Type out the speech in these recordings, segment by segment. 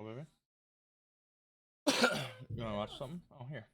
baby. You wanna watch something? Oh, here.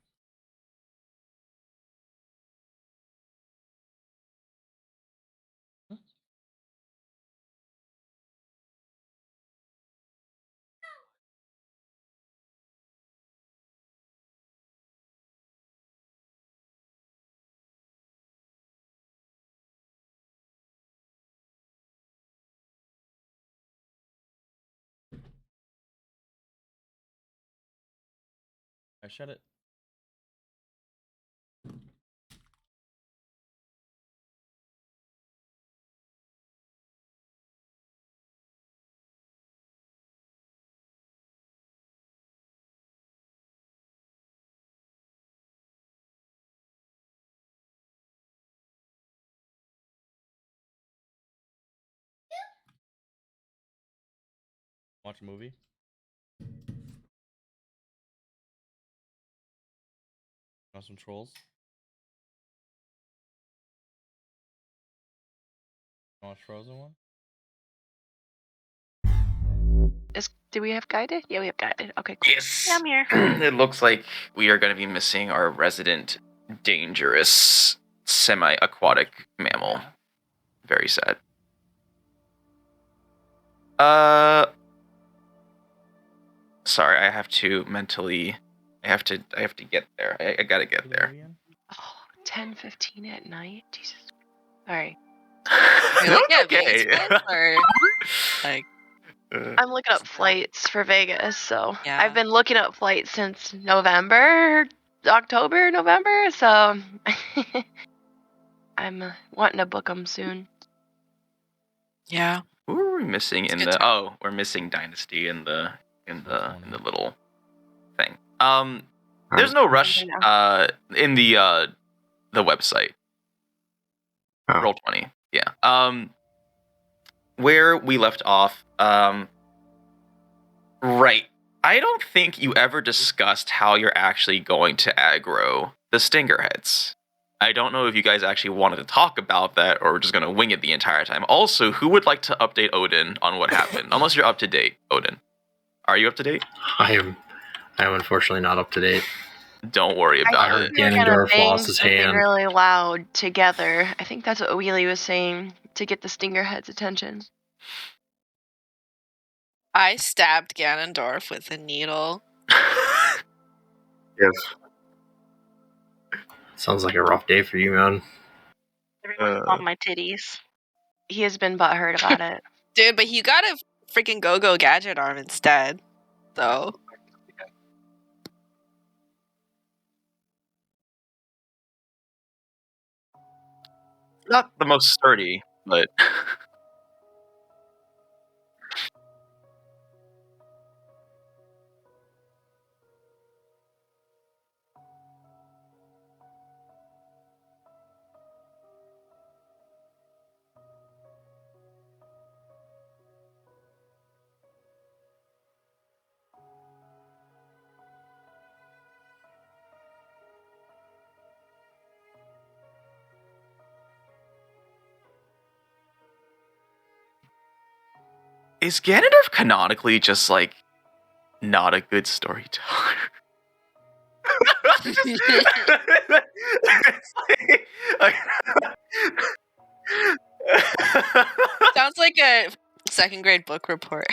I shut it. Watch a movie. Want some trolls? Watch Frozen one? Do we have guided? Yeah, we have guided. Okay, cool. Yes. Yeah, I'm here. It looks like we are going to be missing our resident dangerous semi-aquatic mammal. Very sad. Sorry, I have to mentally. I have to get there. I gotta get there. Oh, 10:15 at night. Jesus. Sorry. That's okay. Or, like, I'm looking up flights for Vegas, so Yeah. I've been looking up flights since October, November. So I'm wanting to book them soon. Yeah. Who are we missing It's in good the? time. Oh, we're missing Dynasty in the little thing. There's no rush. In the website. Oh. Roll20. Yeah. Where we left off. Right. I don't think you ever discussed how you're actually going to aggro the Stingerheads. I don't know if you guys actually wanted to talk about that or just going to wing it the entire time. Also, who would like to update Odin on what happened? Unless you're up to date, Odin. Are you up to date? I am unfortunately not up to date. Don't worry about it. Ganondorf lost his hand. Really loud together. I think that's what Wheelie was saying to get the Stingerhead's attention. I stabbed Ganondorf with a needle. Yes. Sounds like a rough day for you, man. Everyone saw my titties. He has been butthurt about it. Dude, but he got a freaking go-go gadget arm instead. So. Not the most sturdy, but... Is Ganondorf canonically just, like, not a good storyteller? Sounds like a second grade book report.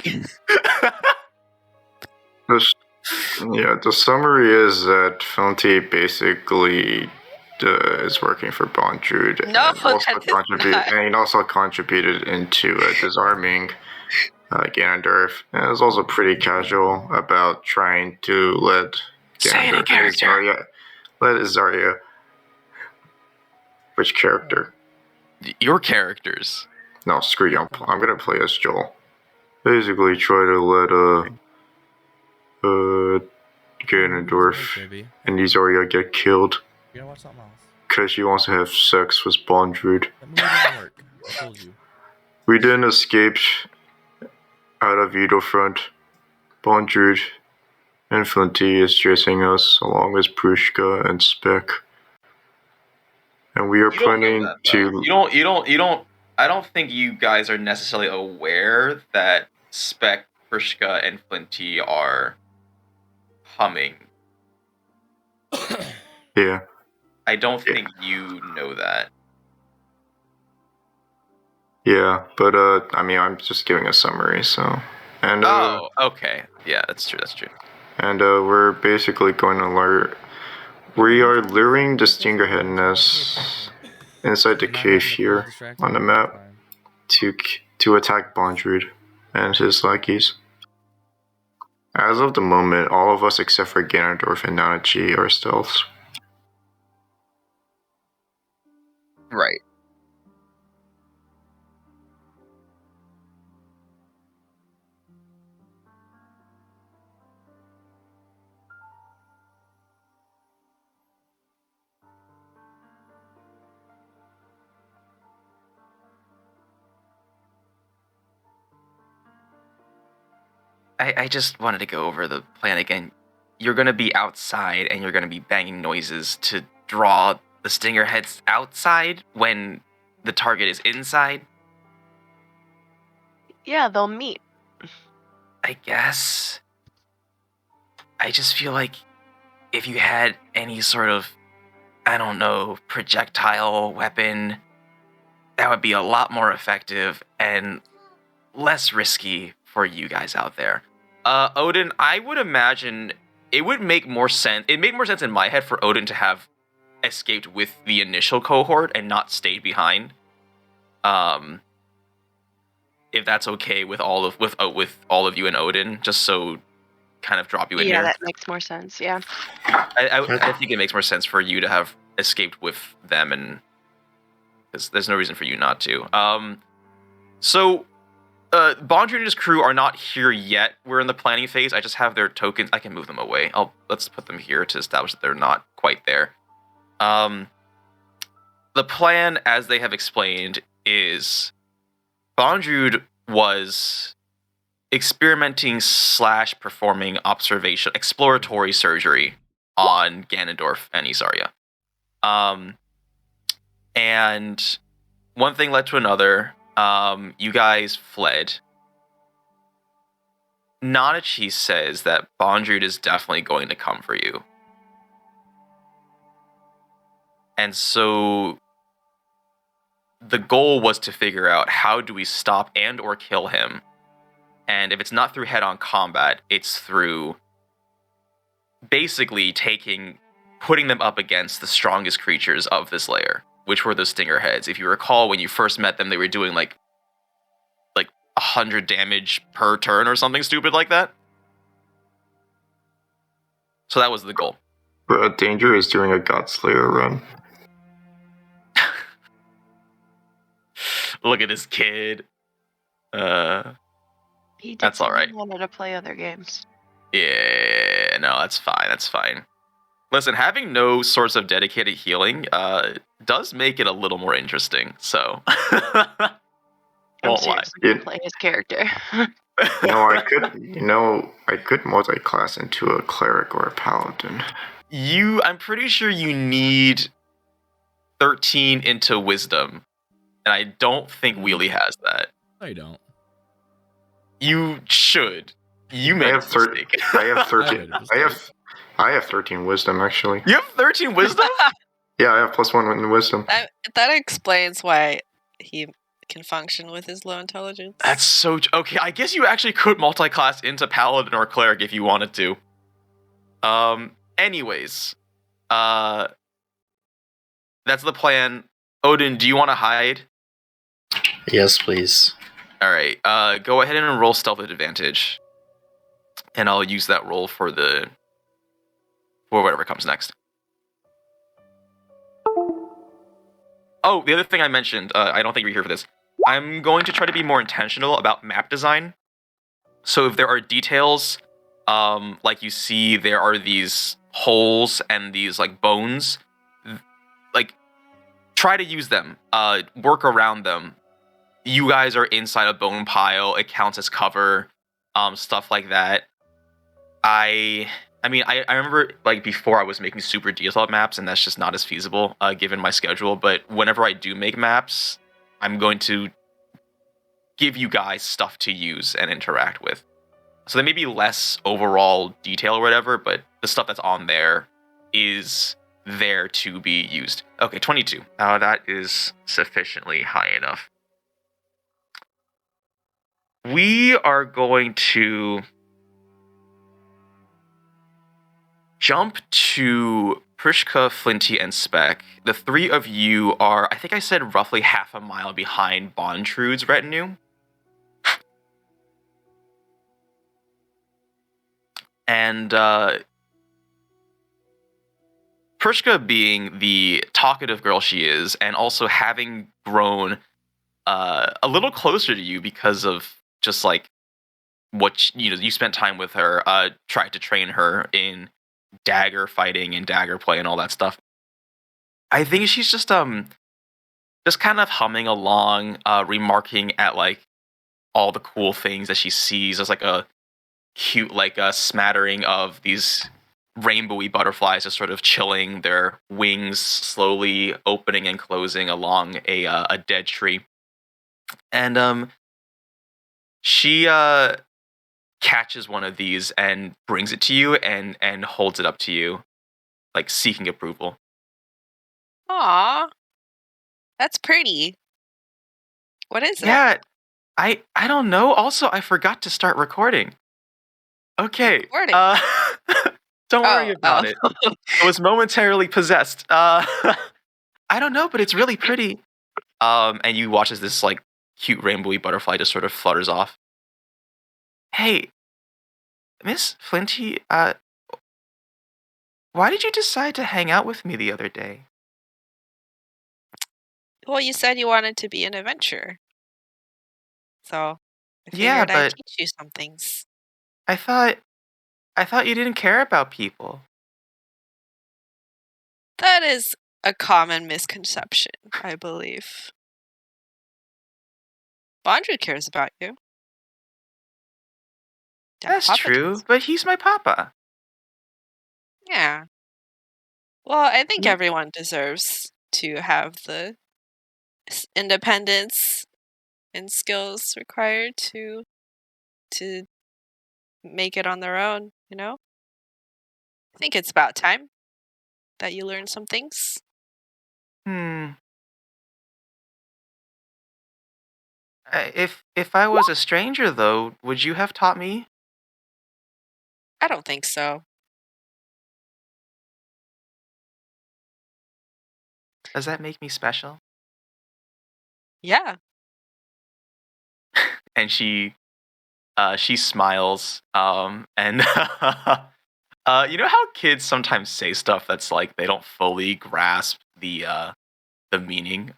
The summary is that Flinty basically is working for Druid. No, and he also contributed into disarming Ganondorf. And it was also pretty casual about trying to let Isarya. Which character? Your characters. No, screw you. I'm gonna play as Joel. Basically, try to let Ganondorf and Isarya get killed because she wants to have sex with Druid. We then escaped out of Edelfront. Druid and Flinty is chasing us along with Prushka and Spec. And we are planning to... You don't... I don't think you guys are necessarily aware that Spec Prishka and Flinty are humming. Yeah. I don't think you know that. Yeah, but I mean, I'm just giving a summary, so. And Oh, okay. Yeah, that's true. That's true. and we're basically going to lure. We are luring the Stingerhead nest inside the Am I cave having to here distract on the you? map Fine. to attack Bondruid and his lackeys. As of the moment, all of us except for Ganondorf and Nanachi are stealths. Right. I just wanted to go over the plan again. You're going to be outside and you're going to be banging noises to draw the stinger heads outside when the target is inside, Yeah, they'll meet. I guess. I just feel like if you had any sort of, I don't know, projectile weapon, that would be a lot more effective and less risky for you guys out there. Odin, I would imagine it would make more sense. It made more sense in my head for Odin to have escaped with the initial cohort and not stayed behind. If that's okay with all of you and Odin, just so kind of drop you in Yeah, here. that makes more sense. Yeah. I think it makes more sense for you to have escaped with them, and there's no reason for you not to. Bondruid and his crew are not here yet. We're in the planning phase. I just have their tokens. I can move them away. Let's put them here to establish that they're not quite there. The plan, as they have explained, is Bondruid was experimenting / performing exploratory surgery on Ganondorf and Isarya. And one thing led to another. You guys fled. Nanachi says that Bondruid is definitely going to come for you. And so the goal was to figure out how do we stop and or kill him. And if it's not through head-on combat, it's through basically putting them up against the strongest creatures of this layer, which were the stinger heads. If you recall, when you first met them, they were doing like 100 damage per turn or something stupid like that. So that was the goal. But Danger is doing a Godslayer run. Look at this kid. He did That's all right. wanted to play other games. Yeah, no, that's fine. That's fine. Listen, having no source of dedicated healing does make it a little more interesting. So, won't lie. Seriously play his character. I could multi-class into a cleric or a paladin. I'm pretty sure you need 13 into wisdom, and I don't think Wheelie has that. No, you don't. You should. You made a mistake. I have 13. I have 13 wisdom actually. You have 13 wisdom? Yeah, I have +1 in wisdom. That explains why he can function with his low intelligence. That's so... Okay, I guess you actually could multi-class into Paladin or Cleric if you wanted to. Anyways. That's the plan. Odin, do you want to hide? Yes, please. Alright, go ahead and roll stealth at advantage. And I'll use that roll for whatever comes next. Oh, the other thing I mentioned, I don't think you're here for this. I'm going to try to be more intentional about map design. So if there are details, like you see there are these holes and these like bones, like try to use them, work around them. You guys are inside a bone pile, it counts as cover, stuff like that. I remember like before I was making super detailed maps, and that's just not as feasible given my schedule. But whenever I do make maps, I'm going to give you guys stuff to use and interact with. So there may be less overall detail or whatever, but the stuff that's on there is there to be used. Okay, 22. That is sufficiently high enough. We are going to jump to Prishka, Flinty, and Speck. The three of you are, I think I said, roughly half a mile behind Bondrude's retinue. And Prishka, being the talkative girl she is, and also having grown a little closer to you because of just like what you spent time with her, tried to train her in dagger fighting and dagger play and all that stuff. I think she's just kind of humming along, remarking at like all the cool things that she sees. There's like a cute like a smattering of these rainbowy butterflies just sort of chilling, their wings slowly opening and closing along a dead tree. And she catches one of these and brings it to you and holds it up to you, like seeking approval. Aw, that's pretty. What is it? Yeah, I don't know. Also, I forgot to start recording. Okay. Recording? Don't worry about it. I was momentarily possessed. I don't know, but it's really pretty. And you watch as this like cute rainbowy butterfly just sort of flutters off. Hey, Miss Flinty, why did you decide to hang out with me the other day? Well, you said you wanted to be an adventurer. So I figured Yeah, I'd but teach you some things. I thought you didn't care about people. That is a common misconception, I believe. Bondrude cares about you. That's Papa true, does. but he's my papa. Yeah. Well, I think Yeah. everyone deserves to have the independence and skills required to make it on their own, you know? I think it's about time that you learn some things. If I was a stranger, though, would you have taught me? I don't think so. Does that make me special? Yeah. And she smiles, and you know how kids sometimes say stuff that's like they don't fully grasp the meaning,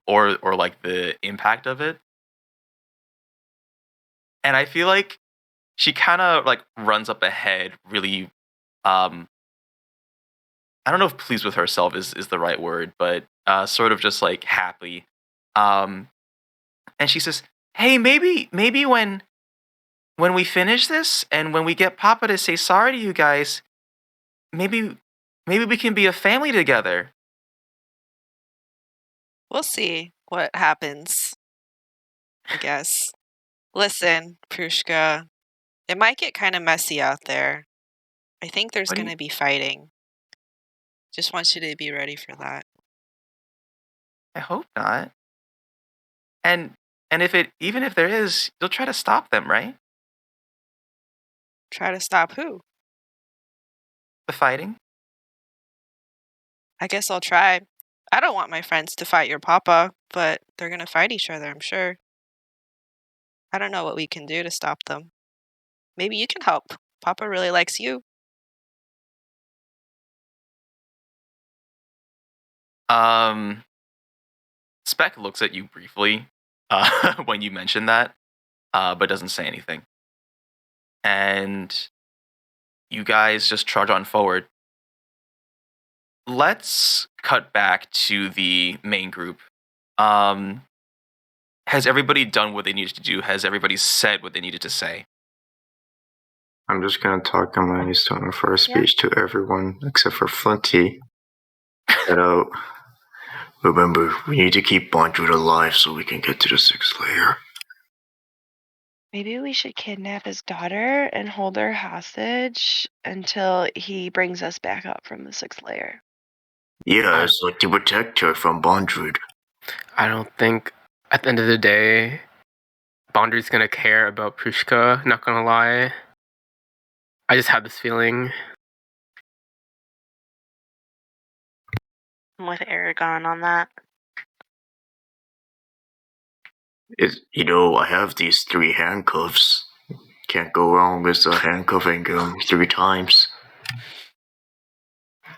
or like the impact of it. And I feel like she kind of like runs up ahead, really. I don't know if pleased with herself is the right word, but sort of just like happy. And she says, "Hey, maybe when we finish this and when we get Papa to say sorry to you guys, maybe we can be a family together." We'll see what happens, I guess. Listen, Prushka, it might get kind of messy out there. I think there's What do going you- to be fighting. Just want you to be ready for that. I hope not. And even if there is, you'll try to stop them, right? Try to stop who? The fighting. I guess I'll try. I don't want my friends to fight your papa, but they're going to fight each other, I'm sure. I don't know what we can do to stop them. Maybe you can help. Papa really likes you. Speck looks at you briefly when you mention that, but doesn't say anything. And you guys just trudge on forward. Let's cut back to the main group. Has everybody done what they needed to do? Has everybody said what they needed to say? I'm just gonna talk in my stone for a speech to everyone except for Flinty. That remember, we need to keep Bondrude alive so we can get to the 6th layer. Maybe we should kidnap his daughter and hold her hostage until he brings us back up from the 6th layer. Yeah, it's like to protect her from Bondruid. I don't think, at the end of the day, Bondruid's gonna care about Prushka, not gonna lie. I just have this feeling. I'm with Eragon on that. I have these 3 handcuffs. Can't go wrong with handcuffing him 3 times.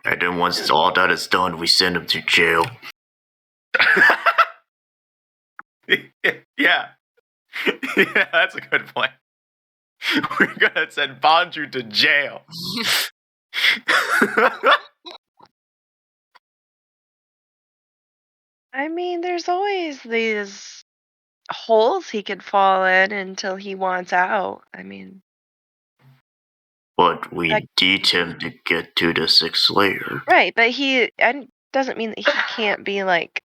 And then once all that is done, we send him to jail. Yeah. Yeah, that's a good point. We're gonna send Bondru to jail. I mean, there's always these holes he could fall in until he wants out. I mean, But we Like- need him to get to the 6th layer. right, but doesn't mean that he can't be like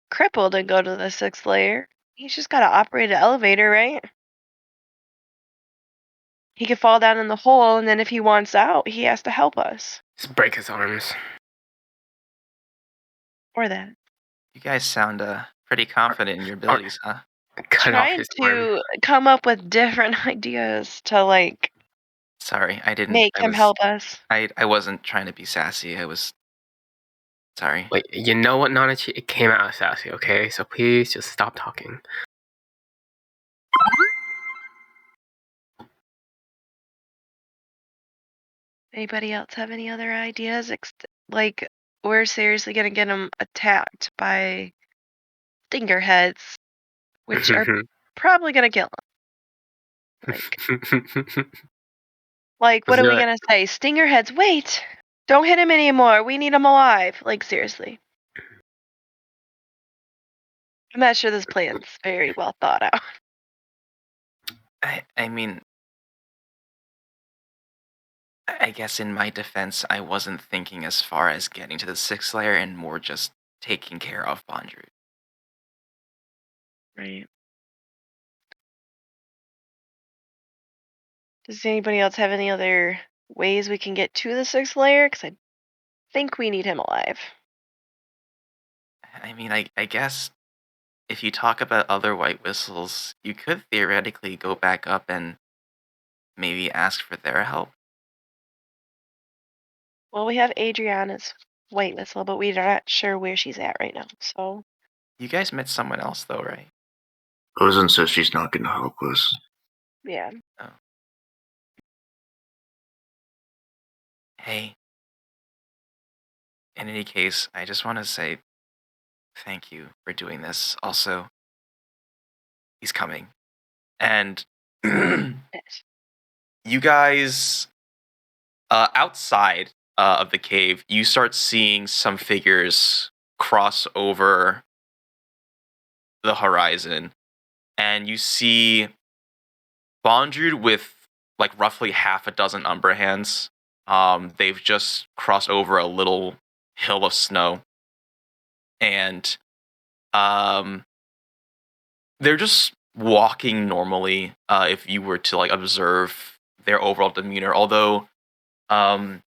crippled and go to the 6th layer. He's just got to operate an elevator, right? He could fall down in the hole, and then if he wants out, he has to help us. Just break his arms. Or that. You guys sound pretty confident in your abilities, huh? Cut off Trying his arm. to come up with different ideas to like Sorry, I didn't. make I him was, help us. I wasn't trying to be sassy. I was. Sorry. Wait, you know what, Nanachi? It came out of sassy, okay? So please just stop talking. Anybody else have any other ideas? Like, we're seriously gonna get him attacked by stinger heads, which are probably gonna kill him. Like, what are we gonna say? Stinger heads, wait! Don't hit him anymore. We need him alive. Like, seriously. I'm not sure this plan's very well thought out. I mean, I guess in my defense, I wasn't thinking as far as getting to the 6th layer and more just taking care of Bondru. Right. Does anybody else have any other ways we can get to the 6th layer? Because I think we need him alive. I mean, I guess if you talk about other white whistles, you could theoretically go back up and maybe ask for their help. Well, we have Adriana's white whistle, but we're not sure where she's at right now. So You guys met someone else, though, right? Odin says she's not gonna help us. yeah. Hey. In any case, I just want to say thank you for doing this. Also, he's coming. And you guys, outside of the cave, you start seeing some figures cross over the horizon. And you see Bondruid with like roughly half a dozen Umbra hands. They've just crossed over a little hill of snow. And they're just walking normally if you were to like observe their overall demeanor. Although, why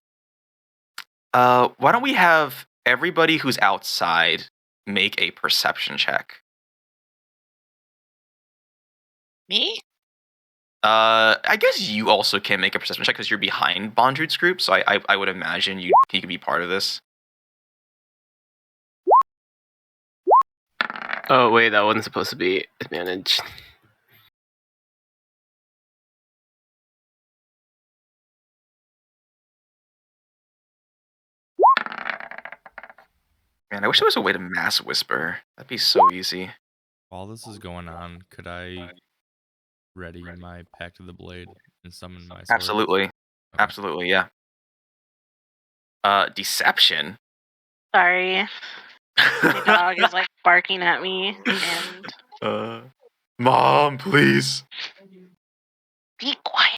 don't we have everybody who's outside make a perception check? Me? I guess you also can make a perception check because you're behind Bondruid's group, so I would imagine you could be part of this. Oh, wait, that wasn't supposed to be advantage. Man, I wish there was a way to mass whisper. That'd be so easy. While this is going on, could I ready my Pact of the Blade and summon my sword? Absolutely. Okay. Absolutely, yeah. Deception? Sorry. My dog is like barking at me and Mom, please. be quiet.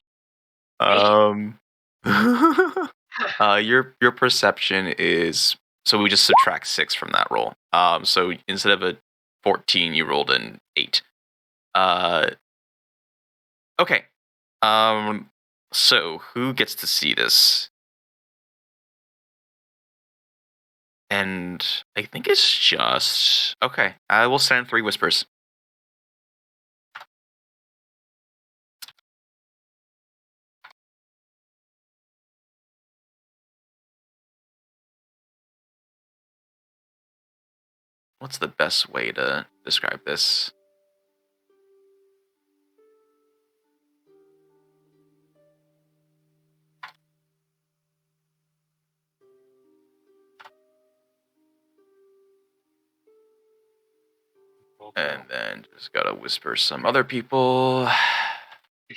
Your perception is, so we just subtract 6 from that roll. So instead of a 14, you rolled an 8. Okay. So who gets to see this? And I think it's just okay. I will send 3 whispers. What's the best way to describe this? And then just gotta whisper some other people. Is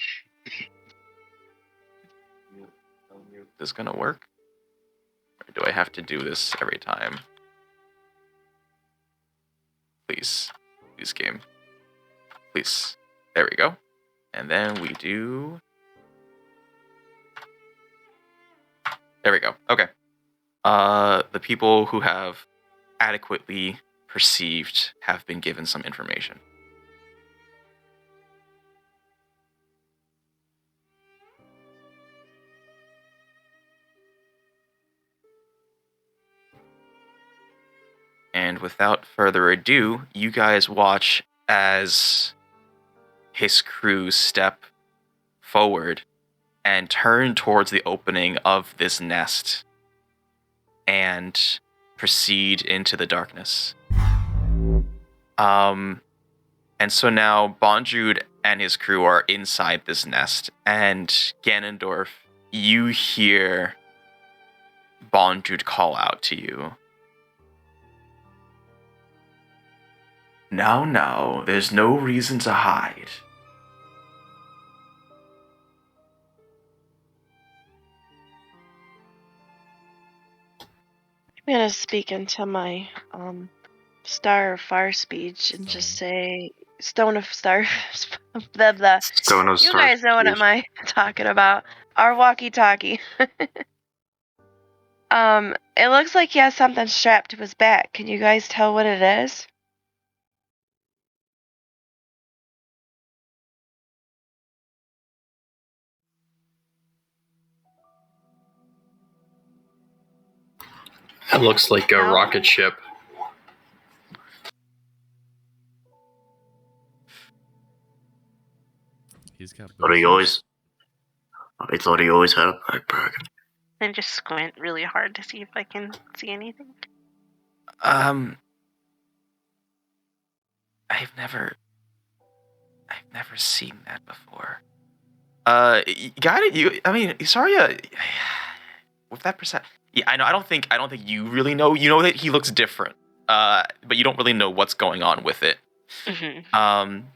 this gonna work? Or do I have to do this every time? Please. Please, game. Please. There we go. And then we do... There we go. Okay. The people who have adequately perceived have been given some information. And without further ado, you guys watch as his crew step forward and turn towards the opening of this nest and proceed into the darkness. And so now Bondrude and his crew are inside this nest, and Ganondorf, you hear Bondrude call out to you. Now, there's no reason to hide. I'm gonna speak into my Star of Far speech and just say Stone of Star. the Stone of you Star guys know what speech. am I talking about? Our walkie-talkie. It looks like he has something strapped to his back. Can you guys tell what it is? It looks like a No? rocket ship. He's got Thought he boosters. I thought he always had a backpack. Then just squint really hard to see if I can see anything. I've never seen that before. Got it. Isarya, with that percent, yeah, I know. I don't think you really know. You know that he looks different. But you don't really know what's going on with it. Mm-hmm.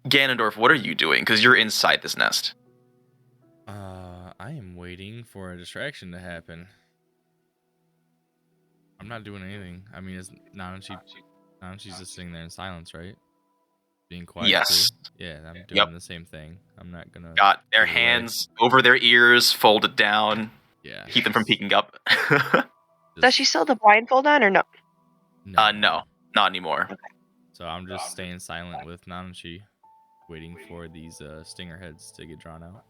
Ganondorf, what are you doing? Because you're inside this nest. I am waiting for a distraction to happen. I'm not doing anything. I mean, it's she's just sitting there in silence, right? Being quiet Yes. too. Yeah, I'm doing Yep. the same thing. I'm not gonna. Got their give away. hands over their ears, folded down. Yeah. Keep them from peeking up. Does she still have the blindfold on or no? No, not anymore. So I'm just staying silent with Nanachi, waiting for these stinger heads to get drawn out.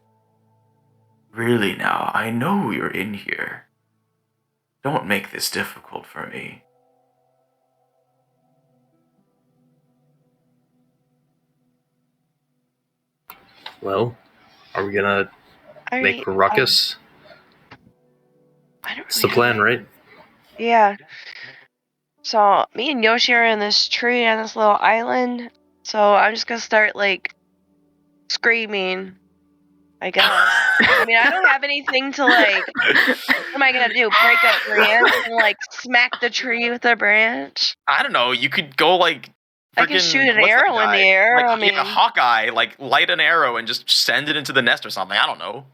Really now, I know you're in here. Don't make this difficult for me. Well, are we gonna All make right, a ruckus? I don't It's really the plan, have right? Yeah. So me and Yoshi are in this tree on this little island. So I'm just gonna start like screaming, I guess. I mean, I don't have anything to like. What am I gonna do? Break a branch and like smack the tree with a branch? I don't know. You could go like. I can shoot an what's that arrow in the guy? air. Like, I mean, yeah, Hawkeye, like light an arrow and just send it into the nest or something. I don't know.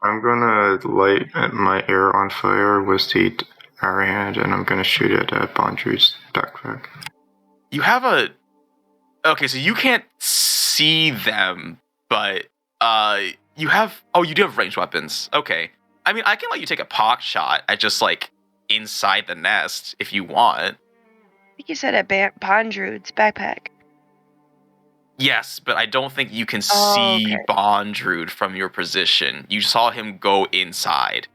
I'm gonna light my arrow on fire with the arrow hand, and I'm gonna shoot it at Bondrude's backpack. You have a. Okay, so you can't see them, but you have. Oh, you do have ranged weapons. Okay. I mean, I can let you take a pot shot at just like inside the nest if you want. I think you said at Bondrude's backpack. Yes, but I don't think you can Oh, see okay. Bondrude from your position. You saw him go inside.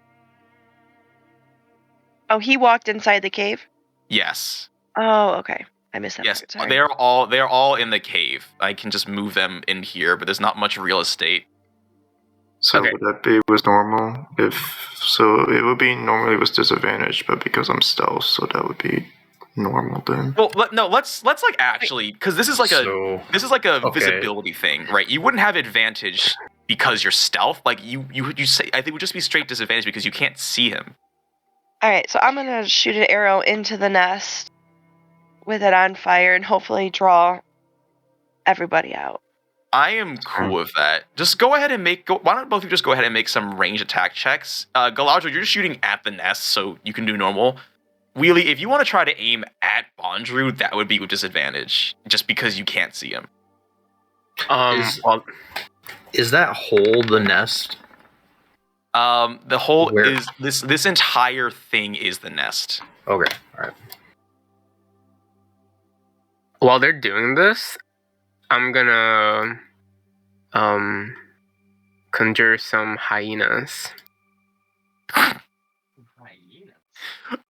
Oh, he walked inside the cave? Yes. Oh, okay. I missed that Yes, part. Sorry. they're all in the cave. I can just move them in here, but there's not much real estate. So Okay. would that be with normal? So it would be normally with disadvantage, but because I'm stealth, so that would be normal then. Well, let's like actually, because this is like a Okay. visibility thing, right? You wouldn't have advantage because you're stealth. Like you say, I think it would just be straight disadvantage because you can't see him. All right, so I'm gonna shoot an arrow into the nest with it on fire and hopefully draw everybody out. I am cool with that. Just go ahead and why don't both of you just go ahead and make some ranged attack checks? Galadriel, you're just shooting at the nest, so you can do normal. Wheelie, if you want to try to aim at Bondrude, that would be with disadvantage, just because you can't see him. Is that hole the nest? The whole Where? is this entire thing is the nest. Okay, alright. While they're doing this, I'm gonna conjure some hyenas.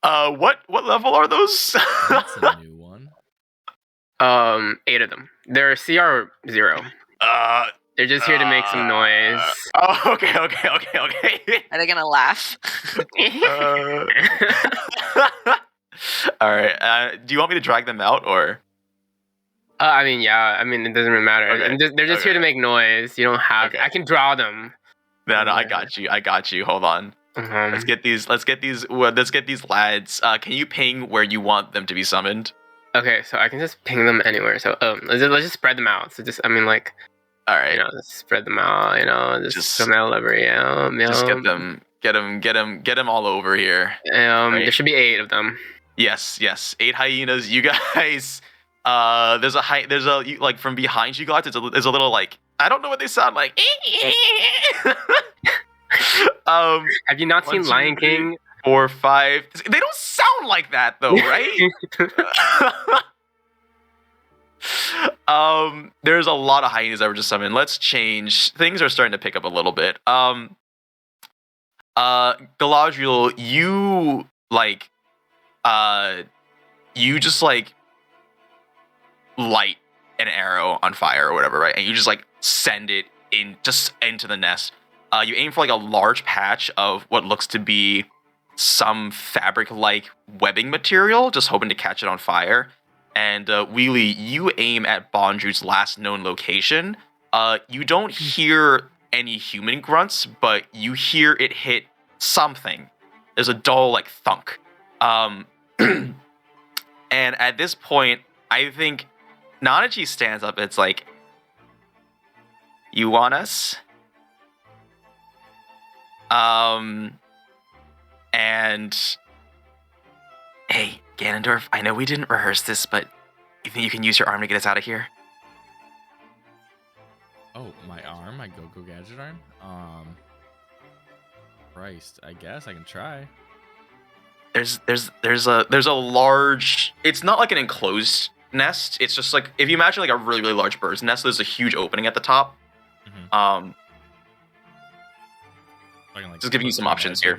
What level are those? That's a new one. 8 of them. They're CR 0. They're just here to make some noise. Oh, okay. Are they gonna laugh? All right. Do you want me to drag them out or? I mean, yeah. I mean, it doesn't really matter. Okay, They're just here to make noise. You don't have. Okay. I can draw them. No, I got you. Hold on. Let's get these lads. Can you ping where you want them to be summoned? Okay, so I can just ping them anywhere. So let's just spread them out. So just, I mean, like, All right. just spread them out. Just come out over. Just get them all over here. Right. There should be 8 of them. Yes. 8 hyenas. You guys. There's like from behind you guys. There's a little like I don't know what they sound like. Have you not seen Lion King? 4, 5. They don't sound like that though, right? There's a lot of hyenas that were just summoned. Let's change. Things are starting to pick up a little bit. Galadriel, you just like light an arrow on fire or whatever, right? And you just like send it into the nest. You aim for like a large patch of what looks to be some fabric-like webbing material, just hoping to catch it on fire. And Wheelie, you aim at Bondrude's last known location. You don't hear any human grunts, but you hear it hit something. There's a dull like thunk. And at this point, I think Nanachi stands up. It's like, you want us? And hey, Ganondorf, I know we didn't rehearse this, but you think you can use your arm to get us out of here? Oh, my arm, my go-go gadget arm. Christ, I guess I can try. There's a large. It's not like an enclosed nest. It's just like if you imagine like a really really large bird's nest. There's a huge opening at the top. Mm-hmm. I can, like, just giving you some options here.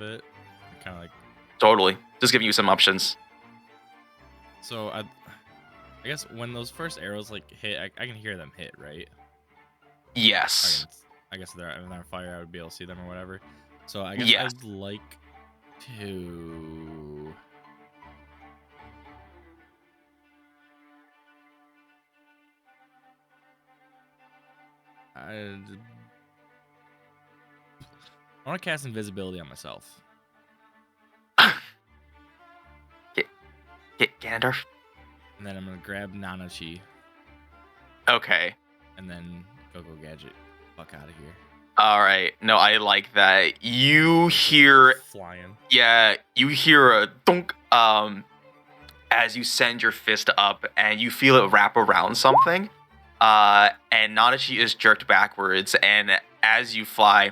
Kind of like totally. Just giving you some options. So I guess when those first arrows like hit, I can hear them hit, right? Yes. I guess if they're on fire, I would be able to see them or whatever. So I guess Yes. I'd like to. I want to cast invisibility on myself. Get Ganondorf. And then I'm gonna grab Nanachi Okay. and then go gadget. Fuck out of here. All right. No, I like that. You hear Flying. Yeah, you hear a thunk as you send your fist up and you feel it wrap around something. And Nanachi is jerked backwards, and as you fly,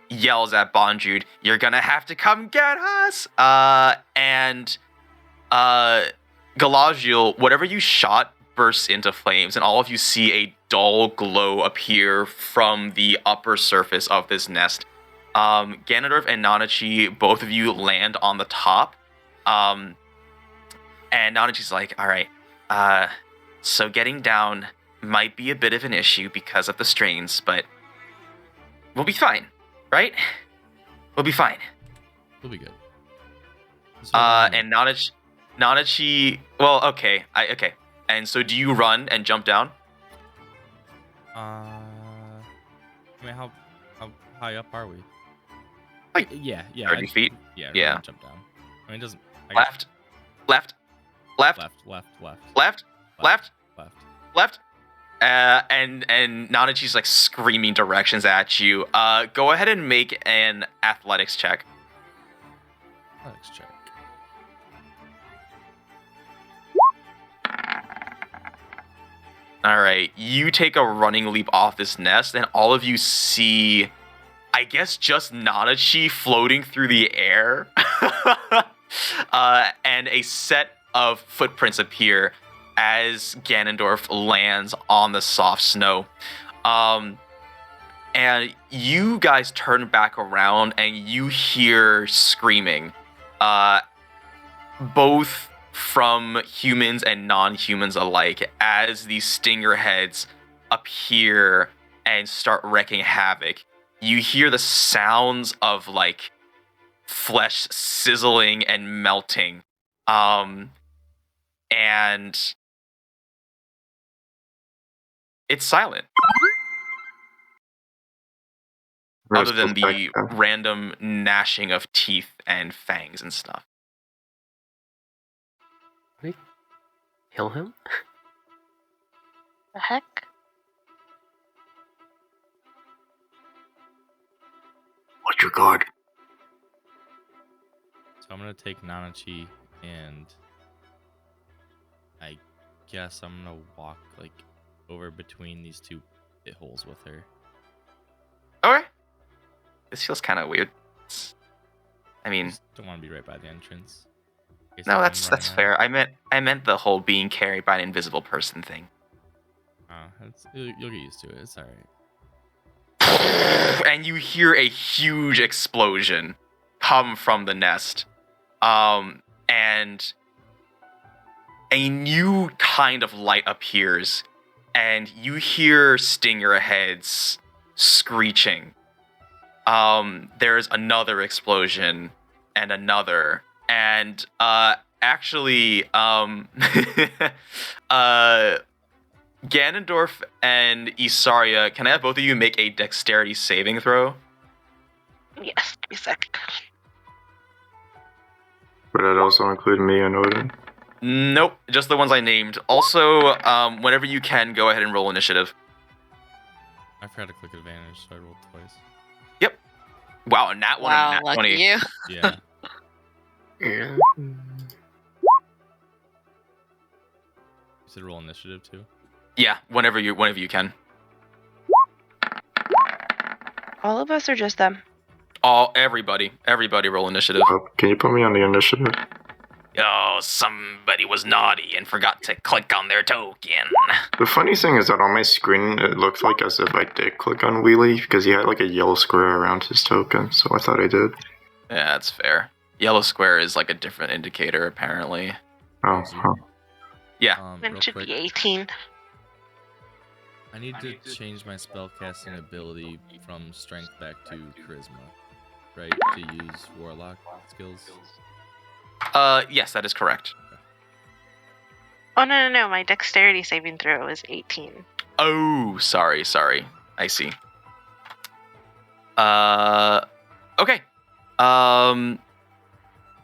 yells at Bondrude, "You're gonna have to come get us!" And Galadriel, whatever you shot bursts into flames, and all of you see a dull glow appear from the upper surface of this nest. Ganondorf and Nanachi, both of you land on the top. And Nanachi's like, all right, so getting down might be a bit of an issue because of the strains, but we'll be fine, right? We'll be fine. We'll be good. And Nanachi, well, okay, okay. And so do you run and jump down? I mean, how high up are we? Like yeah, 30 feet? Yeah, Yeah. Jump down. I mean, it doesn't. Left. And Nanachi's like screaming directions at you. Go ahead and make an athletics check. Let's check. All right, you take a running leap off this nest, and all of you see, I guess, just Nanachi floating through the air, and a set of footprints appear as Ganondorf lands on the soft snow. And you guys turn back around, and you hear screaming, both from humans and non-humans alike, as these stinger heads appear and start wreaking havoc. You hear the sounds of like flesh sizzling and melting, and it's silent other than the random gnashing of teeth and fangs and stuff. Kill him? The heck? What's your guard? So I'm gonna take Nanachi, and I guess I'm gonna walk like over between these two pit holes with her. Okay. This feels kind of weird. I mean, Just don't want to be right by the entrance. In case no, they that's come running out. fair. I meant the whole being carried by an invisible person thing. You'll get used to it. It's all right. And you hear a huge explosion come from the nest. And a new kind of light appears, and you hear stinger heads screeching. There's another explosion and another, and actually Ganondorf and Isarya, can I have both of you make a dexterity saving throw? Yes, give me a sec. Would that also include me and Odin? Nope, just the ones I named. Also, whenever you can, go ahead and roll initiative. I forgot to click advantage, so I rolled twice. Yep. Wow, and that one Wow, and that lucky 20. you. Yeah. Yeah. You said roll initiative too? Yeah, whenever you can. All of us or just them? Everybody roll initiative. Can you put me on the initiative? Oh, somebody was naughty and forgot to click on their token. The funny thing is that on my screen, it looked like as if I did click on Wheelie, because he had like a yellow square around his token, so I thought I did. Yeah, that's fair. Yellow square is like a different indicator, apparently. Oh, huh. Yeah. It Real should quick, be 18. I need to change my spellcasting ability from strength back to charisma, right? To use warlock skills. Yes, that is correct. Oh, no. My dexterity saving throw is 18. Oh, sorry. I see. Okay.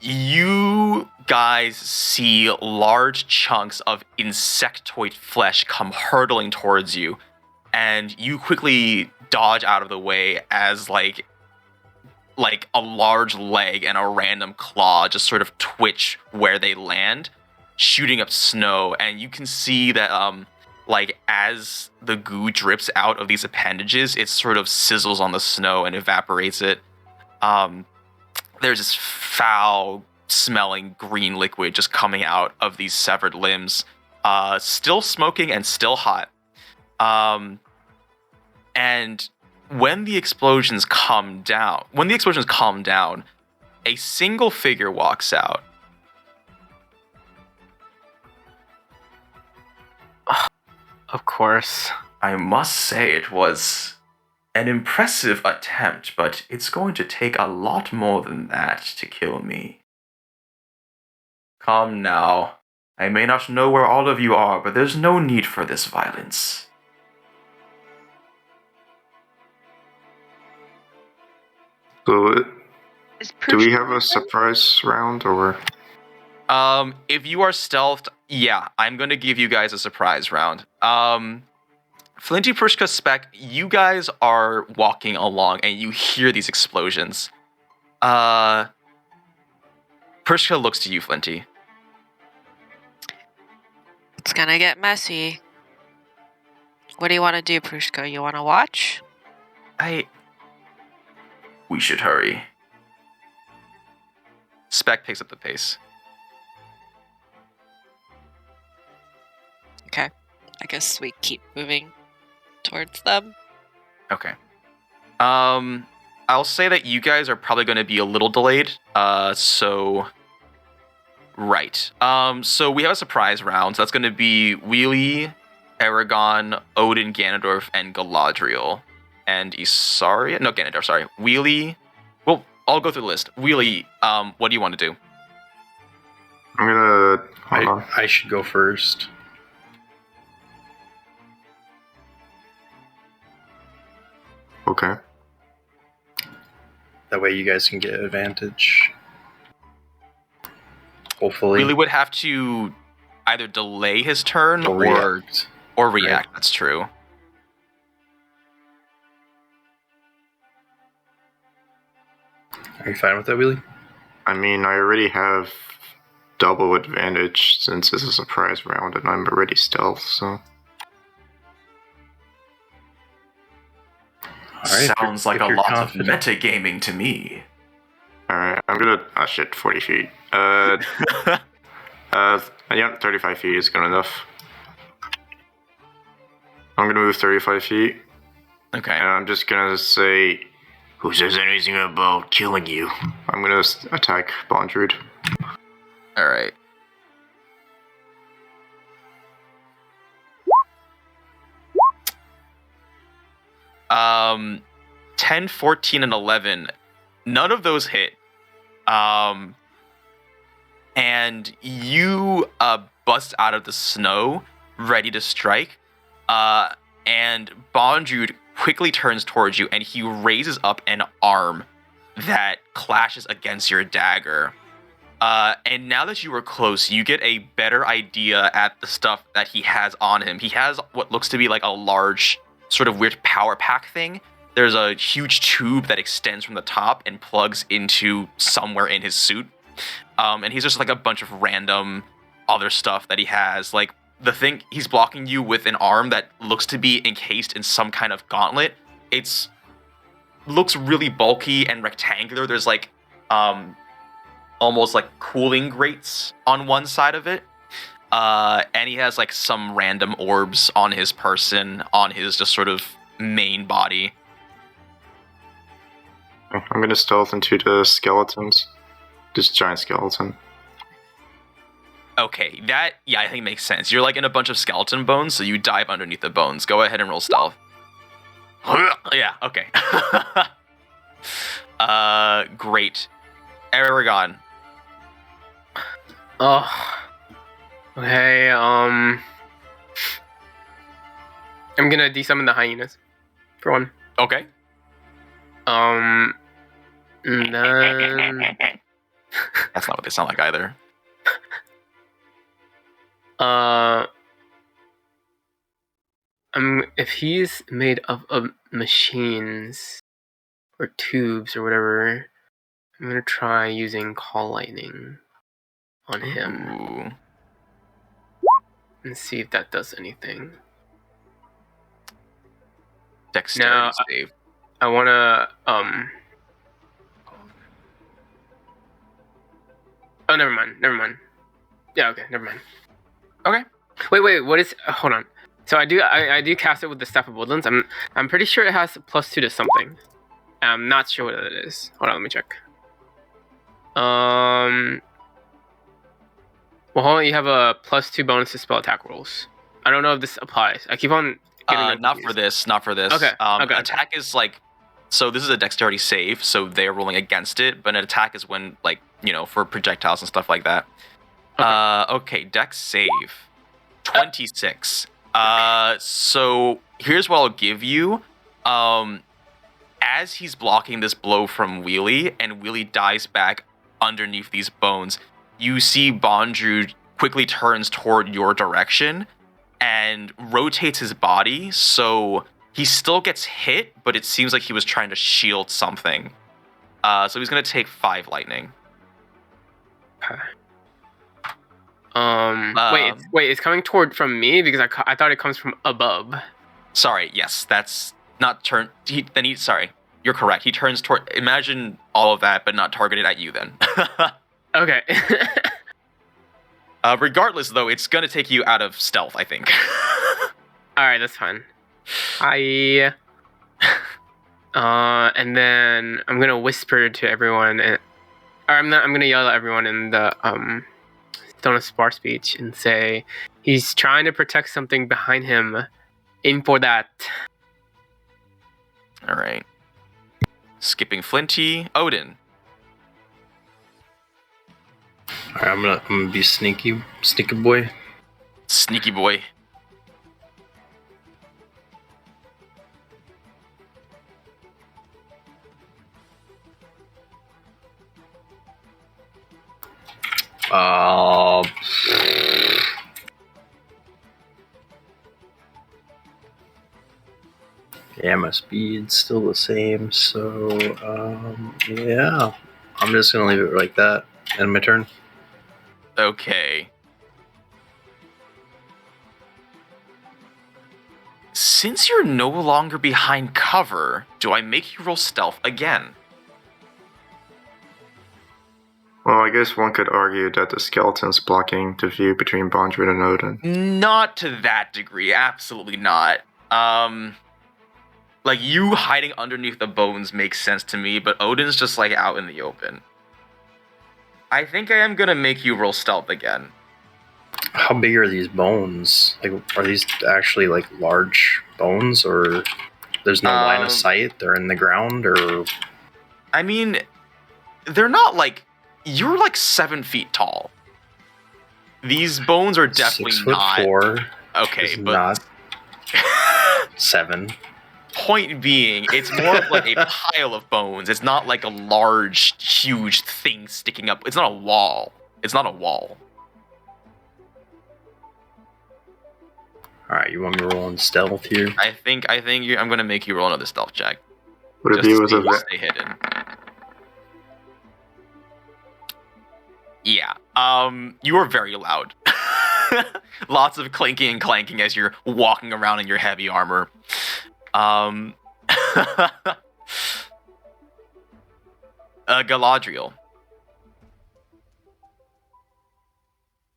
You guys see large chunks of insectoid flesh come hurtling towards you, and you quickly dodge out of the way as like a large leg and a random claw just sort of twitch where they land, shooting up snow, and you can see that like as the goo drips out of these appendages, it sort of sizzles on the snow and evaporates it. There's this foul smelling green liquid just coming out of these severed limbs. still smoking and still hot. And when the explosions calm down, a single figure walks out. Of course. I must say it was an impressive attempt, but it's going to take a lot more than that to kill me. Come now. I may not know where all of you are, but there's no need for this violence. So, Is do we Prushka have a with them? surprise round, or? If you are stealthed, yeah, I'm gonna give you guys a surprise round. Flinty, Prushka, Spec, you guys are walking along and you hear these explosions. Prushka looks to you, Flinty. It's gonna get messy. What do you want to do, Prushka? You want to watch? We should hurry. Spec picks up the pace. Okay. I guess we keep moving towards them. Okay. I'll say that you guys are probably going to be a little delayed. Right. So we have a surprise round. So that's going to be Wheelie, Eragon, Odin, Ganondorf, and Galadriel. And Isarya? No, Ganondorf, sorry. Wheelie. Well, I'll go through the list. Wheelie, what do you want to do? I'm gonna. Hold on. I should go first. Okay. That way you guys can get advantage. Hopefully. Wheelie would have to either delay his turn Or react. or react. That's true. Are you fine with that, Wheelie? I mean, I already have double advantage since it's a surprise round, and I'm already stealth, so. Alright, Sounds like if a you're lot confident. of metagaming to me. Alright, I'm gonna. Oh shit, 40 feet. Yeah, 35 feet is good enough. I'm gonna move 35 feet, Okay. and I'm just gonna say, who says anything about killing you? I'm gonna attack Bondrude. All right. Um, 10, 14, and 11. None of those hit. And you bust out of the snow, ready to strike. And Bondrude quickly turns towards you, and he raises up an arm that clashes against your dagger. And now that you are close, you get a better idea at the stuff that he has on him. He has what looks to be like a large, sort of weird power pack thing. There's a huge tube that extends from the top and plugs into somewhere in his suit. And he's just like a bunch of random other stuff that he has. Like the thing, he's blocking you with an arm that looks to be encased in some kind of gauntlet. It's looks really bulky and rectangular. There's like almost like cooling grates on one side of it. And he has like some random orbs on his person, on his just sort of main body. I'm gonna stealth into the skeletons. This giant skeleton. Okay, that, yeah, I think makes sense. You're like in a bunch of skeleton bones, so you dive underneath the bones. Go ahead and roll stealth. Yeah, okay. Great. Eragon. Oh. Okay, I'm gonna desummon the hyenas. For one. Okay. And then That's not what they sound like either. if he's made of machines or tubes or whatever, I'm gonna try using Call Lightning on him Ooh. and see if that does anything. Dexterity Now, save. I wanna Oh, never mind. Yeah, okay, never mind. Okay. Wait. What is? Hold on. So I do cast it with the Staff of Woodlands. I'm pretty sure it has +2 to something. I'm not sure what it is. Hold on, let me check. Well, hold on. You have a +2 bonus to spell attack rolls. I don't know if this applies. I keep on getting not for this. Not for this. Okay. Attack is like. So this is a dexterity save, so they're rolling against it. But an attack is when, like, for projectiles and stuff like that. Okay, dex save. 26. So here's what I'll give you. As he's blocking this blow from Wheelie, and Wheelie dies back underneath these bones, you see Bondru quickly turns toward your direction and rotates his body, so he still gets hit, but it seems like he was trying to shield something. So he's gonna take 5 lightning. Okay. Wait, it's coming toward from me because I thought it comes from above. Sorry, yes, that's not turn. Sorry, you're correct. He turns toward. Imagine all of that, but not targeted at you. Then. Okay. Regardless, though, it's gonna take you out of stealth, I think. All right, that's fine. And then I'm gonna whisper to everyone, I'm gonna yell at everyone in the Stone of Spar speech and say, he's trying to protect something behind him. Aim for that. All right. Skipping Flinty, Odin. All right, I'm gonna be sneaky boy. Sneaky boy. Yeah, my speed's still the same, so yeah, I'm just gonna leave it like that. End my turn. Okay. Since you're no longer behind cover, do I make you roll stealth again? Well, I guess one could argue that the skeleton's blocking the view between Bondred and Odin. Not to that degree, absolutely not. Like, you hiding underneath the bones makes sense to me, but Odin's just, like, out in the open. I think I am gonna make you roll stealth again. How big are these bones? Like, are these actually, like, large bones, or there's no line of sight? They're in the ground, or... I mean, they're not, like... You're, like, 7 feet tall. These bones are definitely not... 6'4". Okay, but... Not 7. Point being, it's more of like a pile of bones. It's not like a large, huge thing sticking up. It's not a wall. It's not a wall. Alright, you want me to roll on stealth here? I think I'm gonna make you roll another stealth check. Would it be with a stay hidden. Yeah. You are very loud. Lots of clinking and clanking as you're walking around in your heavy armor. Galadriel.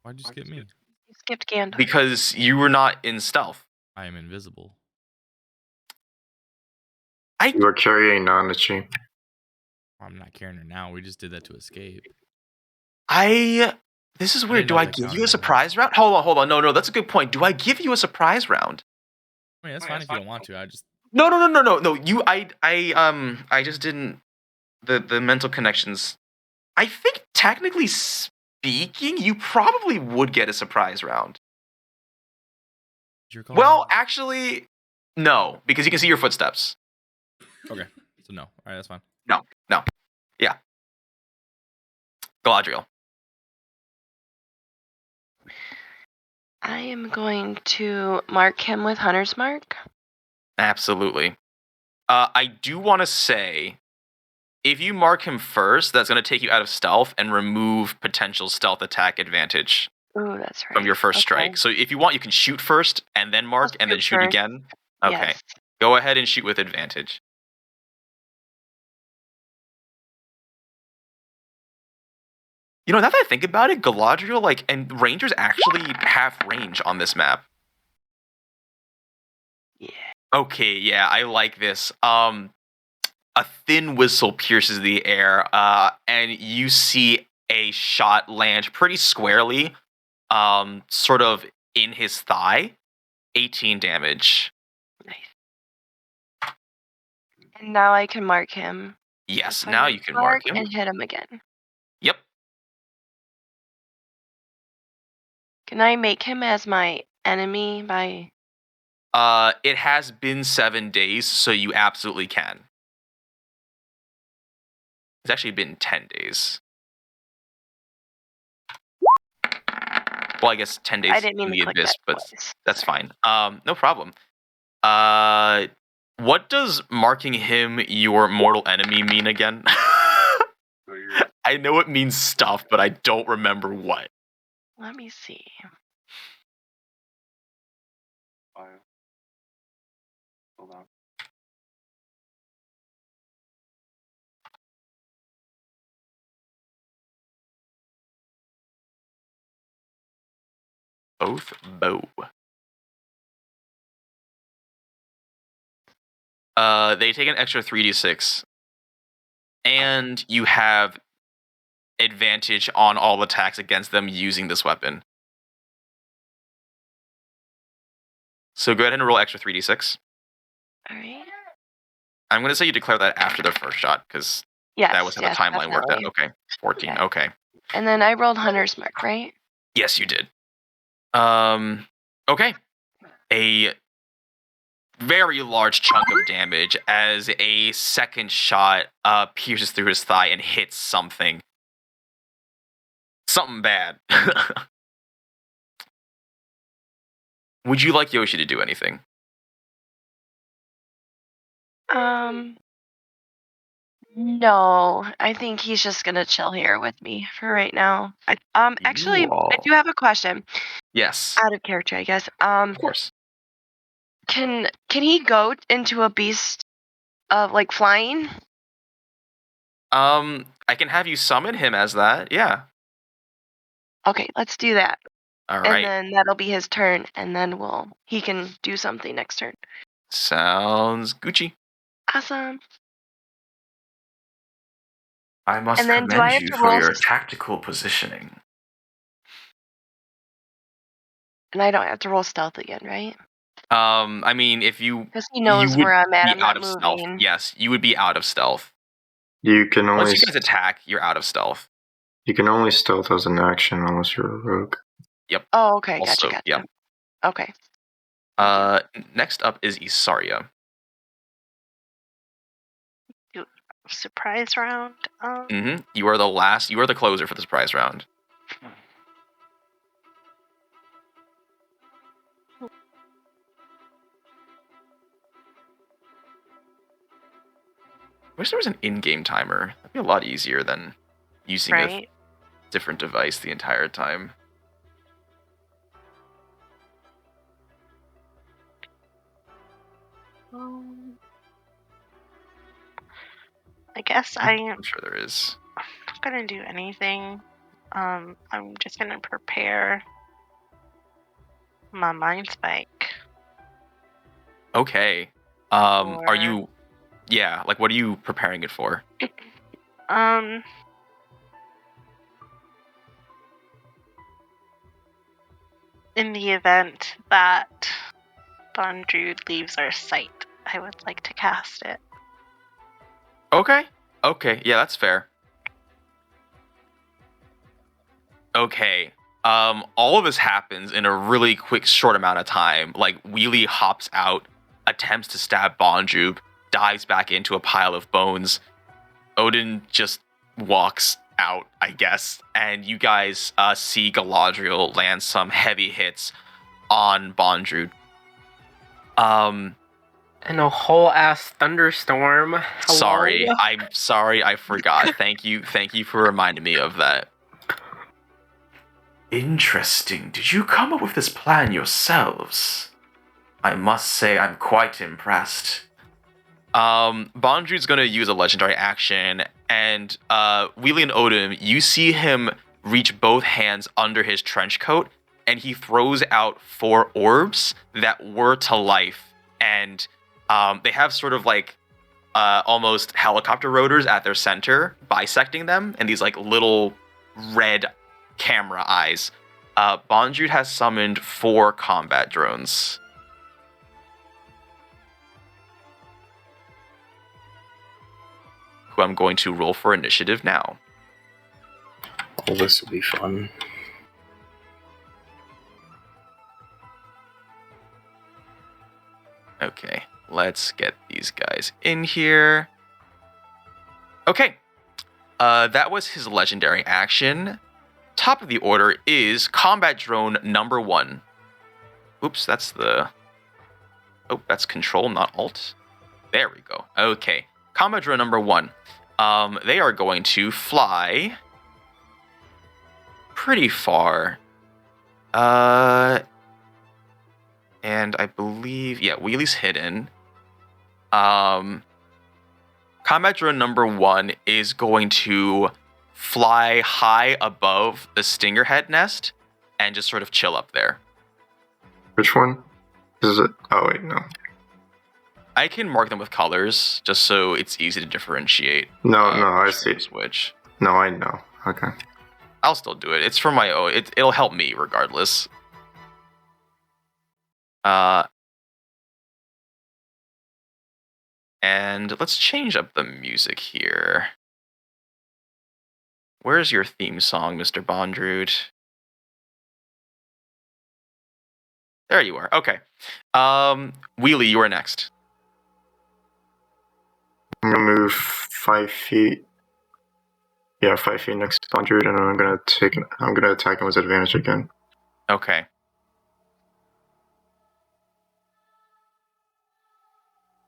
Why'd you skip me? You skipped Gandalf. Because you were not in stealth. I am invisible. You were carrying Nanachi. I'm not carrying her now. We just did that to escape. This is weird. Do I give you a surprise round? Hold on. No, that's a good point. Do I give you a surprise round? I mean, that's fine if you don't want to. I just... No. I just didn't... The mental connections... I think, technically speaking, you probably would get a surprise round. Well, actually, no. Because you can see your footsteps. Okay. So no. Alright, that's fine. No. Yeah. Galadriel. I am going to mark him with Hunter's Mark. Absolutely. I do want to say, if you mark him first, that's going to take you out of stealth and remove potential stealth attack advantage. Ooh, that's right. From your first strike. So if you want, you can shoot first and then mark and then shoot first. again. Okay. Yes. Go ahead and shoot with advantage. You know, now that I think about it, Galadriel, like, and Rangers actually have range on this map. Yeah. Okay, yeah, I like this. A thin whistle pierces the air, and you see a shot land pretty squarely, sort of in his thigh. 18 damage. Nice. And now I can mark him. Yes, If I now you can mark him. and hit him again. Yep. Can I make him as my enemy by... It has been 7 days, so you absolutely can. It's actually been 10 days. Well, I guess 10 days I didn't mean in to the click abyss, that but twice. that's Sorry. fine. No problem. What does marking him your mortal enemy mean again? I know it means stuff, but I don't remember what. Let me see. Hold on. Both bow. They take an extra 3d6. And you have advantage on all attacks against them using this weapon. So go ahead and roll extra 3d6. Alright. I'm going to say you declare that after the first shot, because Yes, that was how yes, the timeline worked out. definitely. Okay, 14. Yeah. Okay. And then I rolled Hunter's Mark, right? Yes, you did. Okay. A very large chunk of damage as a second shot pierces through his thigh and hits something. Something bad. Would you like Yoshi to do anything? No. I think he's just gonna chill here with me for right now. Actually, I do have a question. Yes. Out of character, I guess. Of course. Can he go into a beast of like flying? I can have you summon him as that. Yeah. Okay, let's do that. All And right. then that'll be his turn, and then he can do something next turn. Sounds Gucci. Awesome. I must And then do I commend have you to for roll your s- tactical positioning. And I don't have to roll stealth again, right? I mean, if you Because he knows would where I'm at. be I'm out not of stealth. moving. Yes, you would be out of stealth. You can only Once you guys attack, you're out of stealth. stealth as an action unless you're a rogue. Yep. Oh, okay. Also, Gotcha. yep. Okay. Next up is Isarya. Surprise round. You are the last. You are the closer for the surprise round. Wish there was an in-game timer. That'd be a lot easier than using Right. a different device the entire time. I guess I'm I'm sure there is. not gonna do anything. I'm just gonna prepare my mind spike. Okay. Are Or- you? Yeah. Like, what are you preparing it for? In the event that Druid leaves our site, I would like to cast it. Okay. Okay. Yeah, that's fair. Okay. All of this happens in a really quick, short amount of time. Like, Wheelie hops out, attempts to stab Bondrube, dives back into a pile of bones. Odin just walks out, I guess, and you guys see Galadriel land some heavy hits on Bondrube. And a whole ass thunderstorm. Hello? Sorry, I'm sorry, I forgot. Thank you for reminding me of that. Interesting. Did you come up with this plan yourselves? I must say I'm quite impressed. Bondrude's gonna use a legendary action, and Wheelie and Odin, you see him reach both hands under his trench coat, and he throws out 4 orbs that whir to life, and they have sort of like almost helicopter rotors at their center, bisecting them, and these like little red camera eyes. Bondrewd has summoned 4 combat drones. Who I'm going to roll for initiative now. Oh, this will be fun. Okay, let's get these guys in here. Okay, that was his legendary action. Top of the order is combat drone number 1. Oops, that's the... Oh, that's control, not alt. There we go. Okay, combat drone number 1. They are going to fly pretty far. And I believe, yeah, wheelie's hidden. Combat drone number 1 is going to fly high above the Stingerhead nest and just sort of chill up there. Which one? Is it? Oh, wait, no. I can mark them with colors just so it's easy to differentiate. No, I see. Which. No, I know. Okay. I'll still do it. It's for my own. It'll help me regardless. And let's change up the music here. Where's your theme song, Mr. Bondrewd? There you are. Okay. Wheelie, you are next. I'm gonna move 5 feet. Yeah, 5 feet next to Bondrewd, and I'm gonna attack him with advantage again. Okay.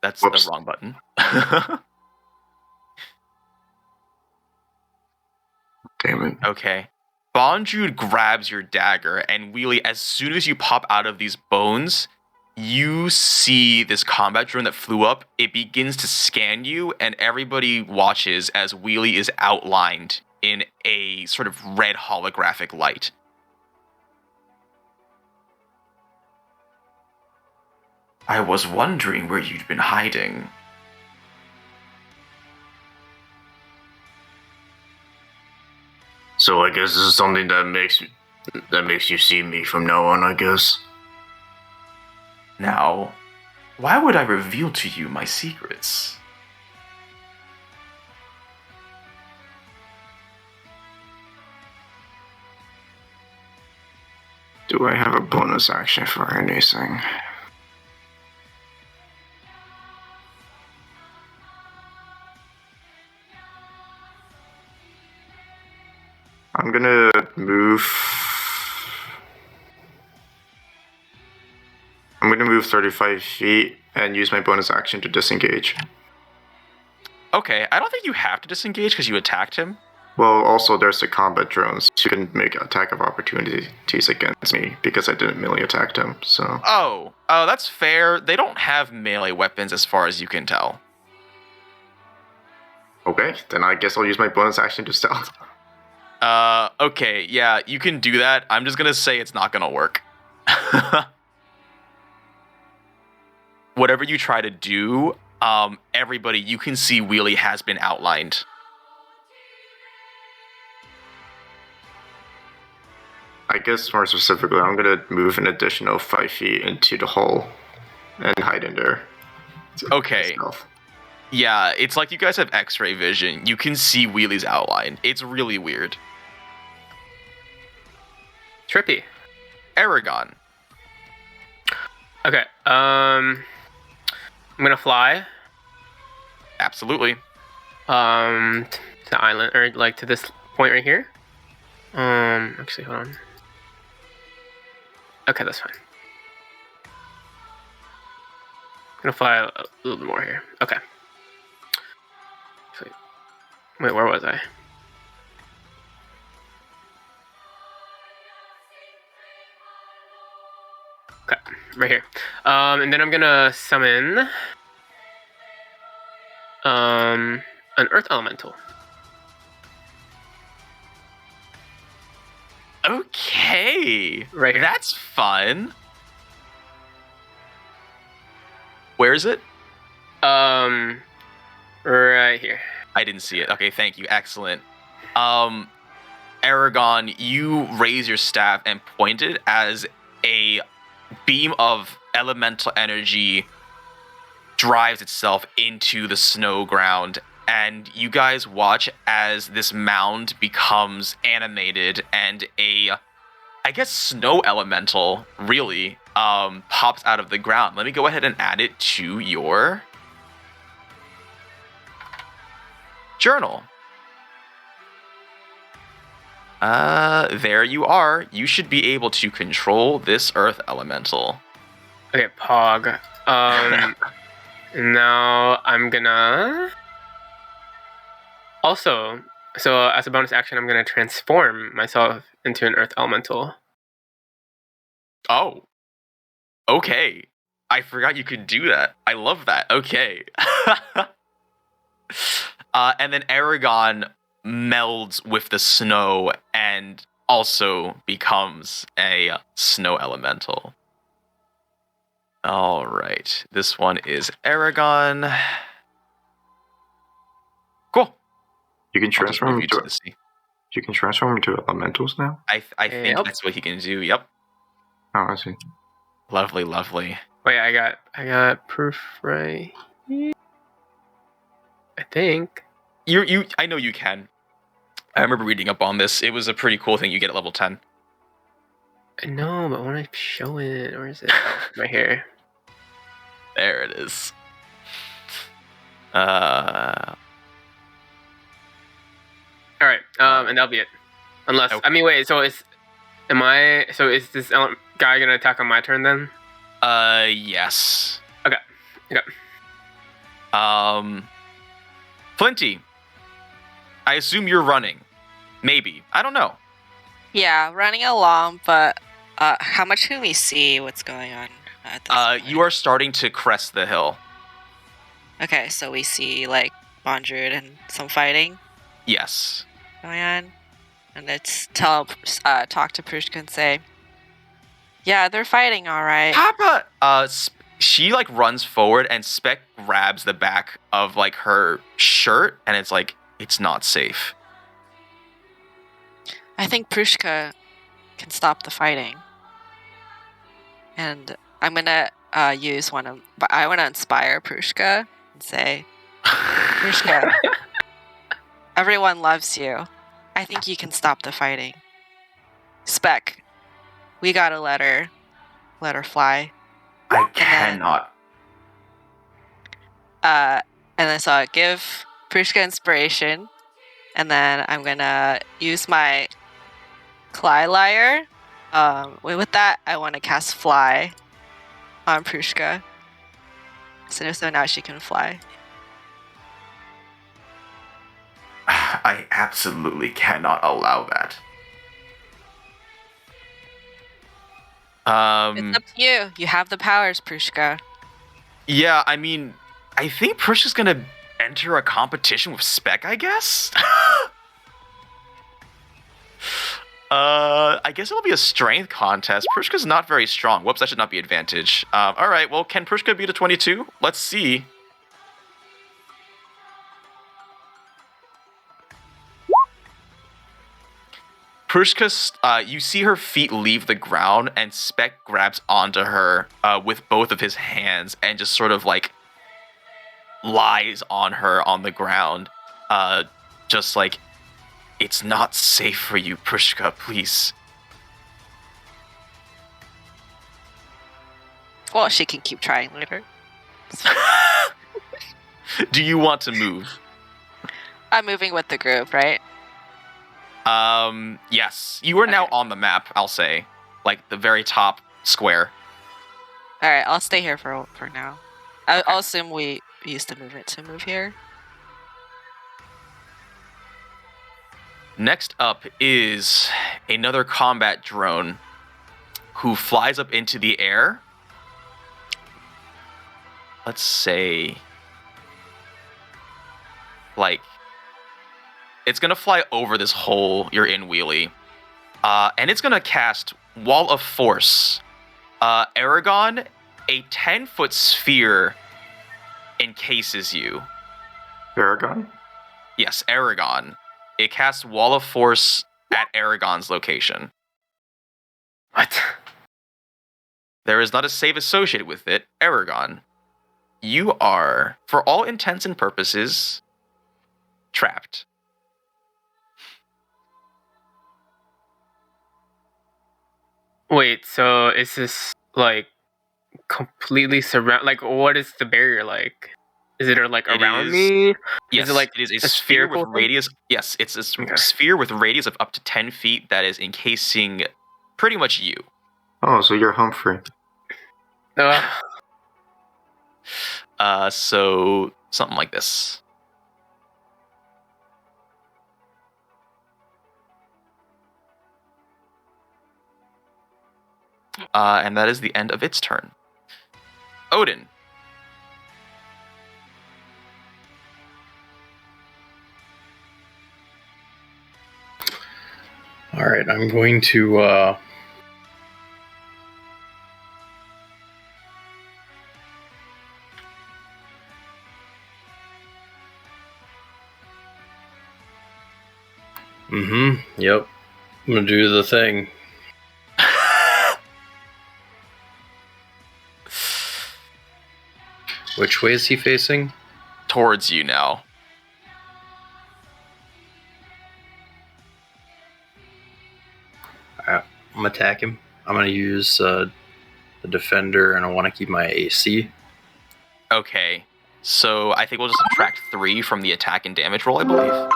That's Whoops. the wrong button. Damn it. Okay. Bondrewd grabs your dagger, and Wheelie, as soon as you pop out of these bones, you see this combat drone that flew up. It begins to scan you, and everybody watches as Wheelie is outlined in a sort of red holographic light. I was wondering where you'd been hiding. So I guess this is something that makes you see me from now on, I guess. Now, why would I reveal to you my secrets? Do I have a bonus action for anything? I'm gonna move 35 feet and use my bonus action to disengage. Okay, I don't think you have to disengage because you attacked him. Well, also there's the combat drones. You can make attack of opportunities against me because I didn't melee attack them, so... Oh, that's fair. They don't have melee weapons as far as you can tell. Okay, then I guess I'll use my bonus action to stealth. Okay, yeah, you can do that. I'm just gonna say it's not gonna work. Whatever you try to do, everybody, you can see Wheelie has been outlined. I guess more specifically, I'm gonna move an additional 5 feet into the hole and hide in there. Okay. Stealth. Yeah, it's like you guys have X-ray vision. You can see Wheelie's outline. It's really weird. Trippy. Eragon. Okay. I'm gonna fly. Absolutely. To the island, or like to this point right here. Actually, hold on. Okay, that's fine. I'm gonna fly a little bit more here. Okay. Wait, where was I? Okay, right here. And then I'm gonna summon an Earth Elemental. Hey, Right here. that's fun. Where is it? Right here. I didn't see it. Okay, thank you. Excellent. Eragon, you raise your staff and point it as a beam of elemental energy drives itself into the snow ground, and you guys watch as this mound becomes animated and I guess snow elemental really pops out of the ground. Let me go ahead and add it to your journal. There you are. You should be able to control this earth elemental. Okay, Pog. Now I'm gonna... Also, so as a bonus action, I'm gonna transform myself into an earth elemental. Oh. Okay. I forgot you could do that. I love that. Okay. And then Eragon melds with the snow and also becomes a snow elemental. All right. This one is Eragon. Cool. You can I'll just transform move you to into the sea. you can transform into elementals now. I think Yep. that's what he can do. Yep. Oh, I see. Lovely, lovely. Wait, I got proof right here. I think. I know you can. I remember reading up on this. It was a pretty cool thing you get at level 10. I know, but when I show it, where is it? Oh, right here. There it is. All right, and that'll be it. Unless Okay. I mean, wait. So is this guy gonna attack on my turn then? Yes. Okay. Flinty. I assume you're running. Maybe. I don't know. Yeah, running along, but how much can we see what's going on at this point? You are starting to crest the hill. Okay, so we see like Bondruid and some fighting Yes. going on. And let's talk to Prushka and say, yeah, they're fighting all right. Papa! She like runs forward and Spec grabs the back of like her shirt and it's like, it's not safe. I think Prushka can stop the fighting. And I'm gonna use I wanna inspire Prushka and say, Prushka, everyone loves you. I think you can stop the fighting. Spec, we gotta let her fly. I cannot. And then so I give Prushka inspiration, and then I'm gonna use my Cly Lyre. With that, I want to cast Fly on Prushka. So now she can fly. I absolutely cannot allow that. It's up to you. You have the powers, Prushka. Yeah, I mean, I think Prushka's gonna enter a competition with Spec, I guess? I guess it'll be a strength contest. Prushka's not very strong. Whoops, that should not be advantage. Alright, well, can Prushka beat a 22? Let's see. Prushka, you see her feet leave the ground, and Spec grabs onto her with both of his hands and just sort of like lies on her on the ground. Just like, it's not safe for you, Prushka, please. Well, she can keep trying later. Do you want to move? I'm moving with the group, right? Yes. You are now on the map, I'll say. Like, the very top square. Alright, I'll stay here for now. I'll assume we used the movement to move here. Next up is another combat drone who flies up into the air. Let's say, like, it's going to fly over this hole you're in, Wheelie. And it's going to cast Wall of Force. Eragon, a 10-foot sphere encases you. Eragon? Yes, Eragon. It casts Wall of Force at Eragon's location. What? There is not a save associated with it. Eragon, you are, for all intents and purposes, trapped. Wait, so is this like completely surround? Like, what is the barrier like? Is it like It around is- me? Yes, Is it like it is a a sphere with spherical thing? radius. Yes, it's a Okay. sphere with radius of up to 10 feet that is encasing pretty much you. Oh, so you're Humphrey. So something like this. And that is the end of its turn. Odin. All right, I'm going to. Yep. I'm gonna do the thing. Which way is he facing? Towards you now. I'm gonna attack him. I'm gonna use the defender, and I want to keep my AC. Okay. So I think we'll just subtract 3 from the attack and damage roll, I believe.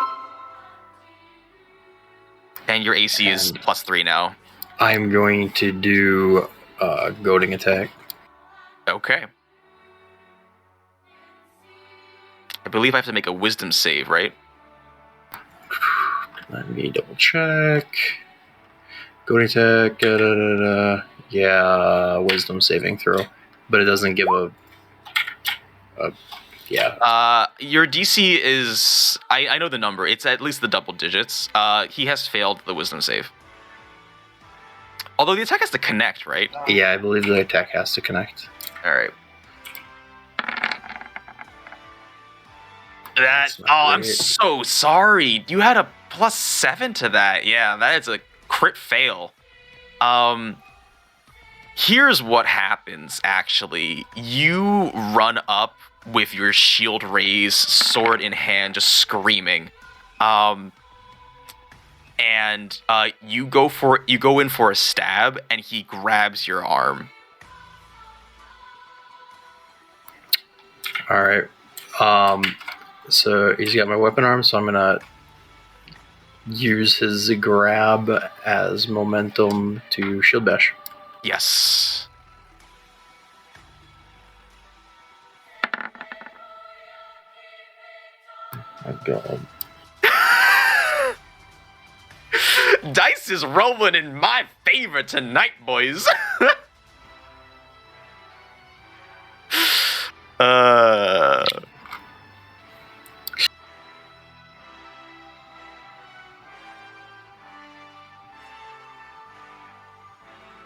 And your AC is And- +3 now. I'm going to do goading attack. Okay. I believe I have to make a wisdom save, right? Let me double check. Goading attack. Yeah, wisdom saving throw, but it doesn't give a. Yeah. Your DC is... I know the number. It's at least the double digits. He has failed the wisdom save. Although the attack has to connect, right? Yeah, I believe the attack has to connect. Alright. That's not I'm great. so sorry. You had a +7 to that. Yeah, that is a crit fail. Here's what happens, actually. You run up with your shield raised, sword in hand, just screaming. And you go in for a stab, and he grabs your arm. All right. So he's got my weapon arm, so I'm gonna use his grab as momentum to shield bash. Yes. My God. Dice is rolling in my favor tonight, boys.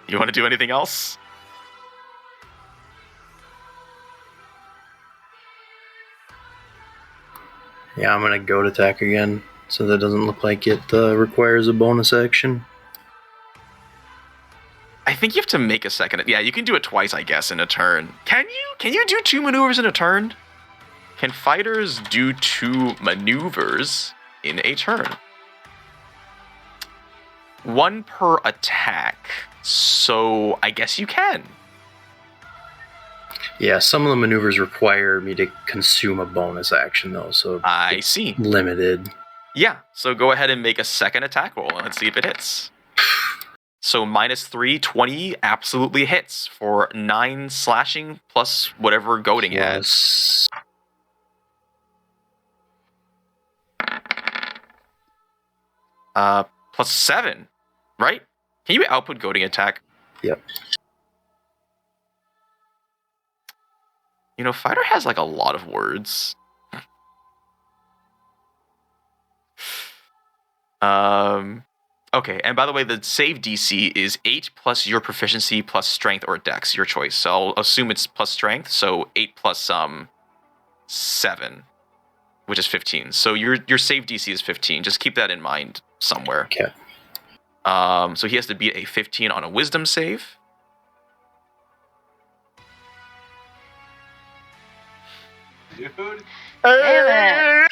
You want to do anything else? Yeah, I'm gonna goad attack again, so that doesn't look like it requires a bonus action. I think you have to make a second. Yeah, you can do it twice, I guess, in a turn. Can you? Can you do 2 maneuvers in a turn? Can fighters do 2 maneuvers in a turn? 1 per attack. So I guess you can. Yeah, some of the maneuvers require me to consume a bonus action, though, so I see. limited. Yeah, so go ahead and make a second attack roll and let's see if it hits. So -3, 20 absolutely hits for 9 slashing plus whatever goading adds. Plus... +7, right? Can you output goading attack? Yep. You know, fighter has like a lot of words. Okay, and by the way, the save DC is 8 plus your proficiency plus strength or dex, your choice. So I'll assume it's plus strength, so 8 plus 7, which is 15. So your save DC is 15. Just keep that in mind somewhere. Okay. So he has to beat a 15 on a wisdom save. Dude. Damn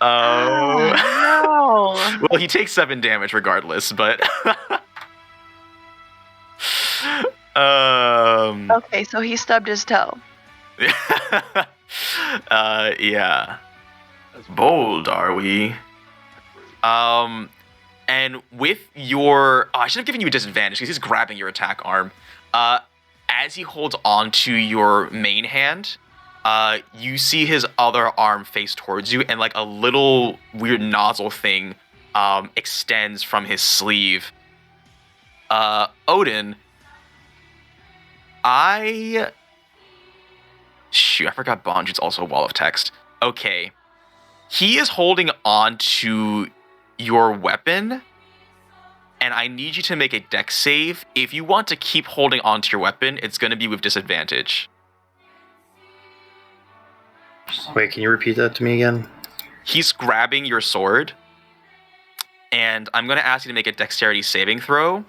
Oh no! Well, he takes 7 damage regardless, but Okay, so he stubbed his toe. Yeah. Bold, are we? And with your, I should have given you a disadvantage because he's grabbing your attack arm. As he holds on to your main hand, you see his other arm face towards you, and like a little weird nozzle thing extends from his sleeve. Odin, Shoot, I forgot Bondrude's also a wall of text. Okay. He is holding on to your weapon, and I need you to make a dex save. If you want to keep holding on to your weapon, it's going to be with disadvantage. Wait, can you repeat that to me again? He's grabbing your sword, and I'm going to ask you to make a dexterity saving throw.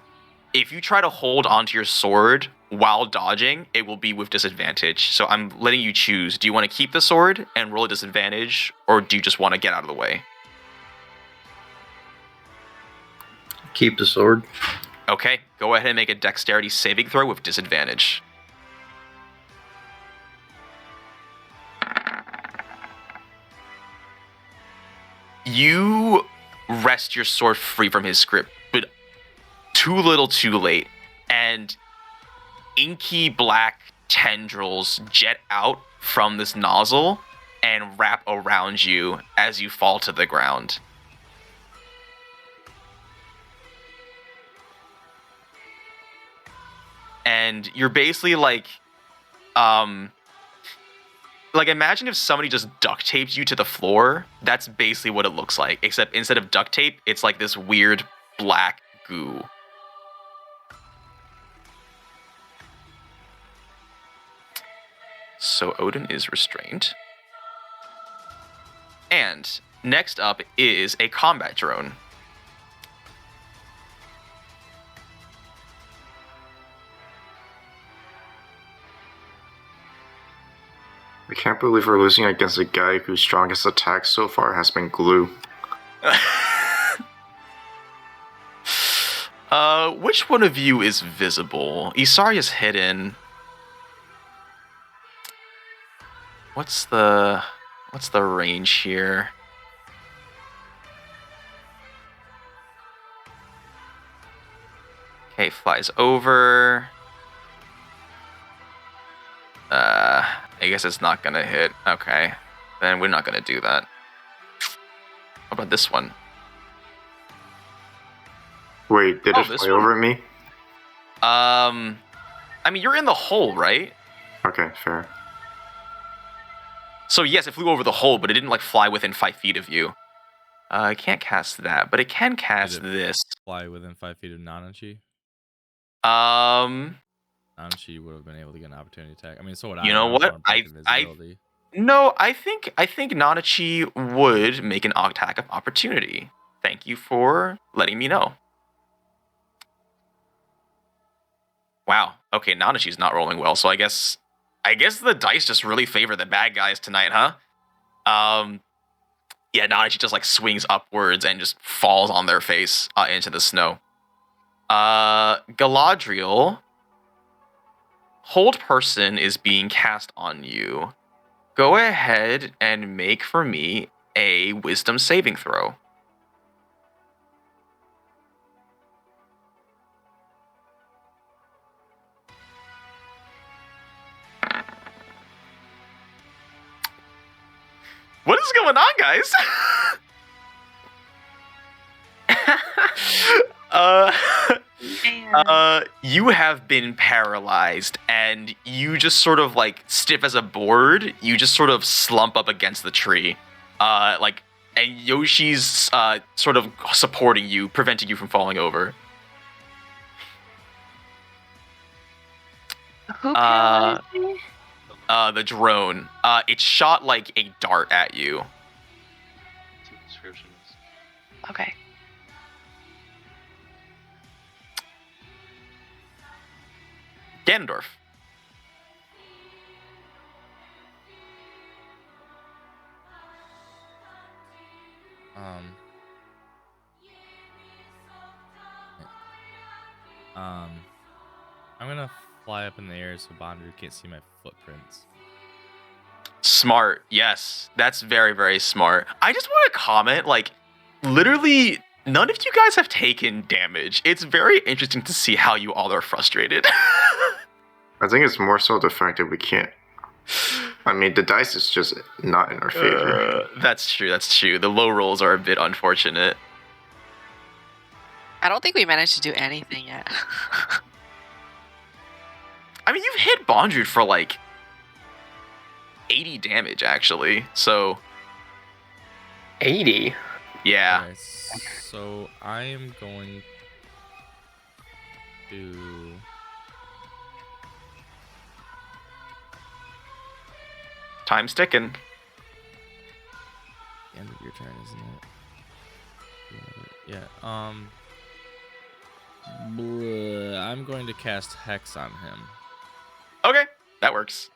If you try to hold onto your sword while dodging, it will be with disadvantage. So I'm letting you choose. Do you want to keep the sword and roll a disadvantage, or do you just want to get out of the way? Keep the sword. Okay, go ahead and make a dexterity saving throw with disadvantage. You wrest your sword free from his grip, but too little too late, and inky black tendrils jet out from this nozzle and wrap around you as you fall to the ground. And you're basically like imagine if somebody just duct taped you to the floor. That's basically what it looks like, except instead of duct tape, it's like this weird black goo. So Odin is restrained. And next up is a combat drone. I can't believe we're losing against a guy whose strongest attack so far has been glue. Which one of you is visible? Isarya's hidden. What's the range here? Okay, flies over. I guess it's not gonna hit. Okay, then we're not gonna do that. How about this one? Wait, did it fly over me? I mean, you're in the hole, right? Okay, fair. So yes, it flew over the hole, but it didn't like fly within 5 feet of you. I can't cast that, but it can cast this. Fly within 5 feet of Nanachi. Nanachi would have been able to get an opportunity attack. I mean, so would I. You know what? I think Nanachi would make an attack of opportunity. Thank you for letting me know. Wow. Okay, Nanachi's not rolling well, so I guess the dice just really favor the bad guys tonight, huh? Yeah, Nanachi just like swings upwards and just falls on their face into the snow. Galadriel, hold person is being cast on you. Go ahead and make for me a wisdom saving throw. What is going on, guys? You have been paralyzed, and you just sort of like stiff as a board. You just sort of slump up against the tree, and Yoshi's sort of supporting you, preventing you from falling over. Who paralyzed Uh, me? The drone. It shot like a dart at you. That's what the description is. Okay. Ganondorf. I'm gonna fly up in the air so Bondru can't see my footprints. Smart. Yes, that's very, very smart. I just want to comment, like, literally, none of you guys have taken damage. It's very interesting to see how you all are frustrated. I think it's more so the fact that we can't. I mean, the dice is just not in our favor. That's true. That's true. The low rolls are a bit unfortunate. I don't think we managed to do anything yet. I mean, you've hit Bondrewd for like 80 damage, actually. So, 80. yeah. Okay, so I am going to. Time's ticking. End of your turn, isn't it? Yeah. I'm going to cast Hex on him, Okay, that works.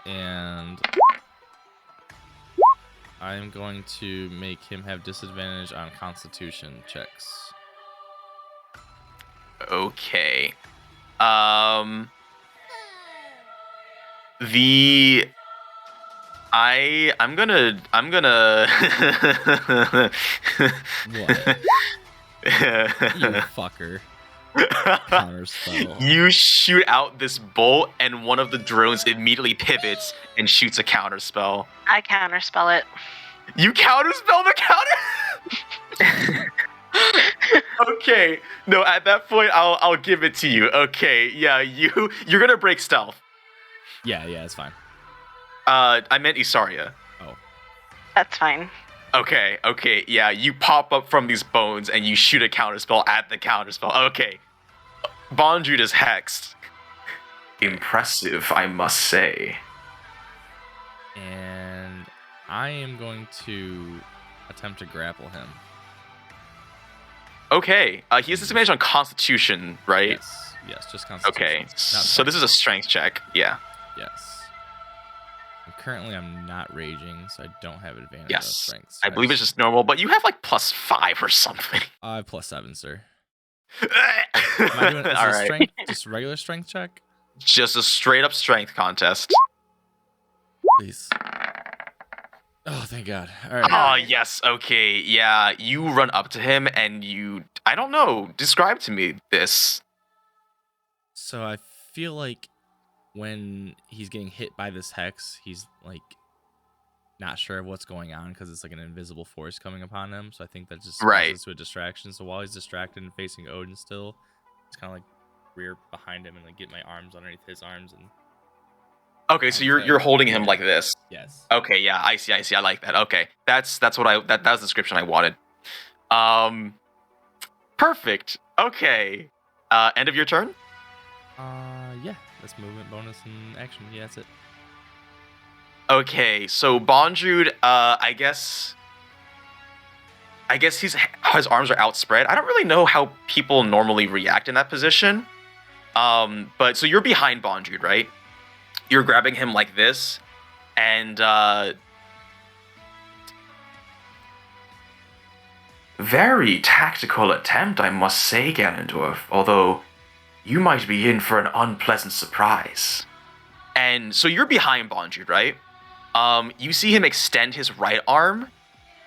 and I'm going to make him have disadvantage on Constitution checks. Okay. I'm gonna What? You fucker. Counter spell. You shoot out this bolt, and one of the drones immediately pivots and shoots a counter spell. I counterspell it. You counterspell the counter. Okay. No, at that point, I'll give it to you. Okay. Yeah, you're gonna break stealth. Yeah, it's fine. I meant Isarya. Oh. That's fine. Okay, yeah, you pop up from these bones and you shoot a counterspell at the counterspell. Okay. Bondrewd is hexed. Impressive, I must say. And I am going to attempt to grapple him. Okay, he has disadvantage on Constitution, right? Yes, just Constitution. Okay, Not so this is a strength check, yeah. Yes. And currently, I'm not raging, so I don't have advantage on Yes, strength. I believe it's just normal, but you have like +5 or something. I have +7, sir. Am Am I doing All right. strength, just regular strength check? Just a straight up strength contest. Please. Oh, thank God. All right. Oh, yes, okay, yeah. You run up to him and I don't know, describe to me this. So I feel like when he's getting hit by this hex, he's like not sure of what's going on because it's like an invisible force coming upon him. So I think that just Right. causes to a distraction. So while he's distracted and facing Odin still, it's kind of like rear behind him and like get my arms underneath his arms and. Okay, so you're holding him like this. Yes. Okay, yeah, I see. I like that. Okay, that's what that was the description I wanted. Perfect. Okay. End of your turn. Yeah. That's movement bonus and action. Yeah, that's it. Okay, so Bondrewd, I guess his arms are outspread. I don't really know how people normally react in that position. But so you're behind Bondrewd, right? You're grabbing him like this, and Very tactical attempt, I must say, Ganondorf, although you might be in for an unpleasant surprise. And so you're behind Bondrewd, right? You see him extend his right arm,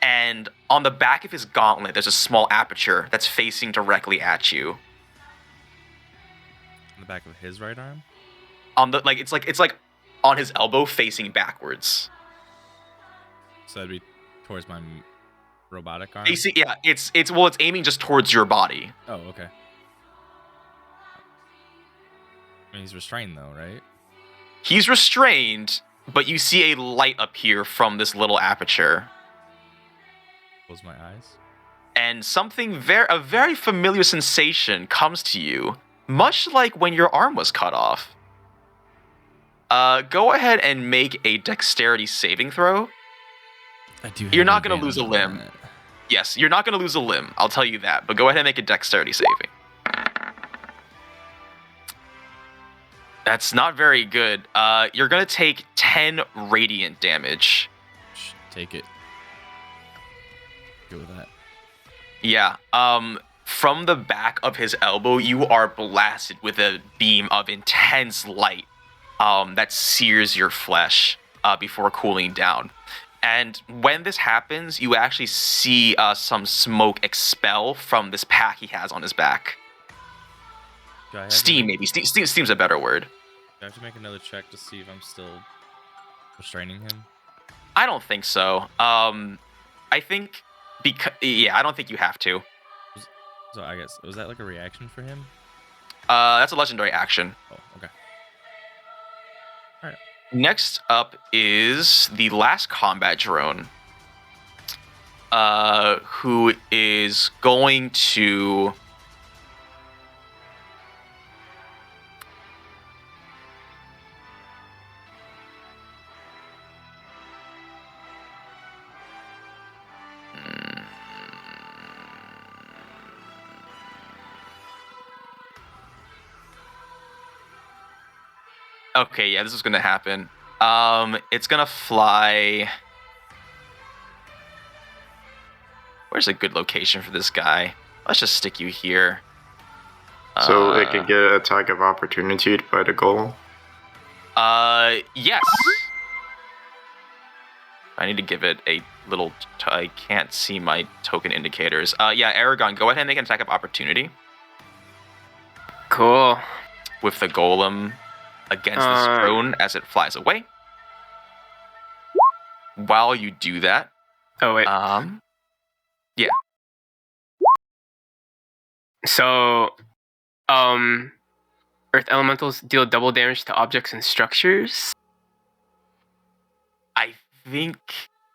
and on the back of his gauntlet, there's a small aperture that's facing directly at you. On the back of his right arm? On the it's like on his elbow, facing backwards. So that'd be towards my robotic arm? Facing, yeah, it's aiming just towards your body. Oh, okay. I mean, he's restrained though, right? He's restrained, but you see a light appear from this little aperture. Close my eyes. And a very familiar sensation comes to you, much like when your arm was cut off. Go ahead and make a dexterity saving throw. I do. You're not going to advantage lose a on limb. it. Yes, you're not going to lose a limb. I'll tell you that. But go ahead and make a dexterity saving. That's not very good. You're going to take 10 radiant damage. Take it. Go with that. Yeah. From the back of his elbow, you are blasted with a beam of intense light that sears your flesh before cooling down. And when this happens, you actually see some smoke expel from this pack he has on his back. Steam, maybe. Steam's a better word. Do I have to make another check to see if I'm still restraining him? I don't think so. I think I don't think you have to. So I guess, was that like a reaction for him? That's a legendary action. Oh, okay. All right. Next up is the last combat drone, who is going to Okay, yeah, this is gonna happen. It's gonna fly. Where's a good location for this guy? Let's just stick you here. So it can get an attack of opportunity by the golem? Yes. I need to give it a little... I can't see my token indicators. Yeah, Eragon, go ahead and make an attack of opportunity. Cool. With the golem against this drone as it flies away. While you do that... Oh, wait. Yeah. So, Earth Elementals deal double damage to objects and structures?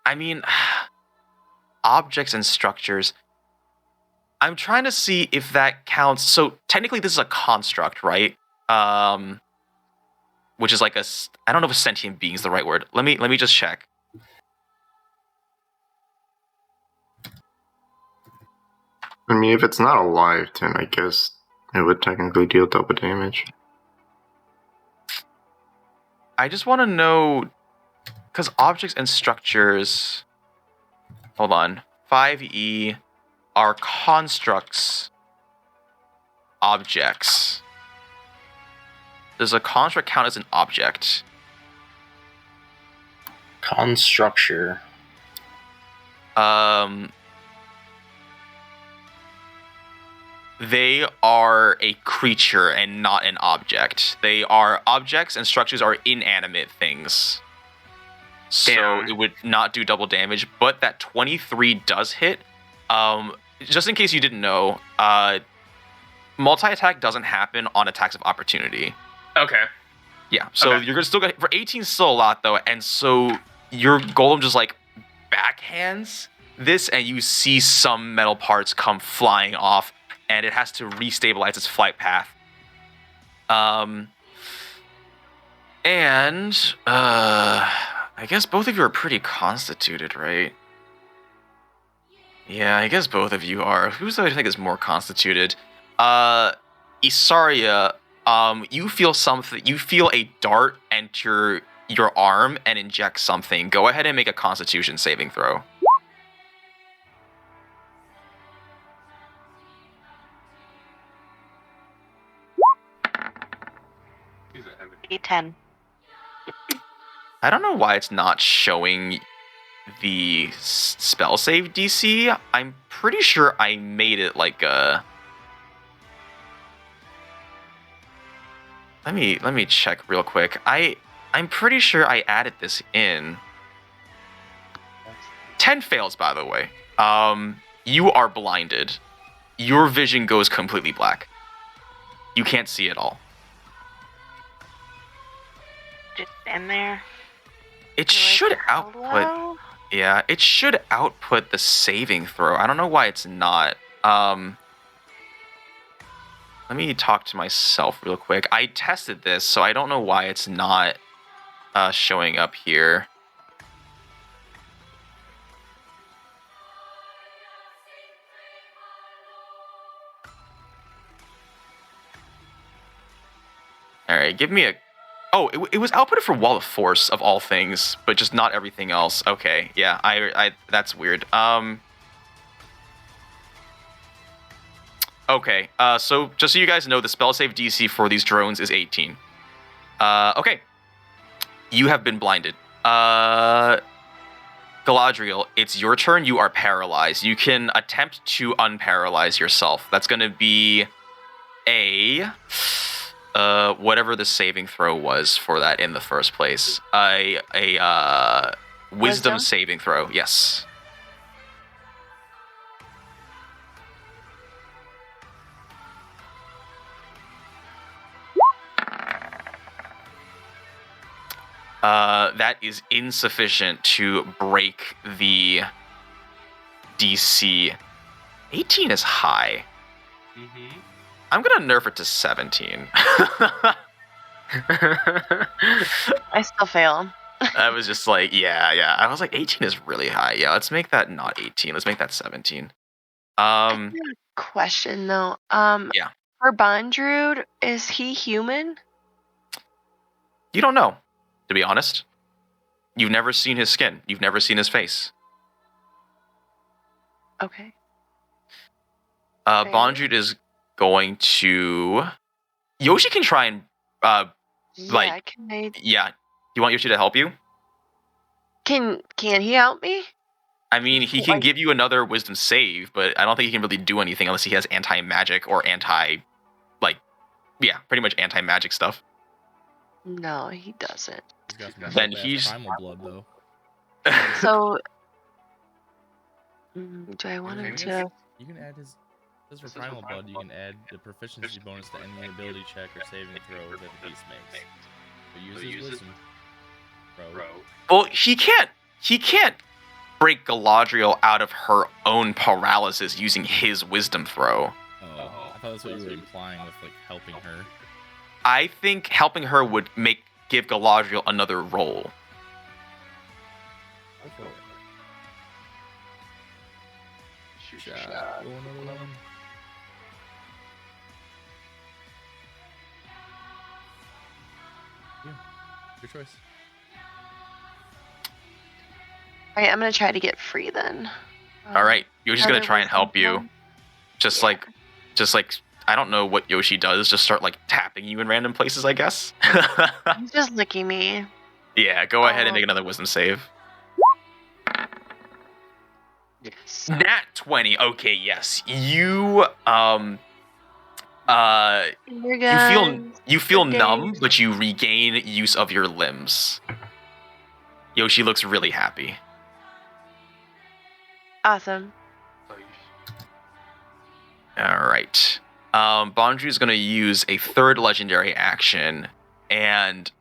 I mean, objects and structures. I'm trying to see if that counts. So technically this is a construct, right? Which is like I don't know if a sentient being is the right word. Let me just check. I mean, if it's not alive, then I guess it would technically deal double damage. I just want to know, because objects and structures... Hold on. 5e are constructs. Objects. Does a construct count as an object? Constructure. They are a creature and not an object. They are objects, and structures are inanimate things. So Damn. it would not do double damage, but that 23 does hit. Just in case you didn't know, multi-attack doesn't happen on attacks of opportunity. Okay. Yeah, so Okay. you're gonna still get for 18 is still a lot though, and so your golem just like backhands this, and you see some metal parts come flying off, and it has to restabilize its flight path. I guess both of you are pretty constituted, right? Yeah, I guess both of you are. Who's I think is more constituted? Isarya, you feel something. You feel a dart enter your arm and inject something. Go ahead and make a Constitution saving throw. D10. I don't know why it's not showing the spell save DC. I'm pretty sure I made it like a... Let me check real quick. I'm pretty sure I added this in. 10 fails, by the way. You are blinded. Your vision goes completely black. You can't see at all. Just stand there. It You're like, should output. "Hello?" Yeah, it should output the saving throw. I don't know why it's not. Let me talk to myself real quick. I tested this, so I don't know why it's not showing up here. All right, give me a... Oh, it was outputted for Wall of Force, of all things, but just not everything else. Okay, yeah, I that's weird. Okay, so just so you guys know, the spell save DC for these drones is 18. Okay. You have been blinded. Galadriel, it's your turn. You are paralyzed. You can attempt to unparalyze yourself. That's going to be a... whatever the saving throw was for that in the first place. Wisdom saving throw, yes. That is insufficient to break the DC. 18 is high. Mm-hmm. I'm gonna nerf it to 17. I still fail. I was just like, yeah. I was like, 18 is really high. Yeah, let's make that not 18. Let's make that 17. I have a question though. Yeah. For Druid, is he human? You don't know, to be honest. You've never seen his skin. You've never seen his face. Okay. Bondrewd is going to... Yoshi can try and, Yeah. You want Yoshi to help you? Can he help me? I mean, he can give you another wisdom save, but I don't think he can really do anything unless he has anti-magic or pretty much anti-magic stuff. No, he doesn't. Then he's primal blood though. So, do I want him to? You can add his. This for primal blood. You can add the proficiency bonus to any ability check or saving throw that the beast makes. So use his wisdom throw. Well, he can't break Galadriel out of her own paralysis using his wisdom throw. Oh, I thought that's what you were implying with like helping her. I think helping her would give Galadriel another roll. Go for it. Shoot shot. Roll another one. Yeah, your choice. Alright, I'm gonna try to get free then. All right, Yoshi's gonna try and help you. Just like, I don't know what Yoshi does. Just start like tapping you in random places, I guess. He's just licking me. Yeah, go ahead and make another wisdom save. Yes. Nat 20. Okay, yes. You you feel numb, but you regain use of your limbs. Yoshi looks really happy. Awesome. All right. Bondrewd is going to use a third legendary action, and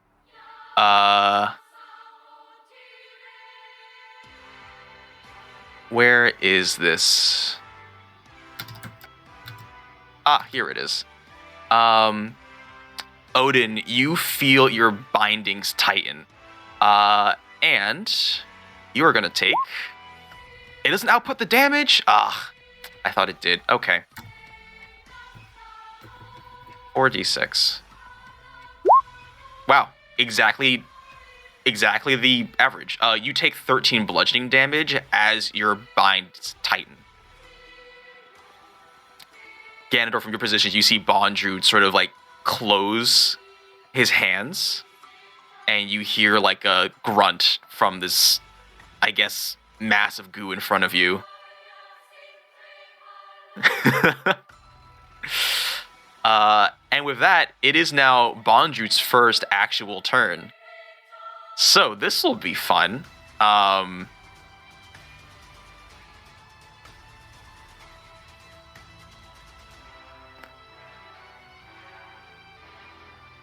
where is this? Ah, here it is. Odin, you feel your bindings tighten, and you are going to take... It doesn't output the damage? Ah, I thought it did. Okay. 4d6. Wow, exactly the average. You take 13 bludgeoning damage as your binds tighten. Ganondorf, from your position, you see Bondrewd sort of like close his hands, and you hear like a grunt from this, I guess, mass of goo in front of you. And with that, it is now Bondrewd's first actual turn. So this will be fun.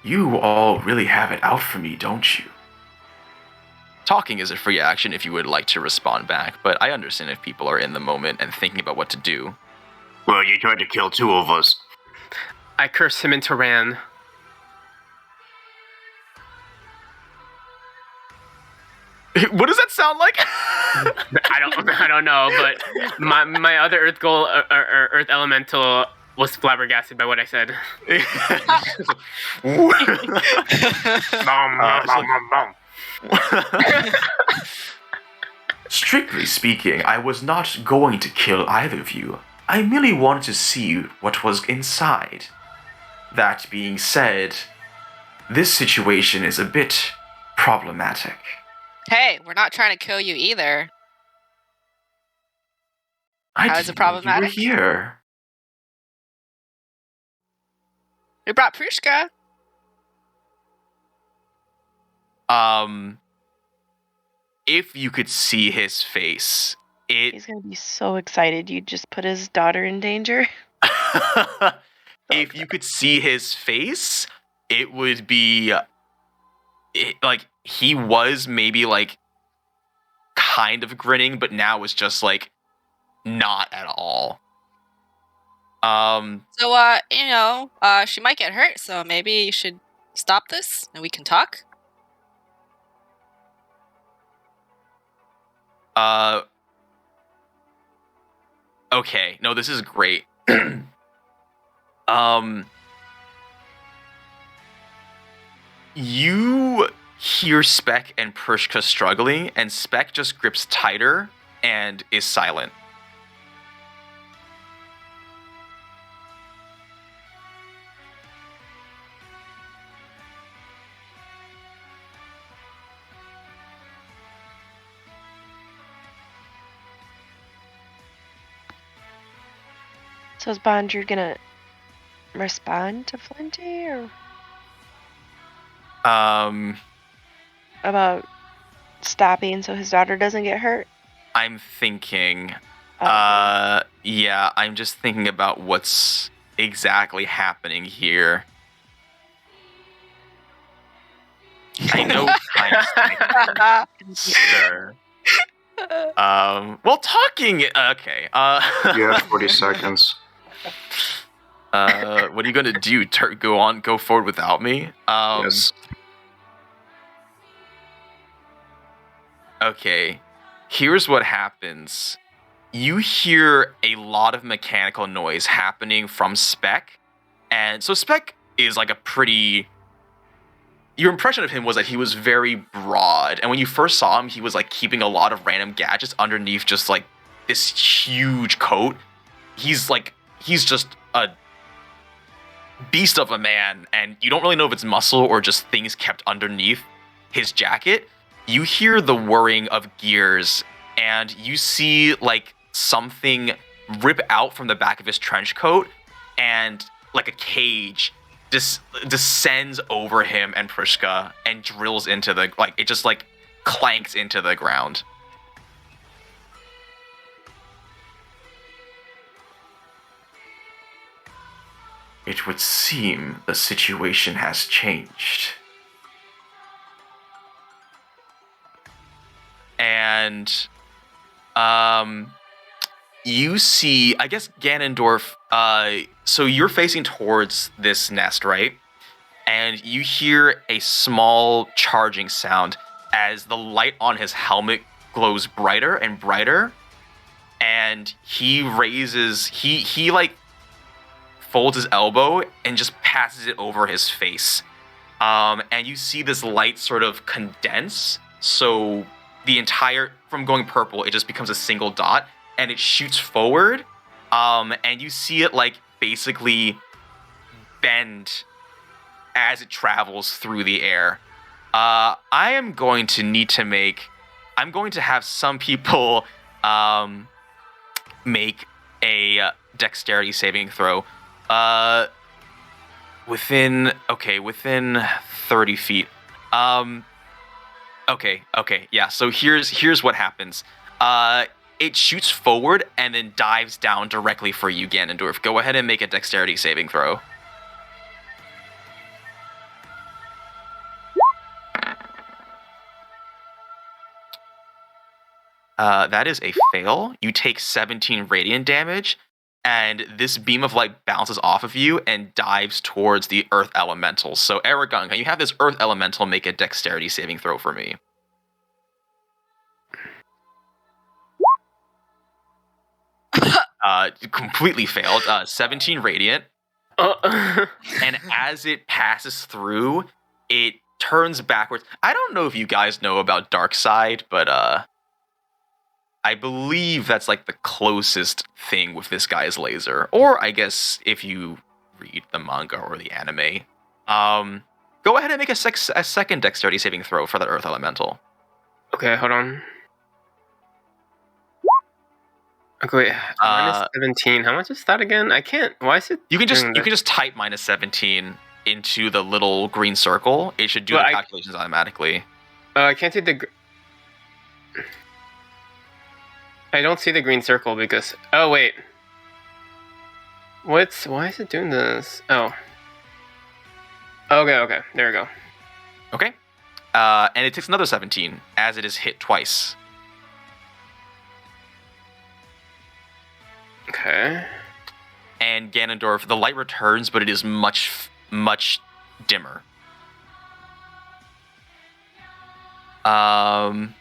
You all really have it out for me, don't you? talking is a free action if you would like to respond back, but I understand if people are in the moment and thinking about what to do. Well, you tried to kill 2 of us. I curse him into Ran. What does that sound like? I don't know, but my other Earth Earth Elemental was flabbergasted by what I said. Strictly speaking, I was not going to kill either of you. I merely wanted to see what was inside. That being said, this situation is a bit problematic. Hey, we're not trying to kill you either. I How didn't is it know problematic? you were here. We brought Prushka. If you could see his face, He's gonna be so excited you just put his daughter in danger. if you could see his face, it would be like he was maybe like kind of grinning, but now it's just like not at all. So, she might get hurt, so maybe you should stop this and we can talk. Okay, no, this is great. You hear Speck and Prushka struggling, and Speck just grips tighter and is silent. So is Bondru gonna respond to Flinty or about stopping so his daughter doesn't get hurt? I'm thinking, Oh, yeah, I'm just thinking about what's exactly happening here. I know time's sure. Well, talking. Okay. You have 40 seconds. What are you gonna do? Go forward without me? Yes. Okay. Here's what happens. You hear a lot of mechanical noise happening from Speck, and so Speck is like a pretty. Your impression of him was that he was very broad, and when you first saw him, he was like keeping a lot of random gadgets underneath just like this huge coat. He's just a beast of a man, and you don't really know if it's muscle or just things kept underneath his jacket. You hear the whirring of gears, and you see like something rip out from the back of his trench coat, and like a cage descends over him and Prushka and drills into the it just like clanks into the ground. It would seem the situation has changed. And you see, I guess Ganondorf, so you're facing towards this nest, right? And you hear a small charging sound as the light on his helmet glows brighter and brighter. And he like folds his elbow and just passes it over his face. And you see this light sort of condense. So from going purple, it just becomes a single dot and it shoots forward. And you see it like basically bend as it travels through the air. I'm going to have some people make a dexterity saving throw. Within 30 feet. Okay, yeah. So here's what happens. It shoots forward and then dives down directly for you, Ganondorf. Go ahead and make a dexterity saving throw. That is a fail. You take 17 radiant damage, and this beam of light bounces off of you and dives towards the earth elemental. So, Eragon, can you have this earth elemental make a dexterity saving throw for me? Completely failed. 17 radiant. And as it passes through, it turns backwards. I don't know if you guys know about Dark Side, but I believe that's like the closest thing with this guy's laser. Or I guess if you read the manga or the anime. Go ahead and make a second dexterity saving throw for that earth elemental. Okay, hold on. Okay, wait. Minus 17. How much is that again? I can't. Why is it? You can just type minus 17 into the little green circle. It should do the calculations automatically. I can't see the. I don't see the green circle because. Oh wait. Why is it doing this? Oh. Okay. There we go. Okay. And it takes another 17 as it is hit twice. Okay. And Ganondorf, the light returns, but it is much, much dimmer. And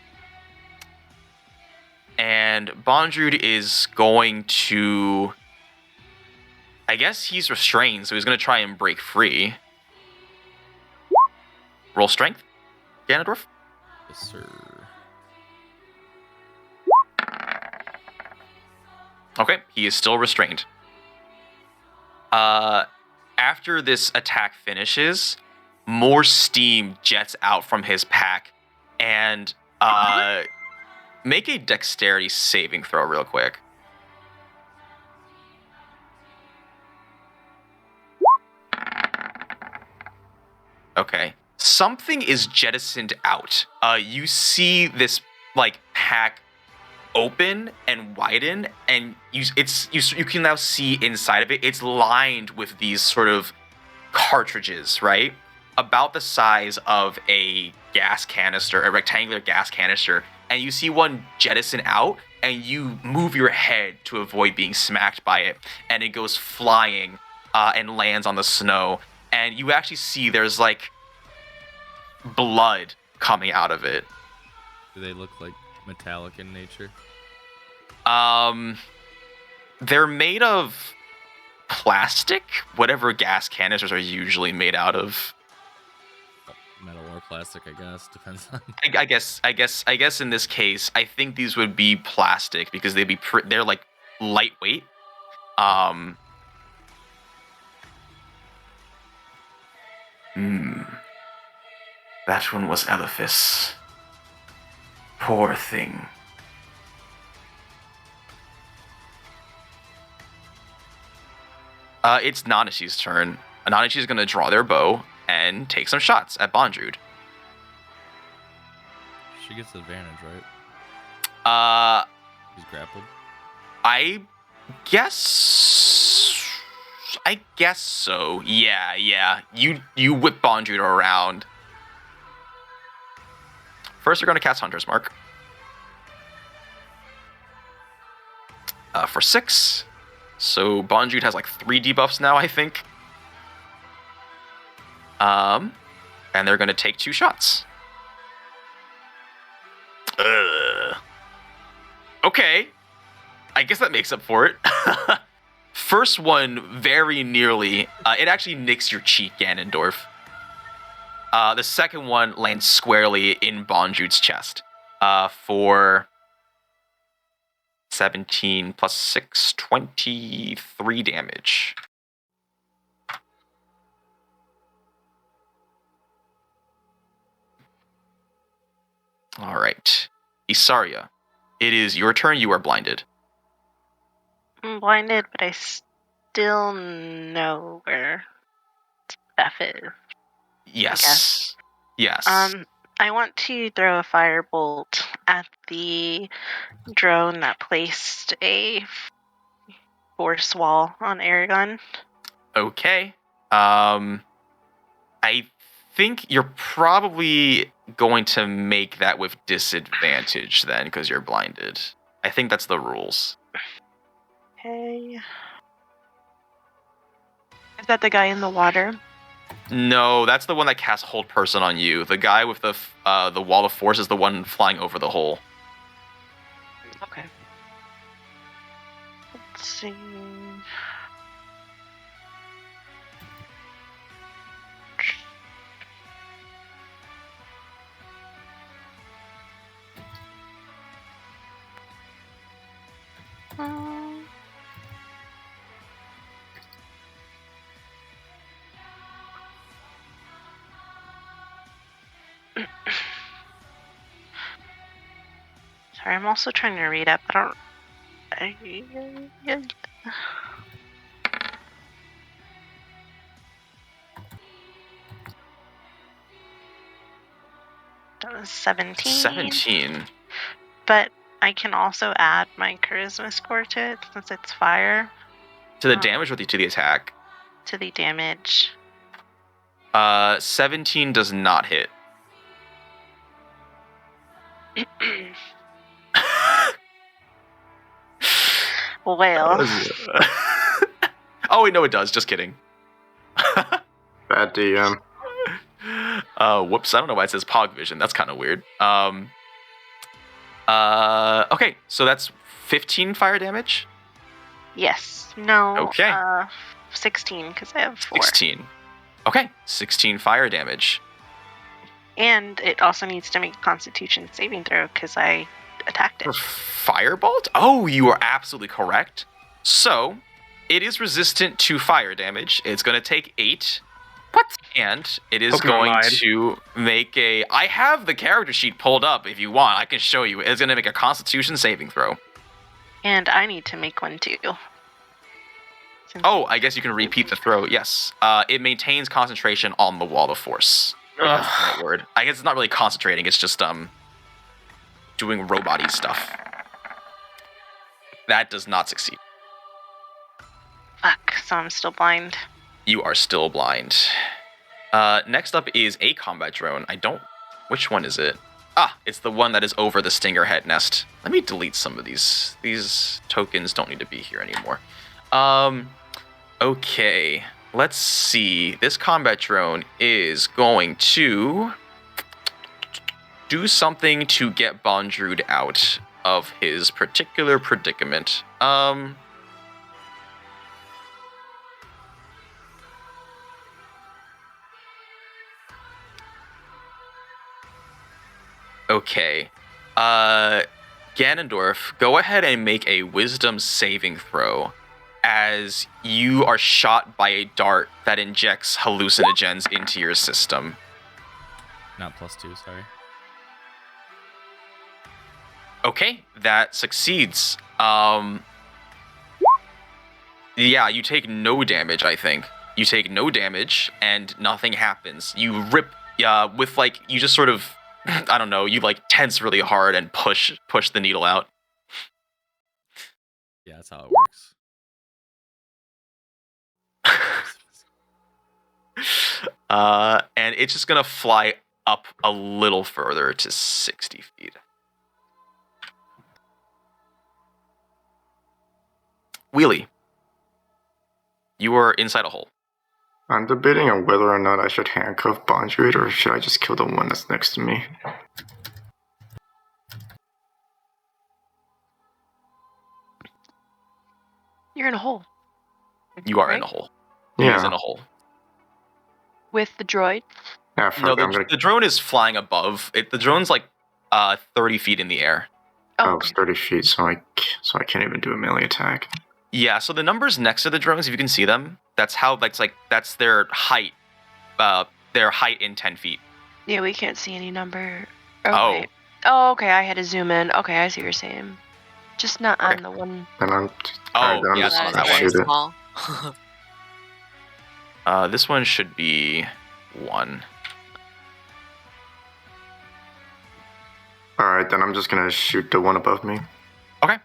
Bondrude is going to... I guess he's restrained, so he's going to try and break free. Roll strength, Ganondorf. Yes, sir. Okay, he is still restrained. After this attack finishes, more steam jets out from his pack, and make a dexterity saving throw real quick. Okay. Something is jettisoned out. You see this like pack open and widen, and you can now see inside of it. It's lined with these sort of cartridges, right? About the size of a gas canister, a rectangular gas canister, and you see one jettison out, and you move your head to avoid being smacked by it, and it goes flying and lands on the snow, and you actually see there's like blood coming out of it. Do they look like metallic in nature? They're made of plastic, whatever gas canisters are usually made out of. Metal or plastic, I guess. Depends on. I guess in this case, I think these would be plastic because they're like lightweight. That one was Elephas. Poor thing. It's Nanashi's turn. Nanashi's going to draw their bow and take some shots at Bondrude. She gets advantage, right? He's grappled. I guess so. Yeah. You whip Bondrude around. First, we're going to cast Hunter's Mark. For 6. So Bondrude has like 3 debuffs now, I think. And they're going to take 2 shots. Okay. I guess that makes up for it. First one, very nearly. It actually nicks your cheek, Ganondorf. The second one lands squarely in Bondrude's chest. For 17 plus 6, 23 damage. All right. Isarya, it is your turn. You are blinded. I'm blinded, but I still know where Beth is. Yes. Yes. I want to throw a firebolt at the drone that placed a force wall on Eragon. Okay. I think you're probably going to make that with disadvantage then, because you're blinded. I think that's the rules. Okay. Is that the guy in the water? No, that's the one that casts Hold Person on you. The guy with the Wall of Force is the one flying over the hole. Okay. Let's see. Sorry, I'm also trying to read up. That was 17. 17. But I can also add my charisma score to it since it's fire. To the damage or to the attack? To the damage. 17 does not hit. Well. Oh, wait, no, it does. Just kidding. Bad DM. Whoops, I don't know why it says Pog Vision. That's kind of weird. Okay, so that's 15 fire damage? Yes. No. Okay. 16, because I have 4. 16. Okay, 16 fire damage. And it also needs to make a Constitution saving throw, because I attacked it. Firebolt? Oh, you are absolutely correct. So, it is resistant to fire damage. It's going to take 8. What? And it is Pokemon going lied. to make a... I have the character sheet pulled up if you want. I can show you. It's going to make a Constitution saving throw. And I need to make one too. Oh, I guess you can repeat the throw. Yes. It maintains concentration on the Wall of Force. That's the right word. I guess it's not really concentrating. It's just doing robot-y stuff. That does not succeed. Fuck, so I'm still blind. You are still blind. Next up is a combat drone. Which one is it? Ah, it's the one that is over the Stinger Head nest. Let me delete some of these. These tokens don't need to be here anymore. Okay. Let's see. This combat drone is going to do something to get Bondrude out of his particular predicament. Okay. Ganondorf, go ahead and make a wisdom saving throw as you are shot by a dart that injects hallucinogens into your system. Not +2, sorry. Okay, that succeeds. Yeah, you take no damage, I think. You take no damage, and nothing happens. You rip, with, like, you just sort of, I don't know, you, like, tense really hard and push the needle out. Yeah, that's how it works. And it's just gonna fly up a little further to 60 feet. Wheelie, you are inside a hole. I'm debating on whether or not I should handcuff Bondrude or should I just kill the one that's next to me. You're in a hole. You are in Right? a hole. He is in Yeah. a hole. With the droid? Yeah, No, fuck, I'm gonna... the drone is flying above. The drone's like 30 feet in the air. Oh, okay. it's 30 feet, so I can't even do a melee attack. Yeah, so the numbers next to the drones, if you can see them, that's their height. Their height in 10 feet. Yeah, we can't see any number. Oh. Wait. Oh, okay, I had to zoom in. Okay, I see what you're saying. Just not Okay. on the one. And I'm... Oh, alright, then I'm yeah, just it's on gonna that one. shoot it. small. This one should be 1. Alright, then I'm just gonna shoot the one above me. Okay.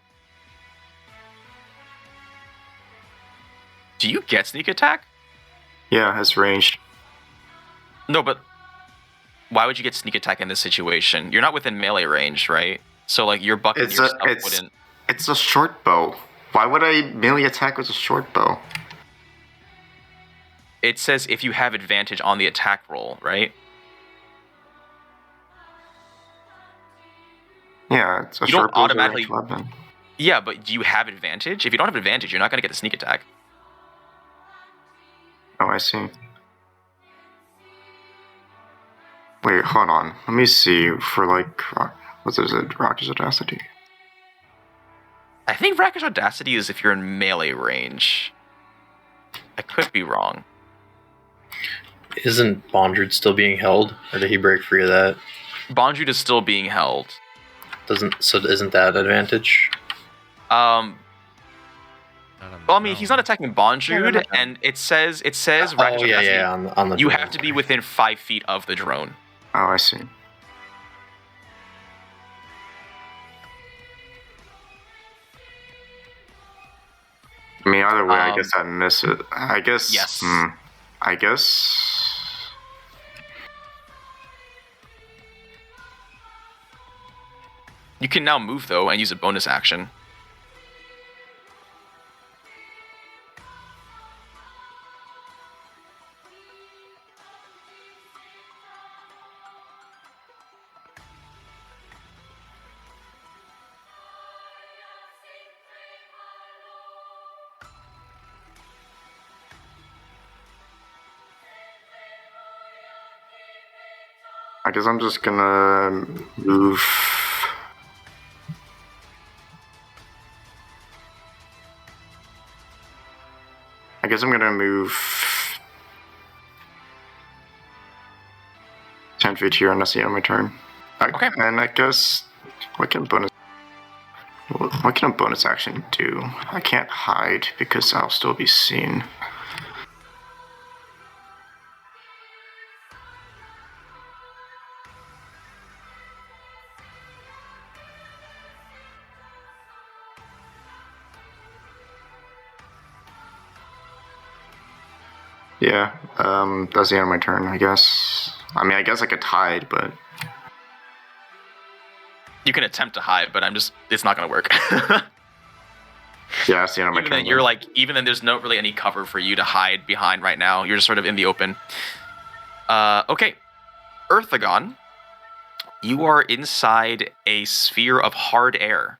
Do you get sneak attack? Yeah, it's ranged. No, but Why would you get sneak attack in this situation? You're not within melee range, right? So like your bucket your stuff wouldn't. It's a short bow. Why would I melee attack with a short bow? It says if you have advantage on the attack roll, right? Yeah, it's a You short don't bow automatically. weapon. Yeah, but do you have advantage? If you don't have advantage, you're not going to get the sneak attack. Oh, I see. Wait, hold on. Let me see for like what is it? Rock's Audacity. I think Rakish Audacity is if you're in melee range. I could be wrong. Isn't Bondred still being held, or did he break free of that? Bondred is still being held. Isn't that advantage? Well, I mean, he's not attacking Bondred, no. and it says Oh Rakish Audacity. yeah, on the You drone. have to be within 5 feet of the drone. Oh, I see. I mean, either way, I guess I miss it. I guess. Yes. I guess. You can now move though and use a bonus action. I guess I'm just gonna move. I guess I'm gonna move 10 feet here unless the end of my turn. Okay. And I guess what can a bonus action do? I can't hide because I'll still be seen. Yeah, that's the end of my turn, I guess. I mean, I guess I could hide, but... You can attempt to hide, but it's not gonna work. Yeah, that's the end of my Even turn. then, even then, there's not really any cover for you to hide behind right now. You're just sort of in the open. Okay. Eragon, you are inside a sphere of hard air.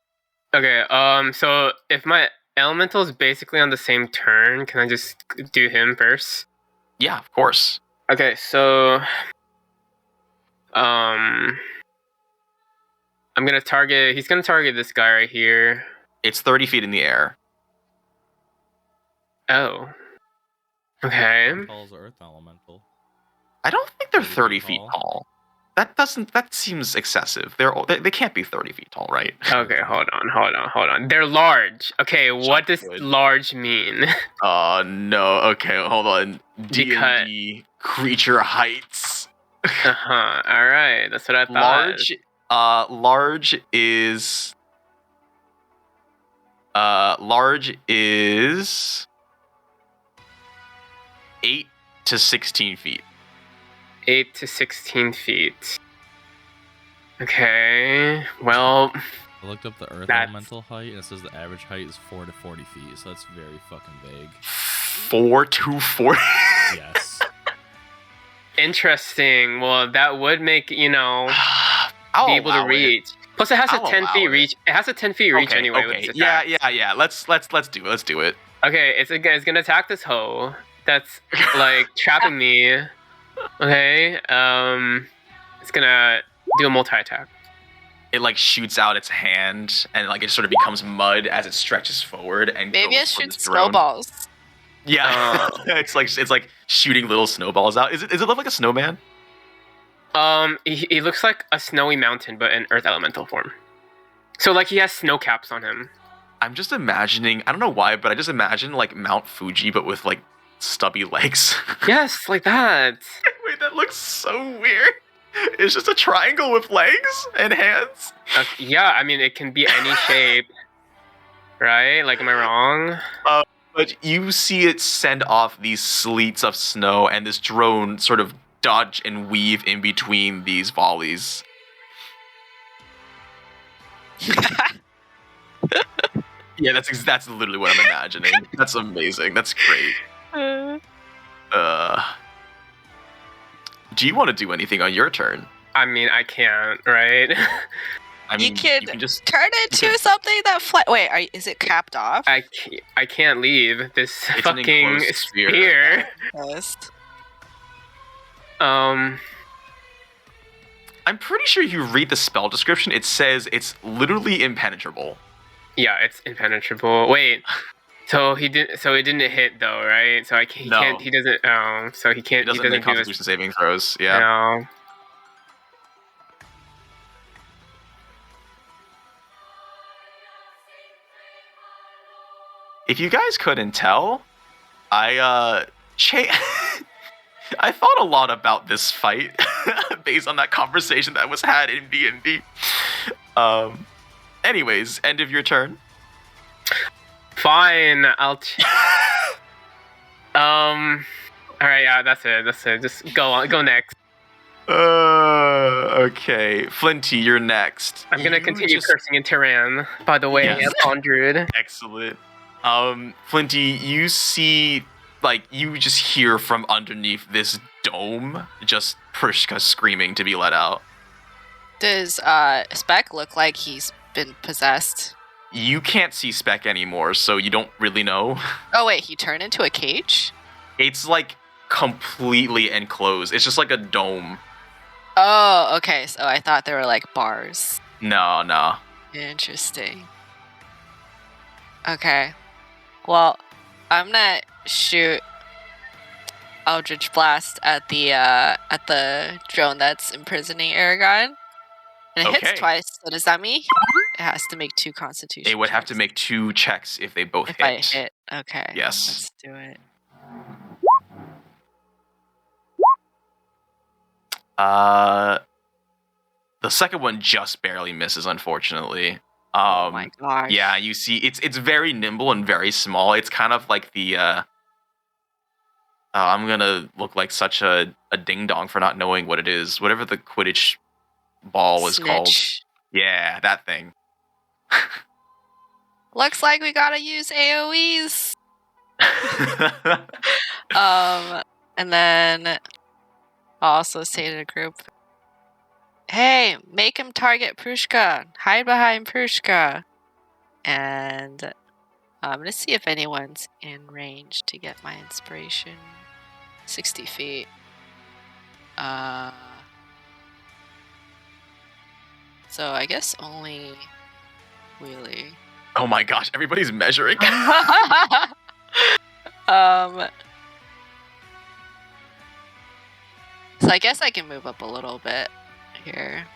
Okay, so if my elemental is basically on the same turn, can I just do him first? Yeah, of course. Okay, so I'm gonna target. He's gonna target this guy right here. It's 30 feet in the air. Oh. Okay. How tall is the Earth Elemental? I don't think they're 30 30 feet feet tall. That seems excessive. They can't be 30 feet tall, right? Okay, hold on. They're large. Okay, what does Good. large mean? Oh no. Okay, hold on. Because- D&D creature heights. Uh-huh. Alright, that's what I thought. Large is 8 to 16 feet. 8 to 16 feet. Okay, well, I looked up the Earth That's- Elemental height, and it says the average height is 4 to 40 feet, so that's very fucking big. 4 to 40. Yes. interesting. Well, that would make, be able to allow it. reach. Plus, it has a I'll 10 allow feet it. reach. It has a 10 feet reach Okay, anyway. With okay. its Yeah, attack. Let's do it. Okay, it's gonna attack this hoe that's like trapping me. Okay, it's gonna do a multi-attack. It like shoots out its hand and like it sort of becomes mud as it stretches forward and Maybe goes it for shoots this drone. snowballs. Yeah, it's like shooting little snowballs out. Does it look like a snowman? He looks like a snowy mountain, but in earth elemental form. So like he has snow caps on him. I'm just imagining. I don't know why, but I just imagine like Mount Fuji, but with like stubby legs. Yes, like that. Wait, that looks so weird. It's just a triangle with legs and hands. Yeah, I mean it can be any shape, right? Like, am I wrong? But you see it send off these sleets of snow, and this drone sort of dodge and weave in between these volleys. Yeah, that's literally what I'm imagining. That's amazing. That's great. Do you want to do anything on your turn? I mean, I can't, right? I mean, you can just turn it into something that Wait, is it capped off? I can't leave this It's an fucking enclosed sphere. sphere. Yes. Um, I'm pretty sure you read the spell description. It says it's literally impenetrable. yeah, it's impenetrable. Wait, so he didn't. So it didn't hit though, right? So he No. can't. He doesn't. So he can't. It doesn't make do this. Constitution saving throws. Yeah. No. If you guys couldn't tell, I I thought a lot about this fight based on that conversation that was had in B&B. Anyways, end of your turn. Fine. I'll. All right. Yeah. That's it. Just go on. Go next. Okay. Flinty, you're next. I'm gonna You continue just- cursing in Tyran. By the way, Yes. on Druid. Excellent. Flinty, you see, like, you just hear from underneath this dome, just Prishka screaming to be let out. Does Speck look like he's been possessed? You can't see Speck anymore, so you don't really know. Oh wait, he turned into a cage? It's, like, completely enclosed. It's just like a dome. Oh, okay. So I thought they were like bars. No. Interesting. Okay. Well, I'm gonna shoot Eldritch Blast at the drone that's imprisoning Eragon. And it Okay. hits twice, so does that mean it has to make 2 Constitution It would have to checks? make 2 checks if they both If hit. I hit. Okay. Yes. Let's do it. The second one just barely misses, unfortunately. Oh my gosh. Yeah, you see, it's very nimble and very small. It's kind of like the. I'm gonna look like such a ding dong for not knowing what it is. Whatever the Quidditch ball was called. Snitch. Yeah, that thing. Looks like we gotta use AoEs. And then I'll also say to the group, hey, make him target Prushka. Hide behind Prushka. And I'm gonna see if anyone's in range to get my inspiration. 60 feet. So I guess only Wheelie. Oh my gosh, everybody's measuring. So I guess I can move up a little bit here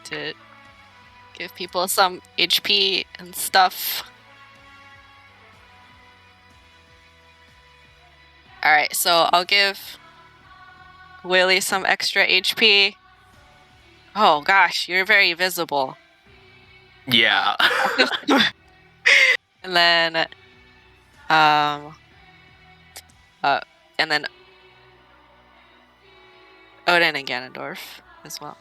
to give people some HP and stuff. Alright, so I'll give Willie some extra HP. Oh gosh, you're very visible. Yeah. And then Odin and Ganondorf as well.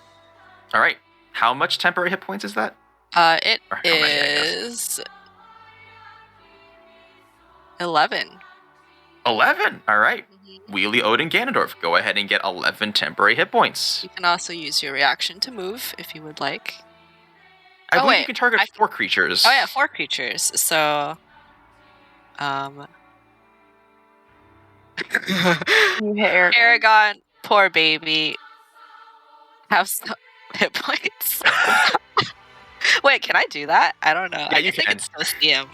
All right. How much temporary hit points is that? It Or how many, I guess? is 11. 11. All right. Mhm. Wheelie, Odin, Ganondorf. Go ahead and get 11 temporary hit points. You can also use your reaction to move if you would like. I Oh, believe you wait, can target I- 4 creatures. Oh yeah, 4 creatures. So You hit Eric. Eragon, poor baby, have some hit points. Wait, can I do that? I don't know. Yeah, I you think can. it's supposed to see him.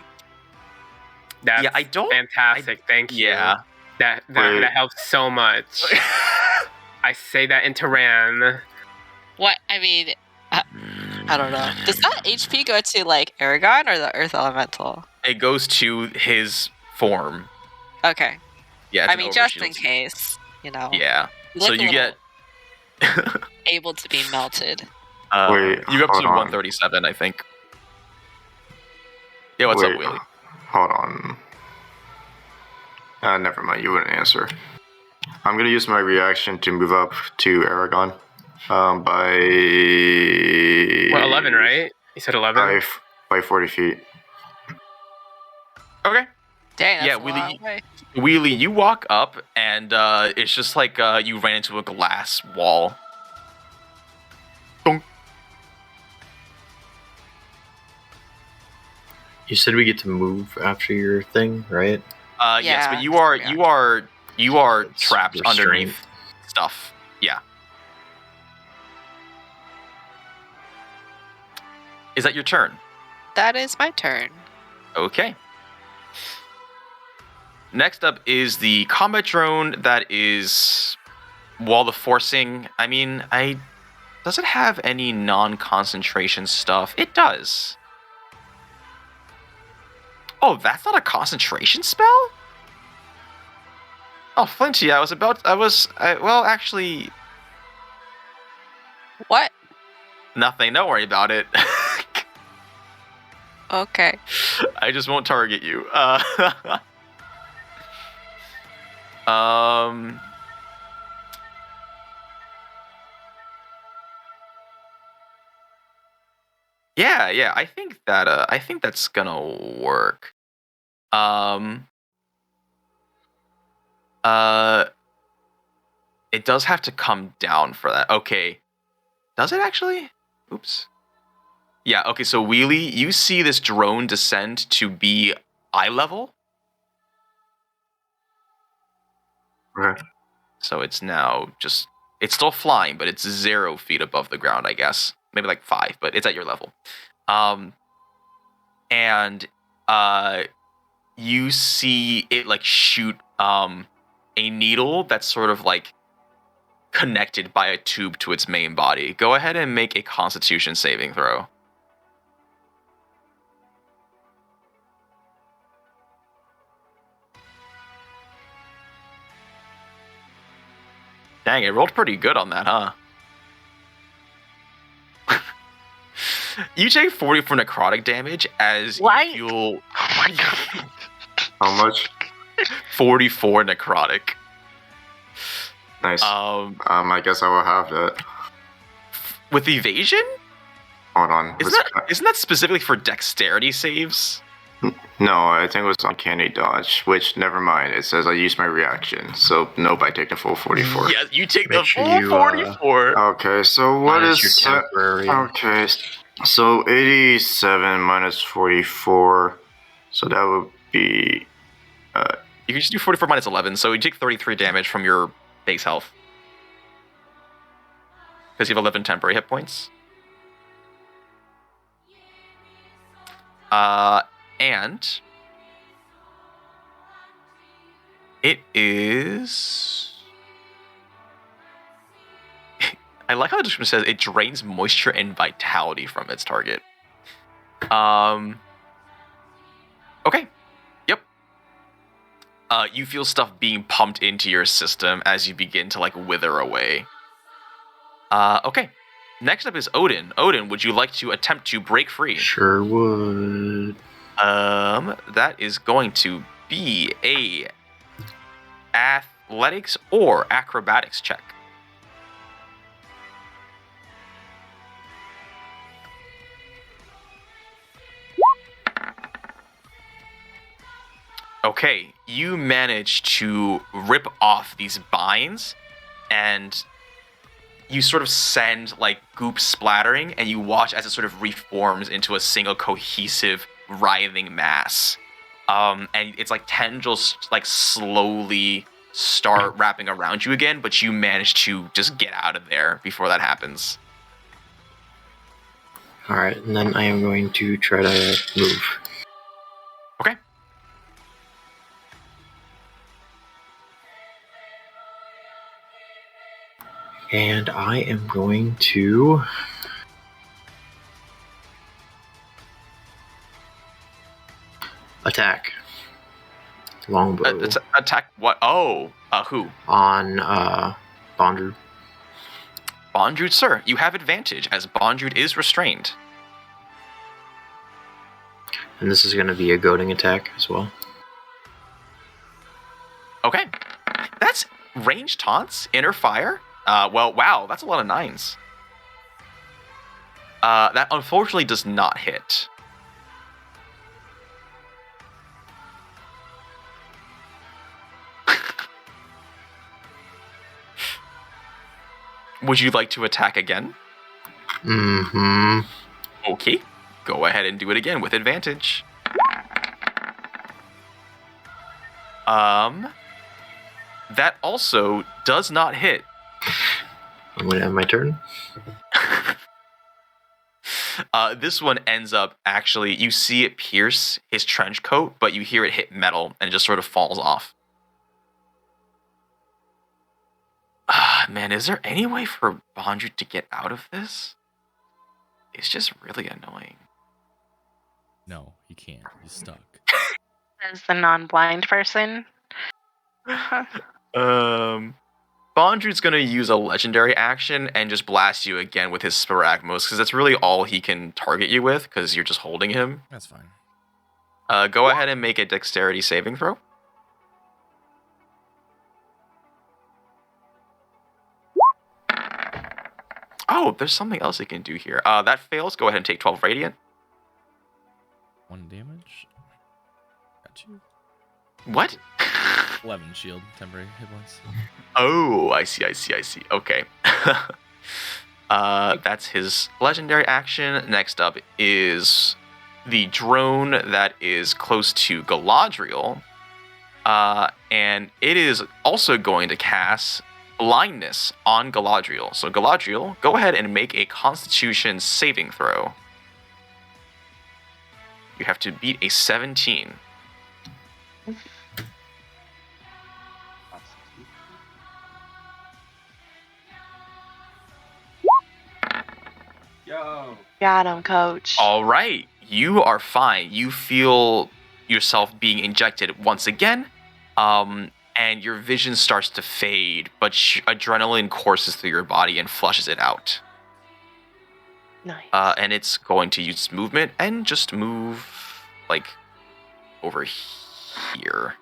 That's Yeah, I don't. fantastic. Thank you. Yeah. That Wait. helps so much. I say that in Tyran. What? I mean, I don't know. Does that HP go to like Eragon or the Earth Elemental? It goes to his form. Okay. Yeah. it's I an mean, just in overshield. case, you know. Yeah. You So look a you get. little able to be melted. Wait, you go up to hold on. 137, I think. Yeah, what's up, Wheelie? Hold on. Never mind. You wouldn't answer. I'm gonna use my reaction to move up to Eragon. By Well, 11, right? You said 11. by 40 feet. Okay. Dang, that's Yeah, a long way. Wheelie, you walk up, and it's just like you ran into a glass wall. Dunk. You said we get to move after your thing, right? Yes, but Yeah. you are It's trapped restrained. underneath stuff. Yeah. Is that your turn? That is my turn. Okay. Next up is the combat drone that is wall of forcing. I mean, does it have any non-concentration stuff? It does. Oh, that's not a concentration spell? Oh, Flinty, well, actually, What? nothing. Don't worry about it. Okay. I just won't target you. Yeah. I think that's gonna work. It does have to come down for that. Okay. Does it actually? Oops. Yeah, okay, so Wheelie, you see this drone descend to be eye level. Okay. So it's now it's still flying, but it's 0 feet above the ground, I guess. Maybe like 5, but it's at your level. And you see it like shoot a needle that's sort of like connected by a tube to its main body. Go ahead and make a Constitution saving throw. Dang, it rolled pretty good on that, huh? You take 44 necrotic damage as What? you feel Oh my god. How much? 44 necrotic. Nice. Um, I guess I will have that. with evasion? Hold on. Isn't that specifically for dexterity saves? No, I think it was uncanny dodge, which, never mind. It says I used my reaction. So, nope, I take the full 44. Yeah, you take Make the sure full you, 44. Okay, so what Minus is your temporary. Okay, so 87 minus 44. So that would be. You can just do 44 minus 11, so you take 33 damage from your base health. Because you have 11 temporary hit points. And it is. I like how the description says it drains moisture and vitality from its target. Okay. Yep. You feel stuff being pumped into your system as you begin to like wither away. Okay. Next up is Odin. Odin, would you like to attempt to break free? Sure would. That is going to be a athletics or acrobatics check. Okay, you manage to rip off these binds, and you sort of send like goop splattering, and you watch as it sort of reforms into a single cohesive, writhing mass. And it's like tendrils like slowly start wrapping around you again, but you manage to just get out of there before that happens. Alright, and then I am going to try to move. Okay. And I am going to attack. Longbow. Attack what? Oh, who? On Bondru. Bondrewd, sir. You have advantage as Bondrewd is restrained. And this is going to be a goading attack as well. Okay. That's range taunts, inner fire. Well, wow, that's a lot of 9s. That unfortunately does not hit. Would you like to attack again? Mm-hmm. Okay, go ahead and do it again with advantage. That also does not hit. I'm gonna have my turn. This one ends up actually, you see it pierce his trench coat, but you hear it hit metal and it just sort of falls off. Man, is there any way for Bondru to get out of this? It's just really annoying. No, he can't. He's stuck. As the non-blind person. Bondru's gonna use a legendary action and just blast you again with his Sparagmos, because that's really all he can target you with, because you're just holding him. That's fine. Go ahead and make a dexterity saving throw. Oh, there's something else he can do here. That fails. Go ahead and take 12 radiant. 1 damage. Got you. What? 11 shield, temporary hit points. Oh, I see. Okay. That's his legendary action. Next up is the drone that is close to Galadriel. And it is also going to cast blindness on Galadriel. So Galadriel, go ahead and make a Constitution saving throw. You have to beat a 17. Yo. Got him, coach. All right, you are fine. You feel yourself being injected once again, and your vision starts to fade, but adrenaline courses through your body and flushes it out. Nice. And it's going to use movement and just move, like, over here.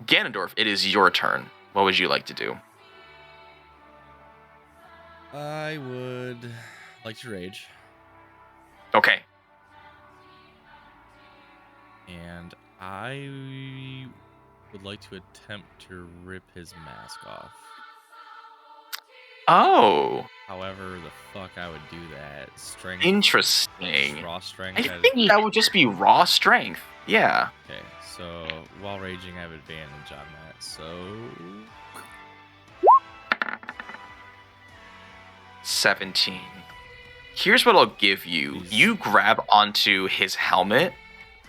Ganondorf, it is your turn. What would you like to do? I would like to rage. Okay. And I would like to attempt to rip his mask off. Oh. However the fuck I would do that. Strength. Interesting. Raw strength. I think that would just be raw strength. Yeah. Okay, so while raging, I have advantage on that. So 17. Here's what I'll give you. You grab onto his helmet,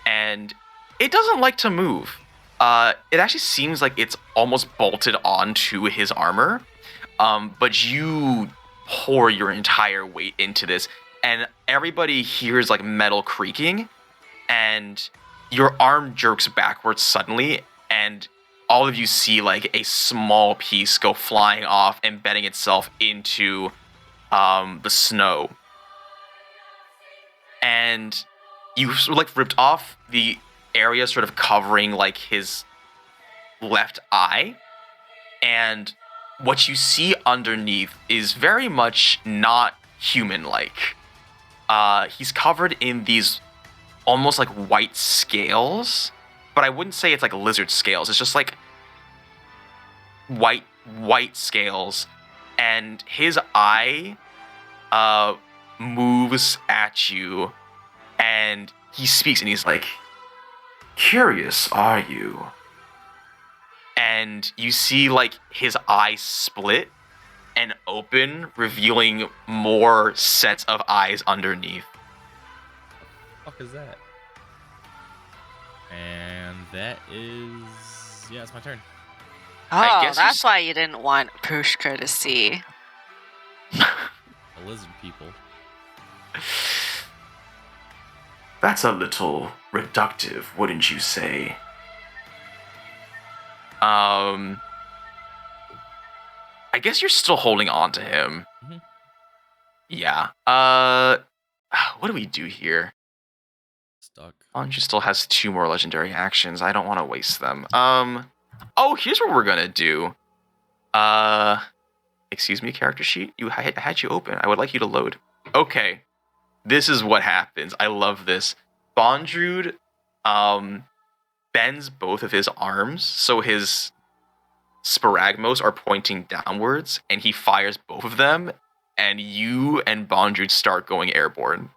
and it doesn't like to move. It actually seems like it's almost bolted onto his armor, but you pour your entire weight into this, and everybody hears like metal creaking, and your arm jerks backwards suddenly, and all of you see like a small piece go flying off, embedding itself into the snow. And you sort of like ripped off the area sort of covering like his left eye, and what you see underneath is very much not human-like. He's covered in these almost like white scales, but I wouldn't say it's like lizard scales. It's just like white scales, and his eye moves at you, and he speaks, and he's like, Curious, are you? and you see like his eyes split and open, revealing more sets of eyes underneath. what the fuck is that? And that is it's my turn. I Oh, guess that's why you didn't want Pushka to see. The lizard people. That's a little reductive, wouldn't you say? I guess you're still holding on to him. Mhm. Yeah. What do we do here? Stuck. Anju still has 2 more legendary actions. I don't want to waste them. Oh, here's what we're gonna do. Excuse me, character sheet. I had you open. I would like you to load. Okay, this is what happens. I love this. Bondrude, bends both of his arms, so his sparagmos are pointing downwards, and he fires both of them, and you and Bondrude start going airborne.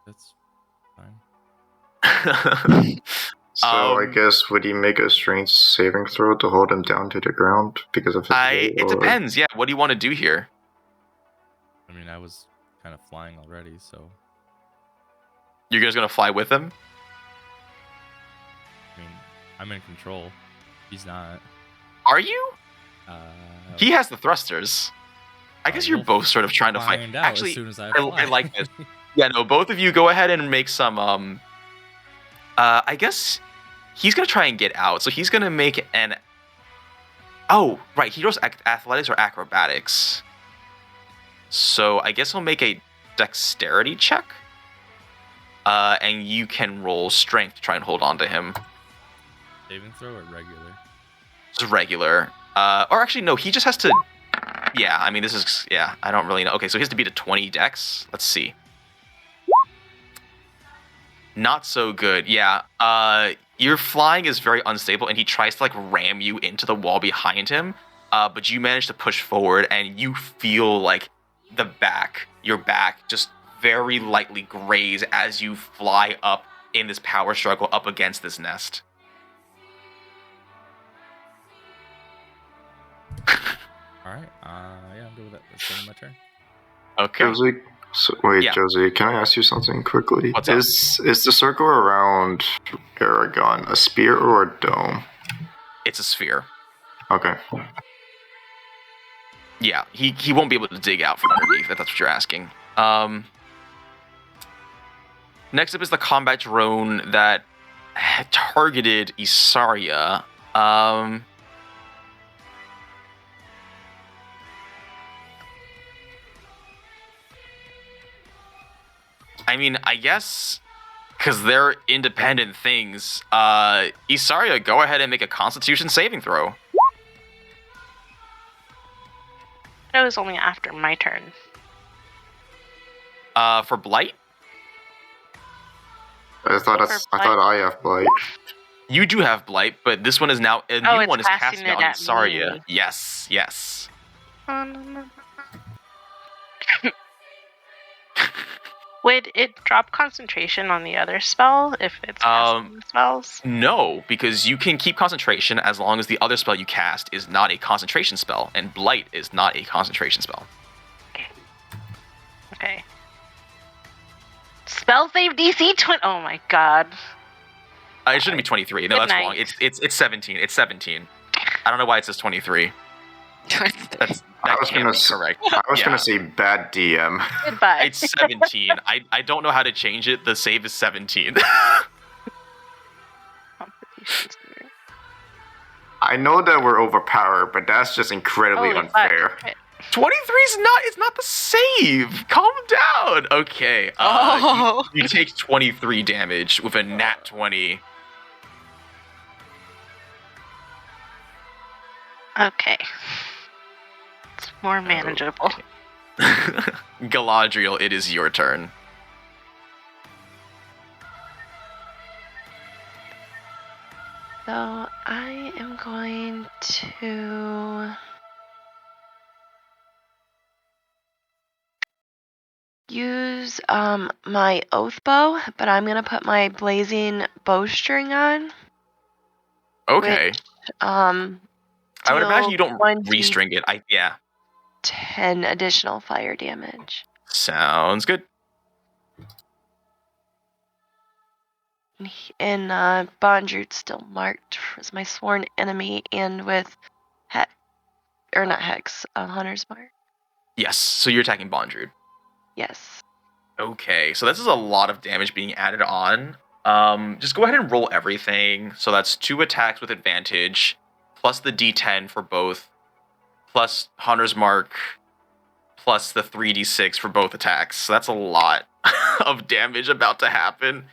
That's fine. So I guess would he make a strength saving throw to hold him down to the ground because of his weight? It depends. Yeah, what do you want to do here? I mean, I was kind of flying already, so You're just gonna fly with him? I mean, I'm in control. He's not. Are you? He has the thrusters. I guess you're we'll both sort of trying to fight. find out Actually, as soon as I I like this. Yeah, no, both of you go ahead and make some. I guess he's gonna try and get out, so he's gonna make an. Oh, right, he does athletics or acrobatics. So I guess he'll make a dexterity check. And you can roll strength to try and hold on to him. Saving throw or regular? Just regular. Or actually, no, he just has to. Yeah, I mean, this is. Yeah, I don't really know. Okay, so he has to beat a 20 dex. Let's see. Not so good. Yeah. Your flying is very unstable, and he tries to like ram you into the wall behind him. But you manage to push forward, and you feel like your back, just very lightly graze as you fly up in this power struggle up against this nest. All right. Yeah, I'm good with that. That's the end of my turn. Okay. Josie, wait, Yeah. Josie, can I ask you something quickly? What's up? Is the circle around Eragon a spear or a dome? It's a sphere. Okay. Yeah, he won't be able to dig out from underneath, if that's what you're asking. Next up is the combat drone that targeted Isarya. I mean, I guess because they're independent things, Isarya, go ahead and make a Constitution saving throw. That was only after my turn. For Blight, I thought I have blight. you do have Blight, but this one is now a Oh, new it's one is casting casting it on at Isarya. me. Yes, yes. Would it drop concentration on the other spell if it's casting spells? No, because you can keep concentration as long as the other spell you cast is not a concentration spell, and Blight is not a concentration spell. Okay. Spell save DC 20. Oh my god. It shouldn't be 23. No, Good that's night. wrong. It's 17. It's 17. I don't know why it says 23. That can't be correct. I was Yeah. gonna say bad DM. Goodbye. It's 17. I don't know how to change it. The save is 17. I know that we're overpowered, but that's just incredibly Holy unfair. fuck. 23 is not. It's not the save. Calm down. Okay. You take 23 damage with a nat 20. Okay. It's more manageable. Galadriel, it is your turn. So I am going to use my oath bow, but I'm gonna put my blazing bowstring on. Okay. I would imagine you don't 1d restring it. Yeah. 10 additional fire damage. Sounds good. And Bondrude's still marked as my sworn enemy, and with Hunter's Mark. Yes. So you're attacking Bondrude. Yes. Okay. So this is a lot of damage being added on. Just go ahead and roll everything. So that's 2 attacks with advantage, plus the D10 for both, plus Hunter's Mark, plus the 3d6 for both attacks. So that's a lot of damage about to happen.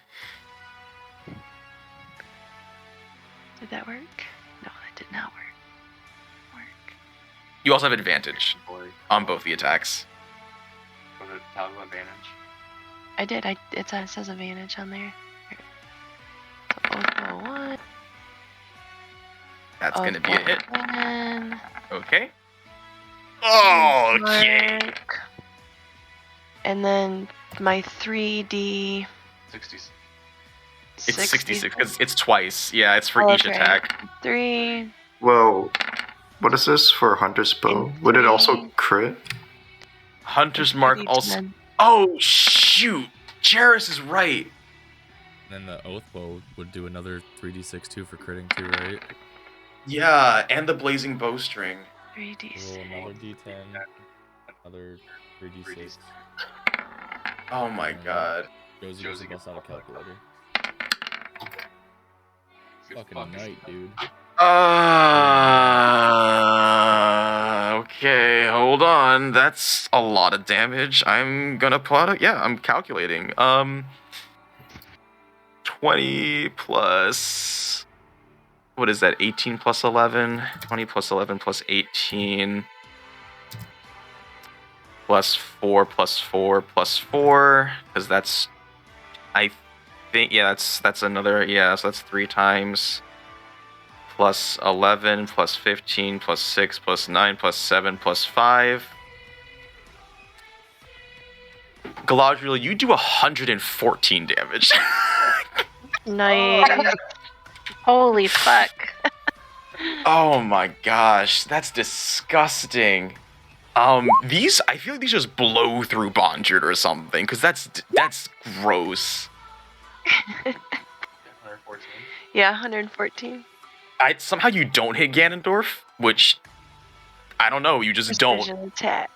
Did that work? No, that did not work. You also have advantage on both the attacks. For the toggle advantage. I did. It says advantage on there. So 1. That's going to be a hit. 1. Okay. Okay. Mark. And then my 3D. 66. It's 66 because it's twice. Yeah, it's for each attack. 3. Well, what is this for Hunter's Bow? Would it also crit? Hunter's Mark 3D10. also. Oh, shoot. Jarius is right. Then the Oath Bow would do another 3d6 too for critting too, right? Yeah, and the Blazing Bowstring. 3D6. Roll another d10, another 3d6. Oh my god. Josie gets to bust out a calculator. Fucking night, dude. Okay, hold on. That's a lot of damage. I'm gonna plot it. Yeah, I'm calculating. 20 plus. What is that? 18 plus 11. 20 plus 11 plus 18. Plus 4 plus 4 plus 4. Because that's. I think. Yeah, that's another. Yeah, so that's 3 times. Plus 11, plus 15, plus 6, plus 9, plus 7, plus 5. Galadriel, you do 114 damage. Nice. Holy fuck. Oh my gosh, that's disgusting. These, I feel like these just blow through Bondred or something, because that's gross. 114. Yeah, 114. Somehow you don't hit Ganondorf, which I don't know, you just Precision don't. attack.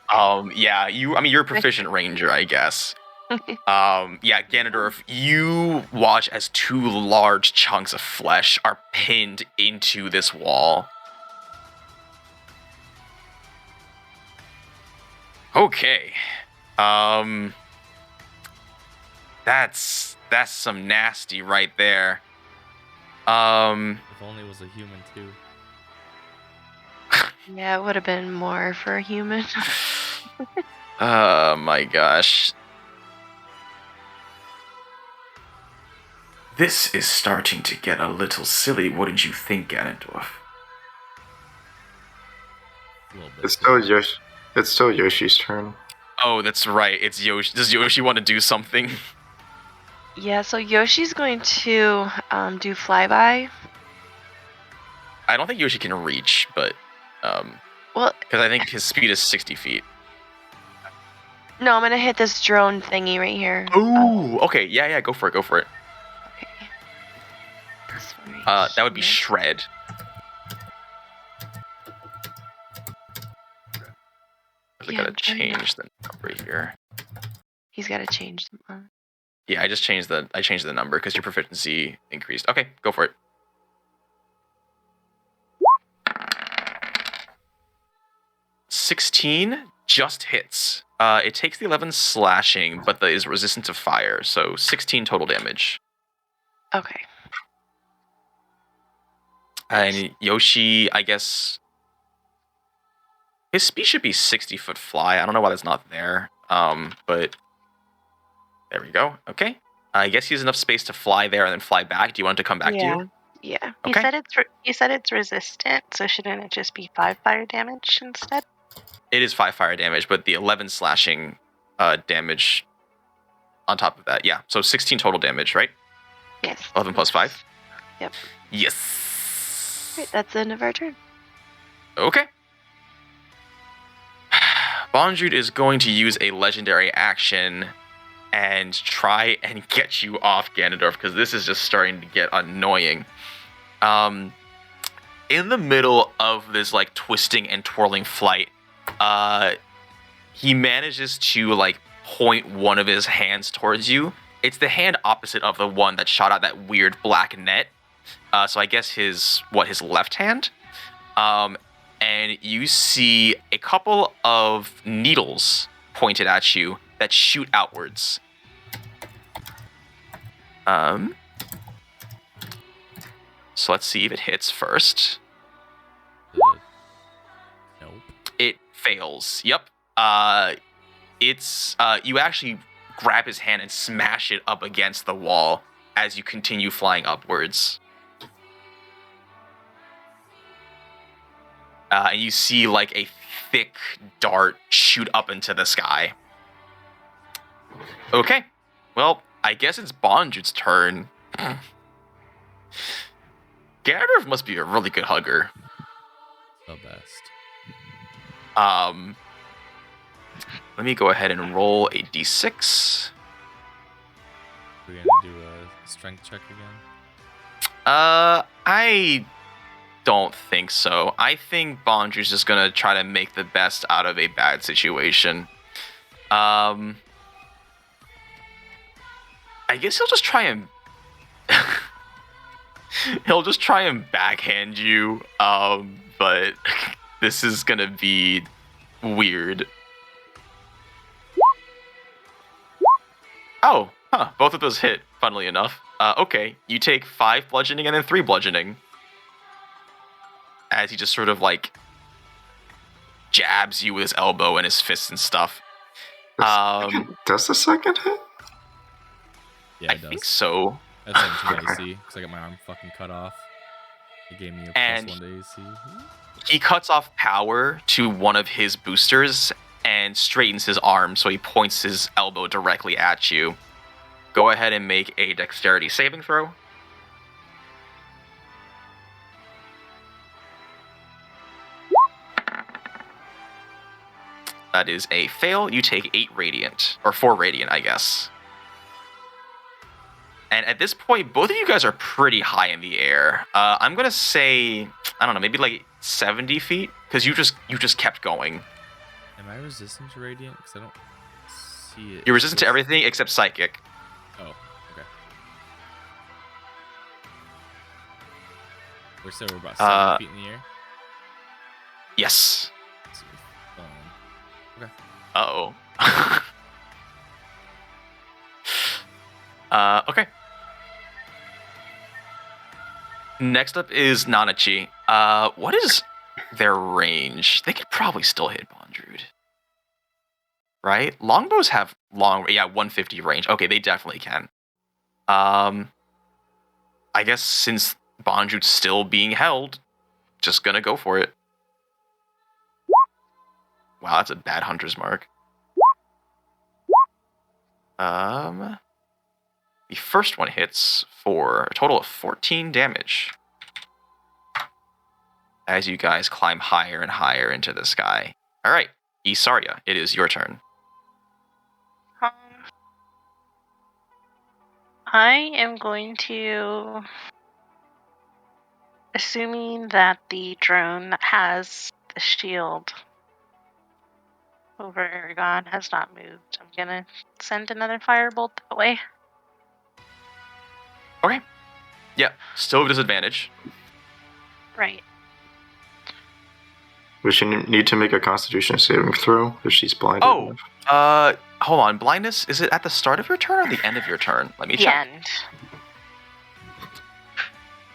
Yeah, you're a proficient ranger, I guess. Yeah, Ganondorf, you watch as 2 large chunks of flesh are pinned into this wall. Okay. That's some nasty right there. If only it was a human too. Yeah, it would have been more for a human. Oh my gosh. This is starting to get a little silly, wouldn't you think, Ganondorf? A little bit. It's still Yoshi's turn. Oh, that's right. It's Yoshi. Does Yoshi want to do something? Yeah, so Yoshi's going to do flyby. I don't think Yoshi can reach, but Well, because I think his speed is 60 feet. no, I'm gonna hit this drone thingy right here. Ooh, okay, yeah, go for it. Okay. This one right That would be here. Shred. I Yeah, gotta I'm trying to- change the number here. He's got to change them. Yeah, I changed the number because your proficiency increased. Okay, go for it. $16 just hits. It takes the 11 slashing, but is resistant to fire, so 16 total damage. Okay. And Yoshi, I guess his speed should be 60-foot fly. I don't know why that's not there. But there we go. Okay. I guess he has enough space to fly there and then fly back. Do you want it to come back to you? Yeah. Okay. You said it's resistant, so shouldn't it just be 5 fire damage instead? It is 5 fire damage, but the 11 slashing damage on top of that. Yeah. So 16 total damage, right? Yes. 11 plus 5? Yep. Yes. Great, that's the end of our turn. Okay. Bondred is going to use a legendary action and try and get you off Ganondorf, because this is just starting to get annoying. In the middle of this like twisting and twirling flight, he manages to like point one of his hands towards you. It's the hand opposite of the one that shot out that weird black net. So I guess his left hand. And you see a couple of needles pointed at you that shoot outwards. So let's see if it hits first. Nope. It fails. Yep. It's you actually grab his hand and smash it up against the wall as you continue flying upwards. And you see like a thick dart shoot up into the sky. Okay. Well, I guess it's Bondrew's turn. Ganondorf must be a really good hugger. The best. Let me go ahead and roll a d6. We're gonna do a strength check again. I don't think so. I think Bondrew's just gonna try to make the best out of a bad situation. I guess he'll just try and backhand you. But this is gonna be weird. Oh, both of those hit, funnily enough. Okay, you take 5 bludgeoning and then 3 bludgeoning. As he just sort of like jabs you with his elbow and his fists and stuff. Does the second hit? Yeah, I it does. think so. That's into AC, because I got my arm fucking cut off. It gave me a And +1 to AC. He cuts off power to one of his boosters and straightens his arm, so he points his elbow directly at you. Go ahead and make a dexterity saving throw. That is a fail. You take 8 radiant, or 4 radiant, I guess. And at this point, both of you guys are pretty high in the air. I'm gonna say, I don't know, maybe like 70 feet, because you just kept going. Am I resistant to radiant? Because I don't see it. You're resistant to everything except psychic. Oh, okay. We're about 7 feet in the air. Yes. So okay. Uh-oh. Okay. Next up is Nanachi. What is their range? They could probably still hit Bondrewd. Right? Longbows have 150 range. Okay, they definitely can. I guess since Bondrewd's still being held, just gonna go for it. Wow, that's a bad hunter's mark. The first one hits for a total of 14 damage. As you guys climb higher and higher into the sky. Alright, Isarya, it is your turn. I am going to, assuming that the drone that has the shield over Eragon has not moved, I'm gonna send another firebolt that way. Okay. Yeah, still a disadvantage. Right. We should need to make a Constitution saving throw if she's blinded. Oh, hold on. Blindness, is it at the start of your turn or the end of your turn? Let me The check. end.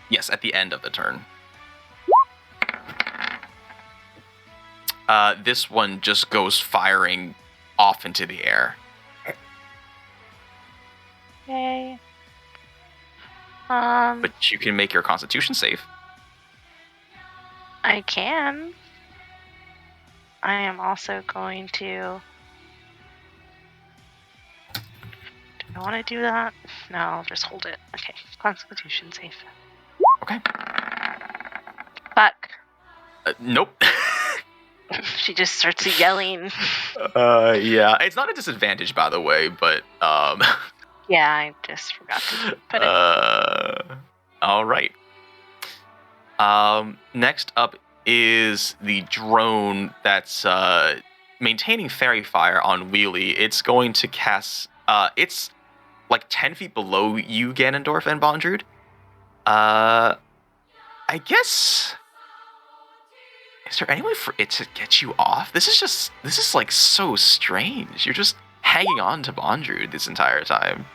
Yes, at the end of the turn. This one just goes firing off into the air. Okay. But you can make your Constitution save. I can. I am also going to. Do I want to do that? No, I'll just hold it. Okay, Constitution save. Okay. Fuck. Nope. She just starts yelling. Yeah. It's not a disadvantage, by the way, but Yeah, I just forgot to put it. All right. Next up is the drone that's maintaining Fairy Fire on Wheelie. It's going to cast. It's like 10 feet below you, Ganondorf and Bondrewd. I guess. Is there any way for it to get you off? This is like so strange. You're just hanging on to Bondrewd this entire time.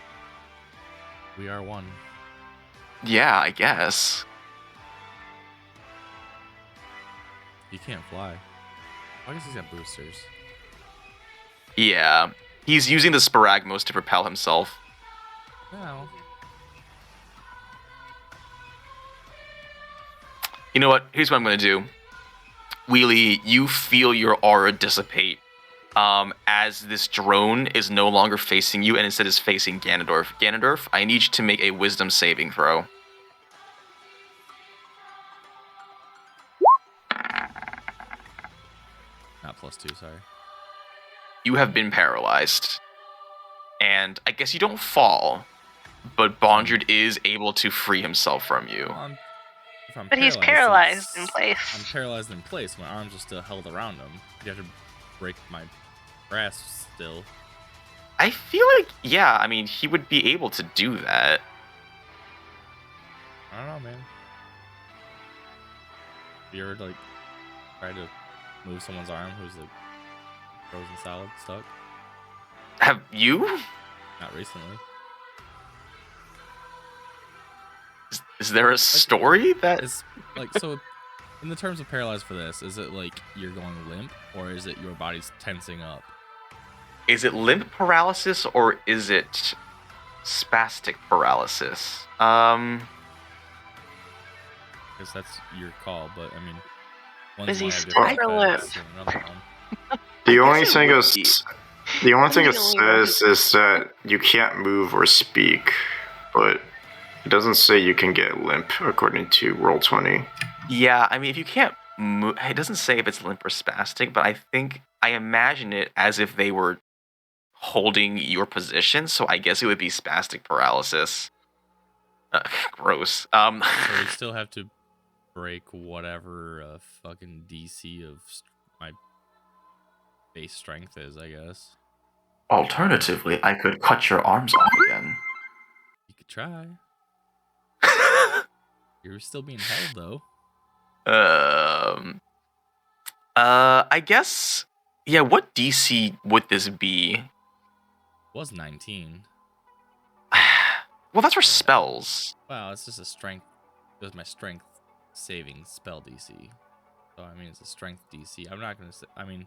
We are one. Yeah, I guess. He can't fly. I guess he's got boosters. Yeah. He's using the Sparagmos to propel himself. No. You know what? Here's what I'm going to do. Wheelie, you feel your aura dissipate as this drone is no longer facing you and instead is facing Ganondorf. Ganondorf, I need you to make a wisdom saving throw. Not +2, sorry. You have been paralyzed. And I guess you don't fall, but Bondred is able to free himself from you. Well, if I'm But he's paralyzed in I'm place. paralyzed in place. My arms are still held around him. You have to break my grasp still. I feel like, yeah, I mean, he would be able to do that. I don't know, man. Have you ever, like, tried to move someone's arm who's, like, frozen solid, stuck? Have you? Not recently. Is there a story that... It's, like, so, in the terms of paralyzed for this, is it, like, you're going limp, or is it your body's tensing up? Is it limp paralysis, or is it spastic paralysis? Because that's your call, but, I mean... Is he one have stuck different or limp? effects than another one. The only guess it thing would it be. the only thing it Really? says is that you can't move or speak, but it doesn't say you can get limp according to Roll20. Yeah, I mean, if you can't move... It doesn't say if it's limp or spastic, but I imagine it as if they were holding your position, so I guess it would be spastic paralysis. Gross. So we still have to break whatever fucking DC of my base strength is, I guess. Alternatively, I could cut your arms off again. You could try. You're still being held, though. I guess... Yeah, what DC would this be? It was 19. Well, that's for spells. Wow, it's just a strength. It was my strength saving spell DC. So, I mean, it's a strength DC. I'm not going to say... I mean,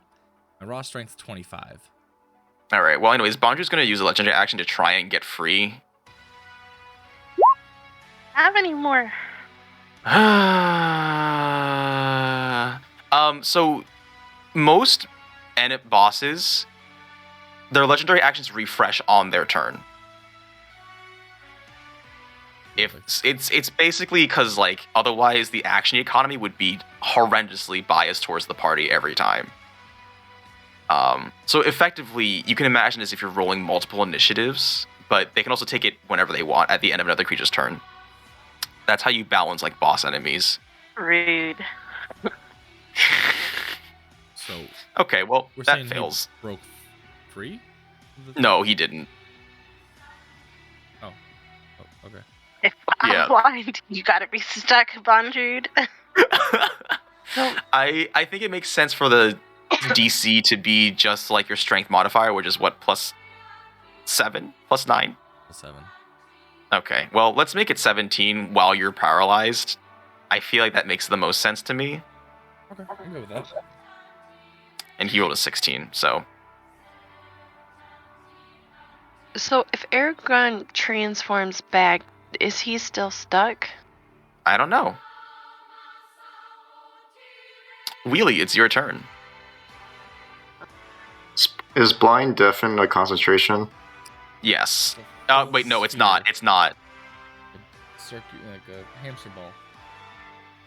my raw strength 25. Alright, well, anyways, Bondru's going to use a legendary action to try and get free. Have any more? So most Enip bosses, their legendary actions refresh on their turn. If it's basically because, like, otherwise the action economy would be horrendously biased towards the party every time. So effectively, you can imagine as if you're rolling multiple initiatives, but they can also take it whenever they want at the end of another creature's turn. That's how you balance, like, boss enemies. Rude. So, Okay, well, we're that saying fails. he broke free? No, he didn't. Oh, okay. If I'm Yeah. blind, you gotta be stuck, Bondrude. I think it makes sense for the DC to be just like your strength modifier, which is what, +7? +9? 7. Okay, well, let's make it 17 while you're paralyzed. I feel like that makes the most sense to me. Okay, I can go with that. And he rolled a 16, so... So if Eragon transforms back, is he still stuck? I don't know. Wheelie, it's your turn. Is blind deafen a concentration? Yes. Wait, no, it's not. It's not. Like a hamster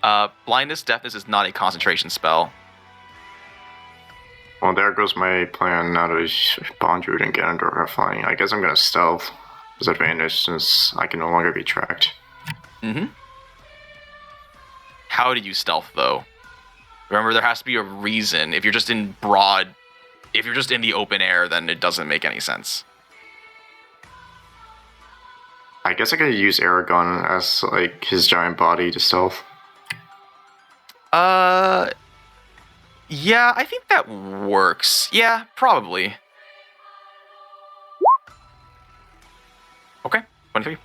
ball. Blindness, Deafness is not a concentration spell. Well, there goes my plan now that Bondrude and Ganondorf are flying. I guess I'm gonna stealth. Disadvantage since I can no longer be tracked. Mm-hmm. How do you stealth, though? Remember, there has to be a reason. If you're just in the open air, then it doesn't make any sense. I guess I could use Eragon as, like, his giant body to stealth. Yeah, I think that works. Yeah, probably. Okay, 23.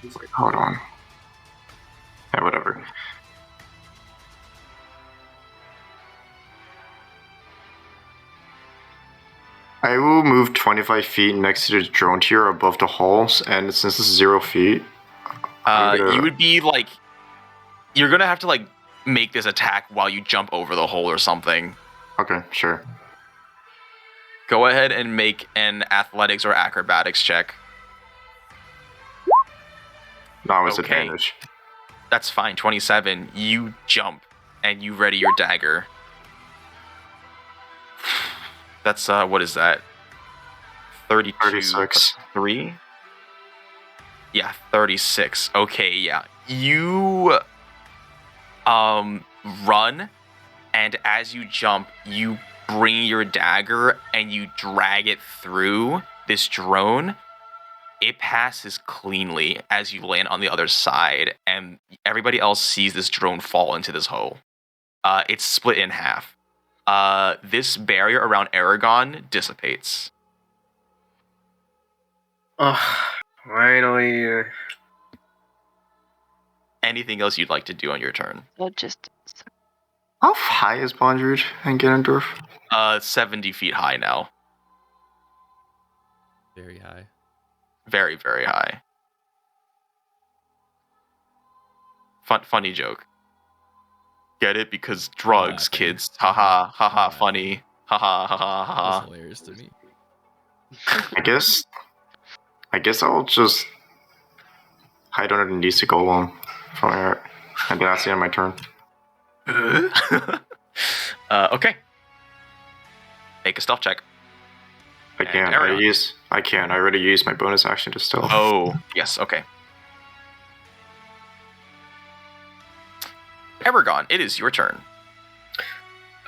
It's like, hold on. Yeah, whatever. I will move 25 feet next to the drone tier above the holes, and since this is 0 feet, you would be like, you're gonna have to like make this attack while you jump over the hole or something. Okay, sure. Go ahead and make an athletics or acrobatics check. No, it's Okay. advantage. That's fine. 27. You jump and you ready your dagger. That's what is that? 32 36. 3? Yeah, 36. Okay, yeah. You run, and as you jump, you bring your dagger and you drag it through this drone. It passes cleanly as you land on the other side, and everybody else sees this drone fall into this hole. It's split in half. This barrier around Eragon dissipates. Oh, finally. Anything else you'd like to do on your turn? Logistics. How high is Bondrewd and Ganondorf? 70 feet high now. Very high. Very, very high. Funny joke. Get it? Because drugs, laughing. kids. Haha, haha, I'm funny. Haha, haha, That's haha. hilarious to me. I guess I'll just hide underneath the golem from there, and that's the end of my turn. Okay. Make a stealth check. I And can't. Eragon. I can't. I already used my bonus action to stealth. Oh, yes, okay. Eragon, it is your turn.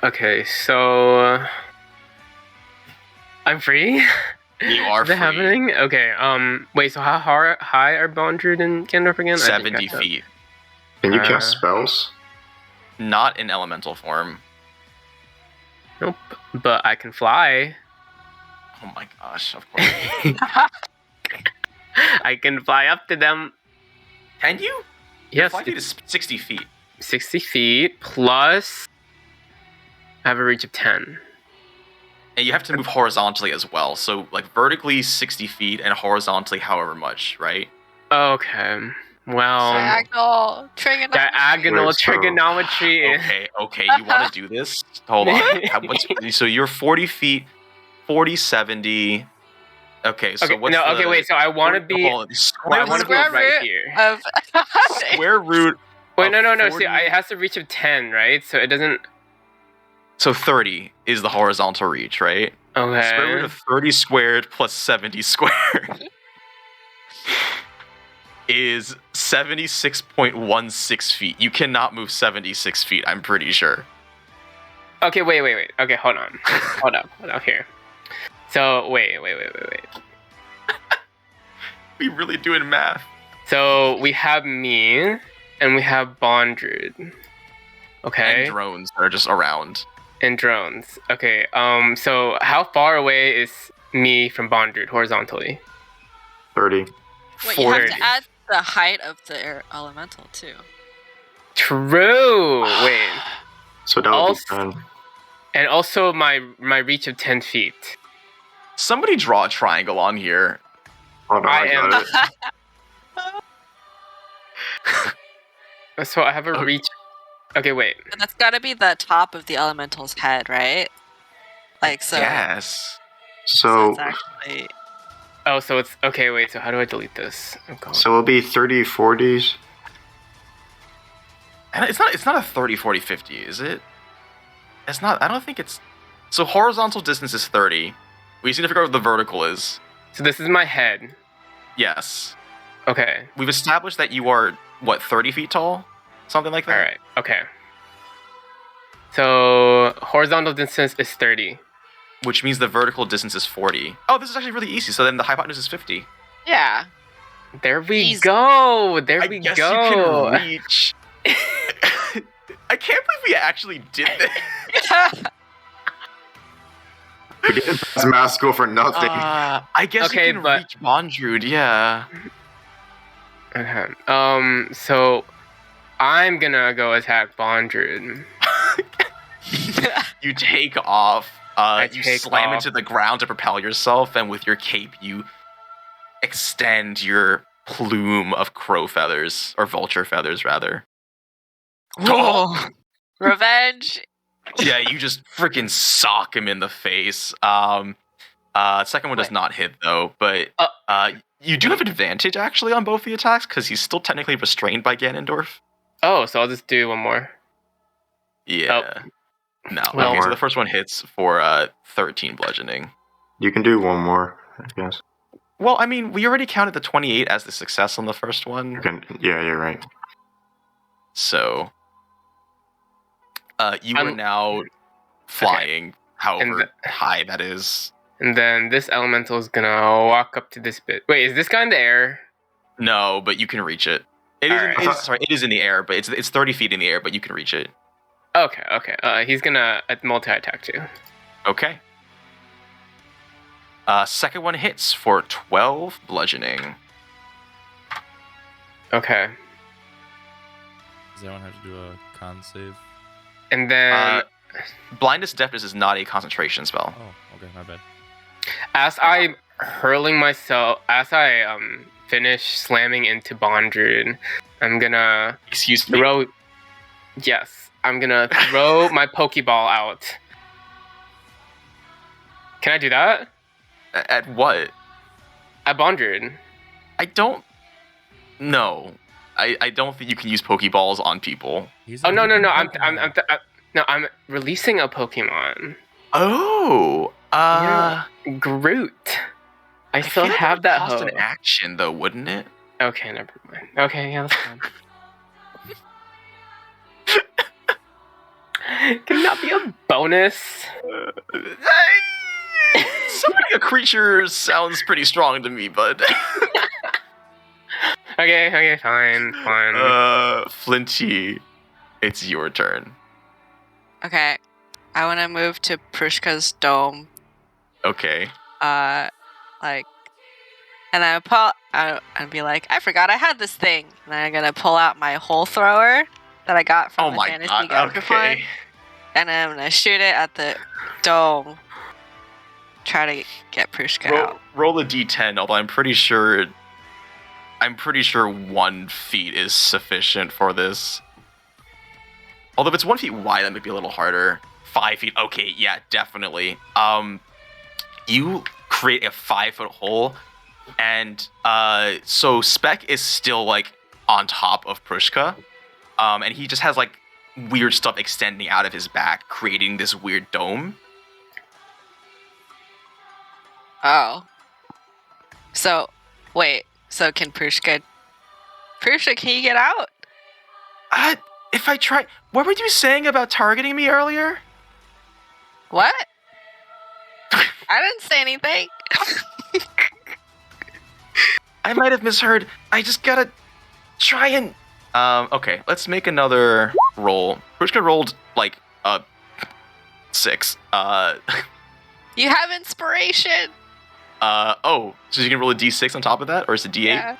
Okay, so I'm free. You are Is that free. happening? Okay. Wait. So how high are Bondrewd and Ganondorf again? I didn't 70 catch that. feet. Can you cast spells? Not in elemental form. Nope. But I can fly. Oh my gosh, of course. I can fly up to them. Can you? Your Yes, flight speed it's is 60 feet. 60 feet plus. I have a reach of 10. And you have to move horizontally as well. So, like, vertically 60 feet and horizontally however much, right? Okay. Well, Diagonal trigonometry. diagonal Wait, so- trigonometry. Okay, you want to do this? Hold on. So you're 40 feet, 40, 70. Okay, so Okay, what's no, the... okay, wait, so I want to be. Hold on, Well, I Square, want to be Square right root here. of square root... Wait, of no. 40 See, it has a reach of 10, right? So it doesn't. So 30 is the horizontal reach, right? Okay. Square root of 30 squared plus 70 squared is 76.16 feet. You cannot move 76 feet, I'm pretty sure. Okay, wait. Okay, hold on. hold up here. So, wait. We really doing math. So, we have me, and we have Bondrewd. Okay? And drones that are just around. And drones. Okay, so how far away is me from Bondrewd horizontally? 30. Wait, you have 40. to add the height of the elemental too. True! Wait. So that would be Also- 10. And also my reach of 10 feet. Somebody draw a triangle on here. Oh no, I I got it. So I have a Okay. reach. Okay, wait. And that's got to be the top of the elemental's head, right? Like so. Yes. So So, it's actually. Oh, so it's okay. Wait. So how do I delete this? Oh, God. so it'll be 30, 40s. And it's not a 30, 40, 50, is it? It's not. I don't think it's... So horizontal distance is 30. We just need to figure out what the vertical is. So this is my head. Yes. Okay. We've established that you are, what, 30 feet tall? Something like that? All right. Okay. So horizontal distance is 30. Which means the vertical distance is 40. Oh, this is actually really easy. So then the hypotenuse is 50. Yeah. There we Easy. go. There I we guess go. you can reach... I can't believe we actually did this. We did this math school for nothing. I guess Okay, you can but- reach Bondrewd, yeah. Okay. So I'm gonna go attack Bondred. You take off. You take slam off. into the ground to propel yourself, and with your cape, you extend your plume of crow feathers, or vulture feathers, rather. Whoa. Revenge. Yeah, you just freaking sock him in the face. Second one does not hit though, but you do have an advantage actually on both the attacks because he's still technically restrained by Ganondorf. Oh, so I'll just do one more. Yeah. No. Well, Okay, so the first one hits for 13 bludgeoning. You can do one more, I guess. Well, I mean, we already counted the 28 as the success on the first one. Yeah, you're right. So, you are now flying, however high that is. And then this elemental is gonna walk up to this bit. Wait, is this guy in the air? No, but you can reach it. It is in the air, but it's 30 feet in the air, but you can reach it. Okay. He's gonna multi-attack too. Okay. Second one hits for 12 bludgeoning. Okay. Does anyone have to do a con save? And then Blindness Deafness is not a concentration spell. Oh, okay, my bad. as I finish slamming into Bondred, I'm gonna throw. Yes, I'm gonna throw my Pokeball out. Can I do that? At what? At Bondred. I don't. No, I don't think you can use Pokeballs on people. No! I'm releasing a Pokemon. Oh. Groot. I still feel have that cost hoe. an action though, wouldn't it? Okay, never mind. Okay, yeah, that's fine. Can that be a bonus? Summoning a creature sounds pretty strong to me, bud. Okay, fine. Flinty, it's your turn. Okay. I want to move to Prushka's dome. Okay. And I'd be like, I forgot I had this thing. And I'm gonna pull out my hole thrower that I got from the Dynasty Galadriel. And I'm gonna shoot it at the dome. Try to get Prushka out. Roll a d10, although I'm pretty sure 1 feet is sufficient for this. Although if it's 1 feet wide, that might be a little harder. 5 feet, okay, yeah, definitely. You create a 5-foot hole, and so Spec is still like on top of Prushka, and he just has like weird stuff extending out of his back, creating this weird dome. Oh. So, wait. So can Prushka, can you get out? If I try... What were you saying about targeting me earlier? What? I didn't say anything. I might have misheard. I just gotta try and... okay, let's make another roll. Prushka rolled, like, 6. You have inspiration. Oh, so you can roll a d6 on top of that? Or is it d8? Yeah.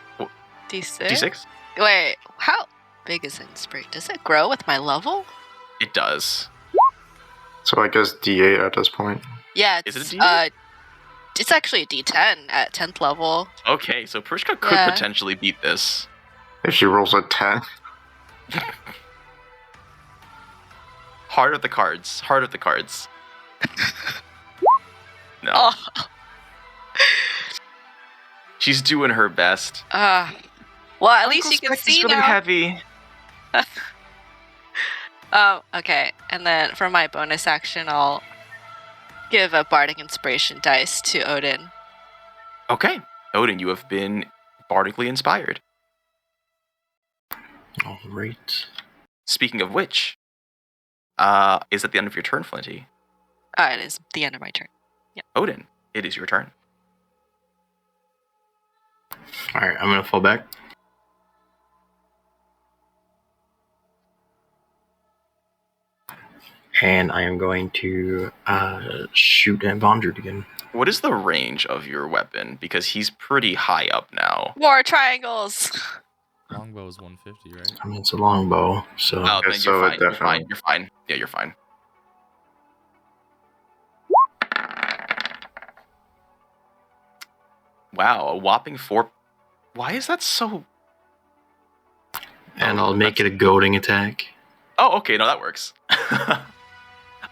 D6? D6? Wait, how big is inspiration? Does it grow with my level? It does. So I guess D8 at this point. Yeah, is it a D8? It's actually a D10 at 10th level. Okay, so Prushka could potentially beat this. If she rolls a 10. Heart of the cards. No. Oh. She's doing her best. Well, at least you can see really now. Heavy. Oh, okay. And then for my bonus action, I'll give a bardic inspiration dice to Odin. Okay. Odin, you have been bardically inspired. All right. Speaking of which, is at the end of your turn, Flinty. It is the end of my turn. Yeah. Odin, it is your turn. Alright, I'm gonna fall back. And I am going to shoot at Bondred again. What is the range of your weapon? Because he's pretty high up now. War triangles. Longbow is 150, right? I mean, it's a longbow, so Oh, then so you're it fine. You're fine. definitely- You're fine. Yeah, you're fine. Wow, a whopping 4. Why is that so? and Oh, I'll make it a goading attack. Oh, okay. No, that works.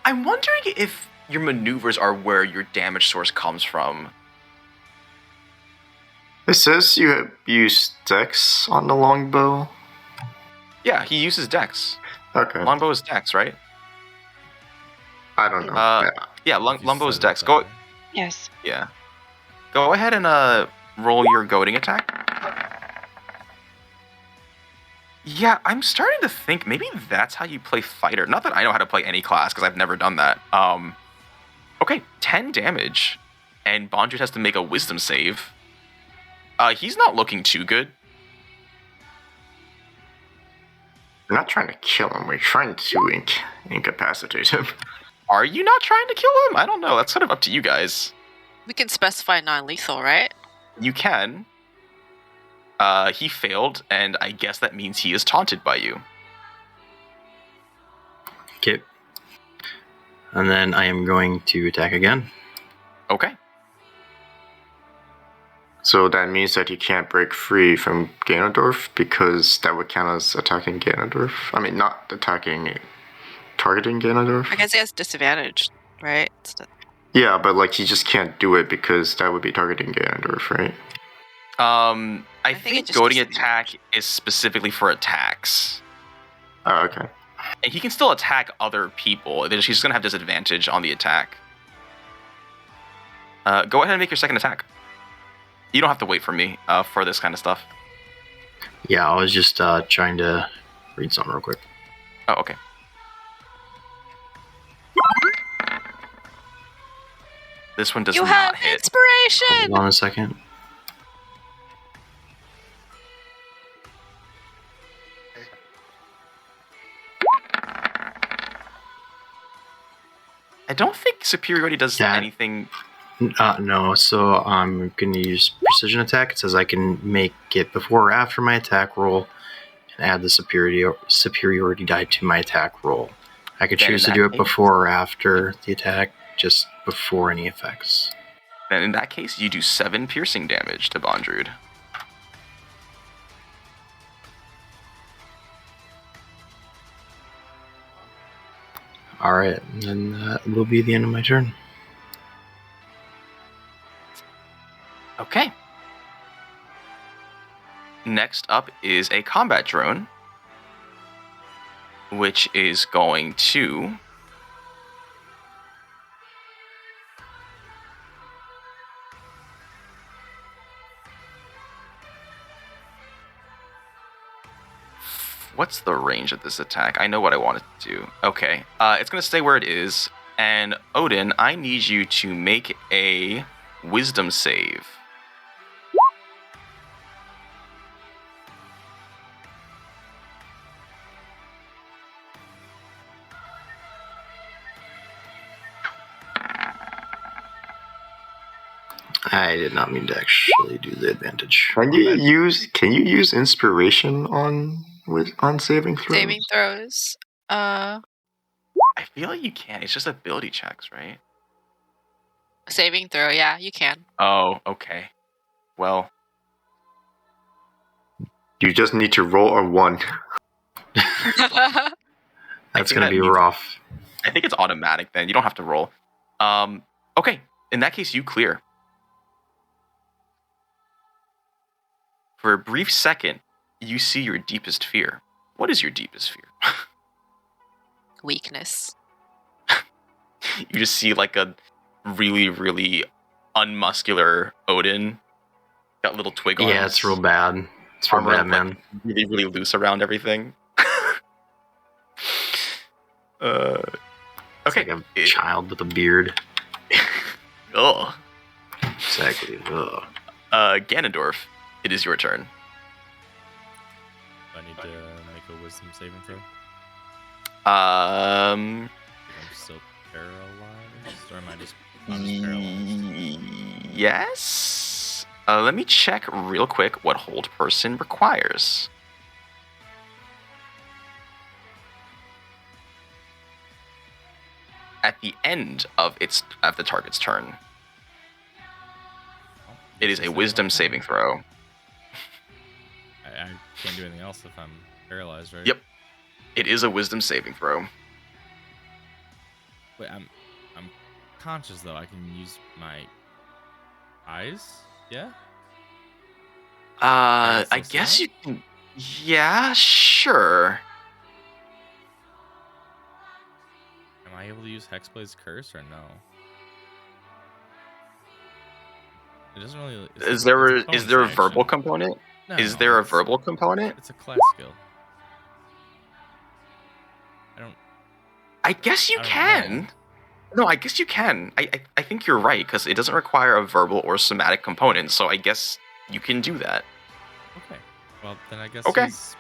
I'm wondering if your maneuvers are where your damage source comes from. It says you have used Dex on the longbow. Yeah, he uses Dex. Okay. Longbow is Dex, right? I don't know. Yeah, If you Longbow is set it Dex. that Go. way. Yes. Yeah. Go ahead and roll your goading attack. Yeah, I'm starting to think maybe that's how you play fighter. Not that I know how to play any class because I've never done that. Okay, 10 damage, and Bondrewd has to make a Wisdom save. He's not looking too good. We're not trying to kill him. We're trying to incapacitate him. Are you not trying to kill him? I don't know. That's kind of up to you guys. We can specify non-lethal, right? You can. He failed, and I guess that means he is taunted by you. Okay. And then I am going to attack again. Okay. So that means that he can't break free from Ganondorf because that would count as attacking Ganondorf. I mean, not attacking, targeting Ganondorf. I guess he has disadvantage, right? Yeah, but like he just can't do it because that would be targeting Ganondorf, right? I think it think just goading disadvantage. attack is specifically for attacks. Oh, okay. And he can still attack other people. He's just going to have disadvantage on the attack. Go ahead and make your second attack. You don't have to wait for me for this kind of stuff. Yeah, I was just trying to read something real quick. Oh, okay. This one does You not have hit. inspiration! Hold on a second. I don't think superiority does That- anything. No, so I'm going to use precision attack. It says I can make it before or after my attack roll and add the superiority die to my attack roll. I could Then in choose to that do it case- before or after the attack, just before any effects. Then in that case, you do 7 piercing damage to Bondrewd. Alright, and that will be the end of my turn. Okay. Next up is a combat drone, which is going to what's the range of this attack? I know what I want it to do. Okay. It's going to stay where it is. And Odin, I need you to make a wisdom save. I did not mean to actually do the advantage. Can you use inspiration on saving throws? Saving throws. I feel like you can. It's just ability checks, right? Saving throw, yeah, you can. Oh, okay. Well, You just need to roll a 1. That's think going that to be means- rough. I think it's automatic then. You don't have to roll. Okay. In that case, you clear. For a brief second, you see your deepest fear. What is your deepest fear? Weakness. You just see like a really, really unmuscular Odin. Got little twig arms. Yeah, it's real bad. It's real Armor, bad, man. Really, really loose around everything. It's Okay. like a child with a beard. Ugh. Exactly. Ugh. Ganondorf, it is your turn. I need to make a wisdom saving throw. Um, I'm still paralyzed, or am I just yes. Let me check real quick what hold person requires. at the end of the target's turn. Well, It guess is a that's not wisdom gonna saving happen. throw. I can't do anything else if I'm paralyzed, right? Yep. It is a wisdom saving throw. Wait, I'm conscious though. I can use my eyes. Yeah. I still guess see you can. Yeah, sure. Am I able to use Hexblade's Curse or no? It doesn't really. Is there a bonus verbal action. component? No, Is no, there a it's- verbal component? It's a class skill. I guess you I don't can. know. No, I guess you can. I think you're right, because it doesn't require a verbal or somatic component, so I guess you can do that. Okay. Well, then I guess Okay. he's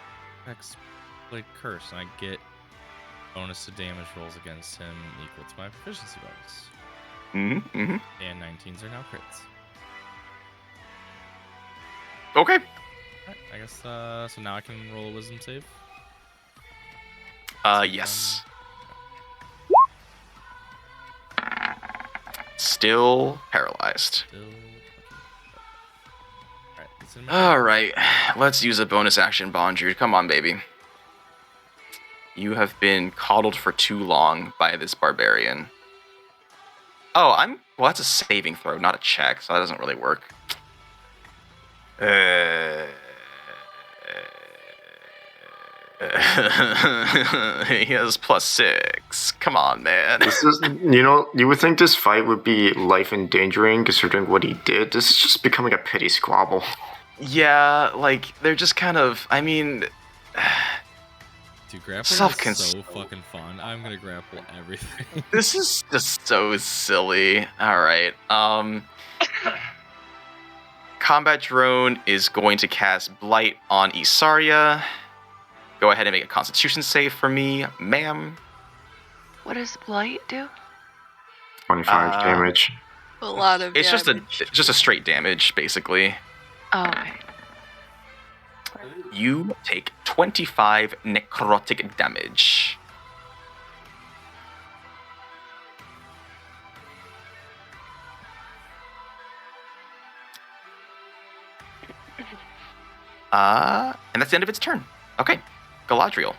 Hexblade Curse, and I get bonus to damage rolls against him equal to my proficiency bonus. Mm-hmm. And 19s are now crits. Okay. Alright, I guess, so now I can roll a wisdom save? Yes. Still paralyzed. Alright, it's in my Alright, let's use a bonus action bond, Druid. Come on, baby. You have been coddled for too long by this barbarian. Oh, well, that's a saving throw, not a check, so that doesn't really work. He has +6. Come on, man. This is, you would think this fight would be life endangering considering what he did. This is just becoming a petty squabble. Yeah, like, they're just kind of, I mean... Dude, grappling is Self-cons- so fucking fun. I'm gonna grapple everything. This is just so silly. Alright, Combat Drone is going to cast Blight on Isarya. Go ahead and make a Constitution save for me, ma'am. What does Blight do? 25 damage. A lot of It's damage. just a straight damage, basically. Oh, okay. You take 25 necrotic damage. And that's the end of its turn. Okay, Galadriel.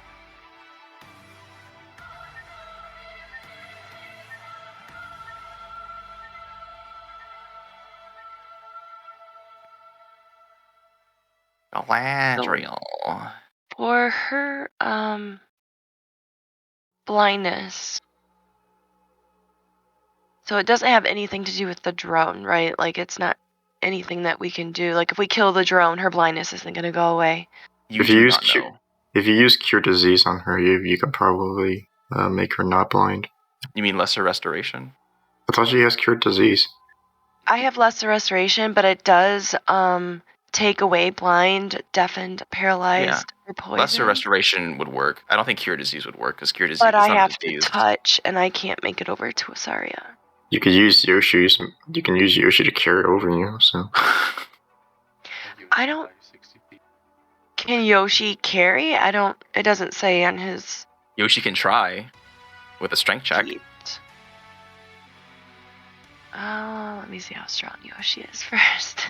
Galadriel. For her blindness. So it doesn't have anything to do with the drone, right? Like it's not anything that we can do. Like if we kill the drone, her blindness isn't going to go away. You If do you use not know. If you use Cure Disease on her, you could probably make her not blind. You mean Lesser Restoration? I thought she has Cure Disease. I have lesser restoration, but it does take away blind, deafened, paralyzed, or poison. Lesser Restoration would work. I don't think Cure Disease would work, because Cure Disease But is I not have a to disease. touch, and I can't make it over to Isarya. You could use Yoshi's. You can use Yoshi to carry it over you. So I don't. Can Yoshi carry? I don't. It doesn't say on his. Yoshi can try with a strength check. sheet. Let me see how strong Yoshi is first.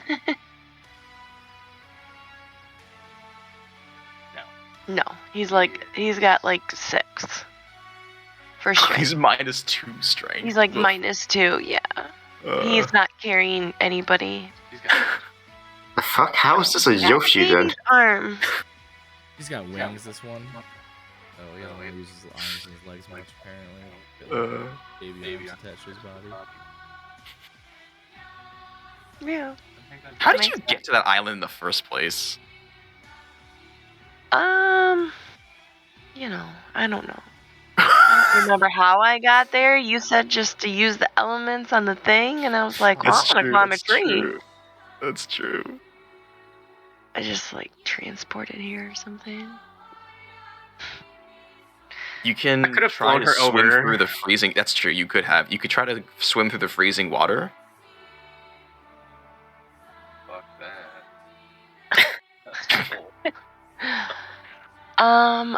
No, he's got like 6 for strength. He's -2 strength. He's like -2, yeah. He's not carrying anybody. the fuck? How is this a Yoshi then? Baby's arm. He's got wings, this one. Oh, he only uses his arms and his legs much, apparently. Baby arms attached to his body. Yeah. How did you get to that island in the first place? I don't know. I don't remember how I got there. You said just to use the elements on the thing, and I was like, well, I'm gonna climb a tree. That's true. I just like transported here or something. You can I could have try flown to her swim over. through the freezing. That's true. You could have. You could try to swim through the freezing water. Fuck that. That's cool.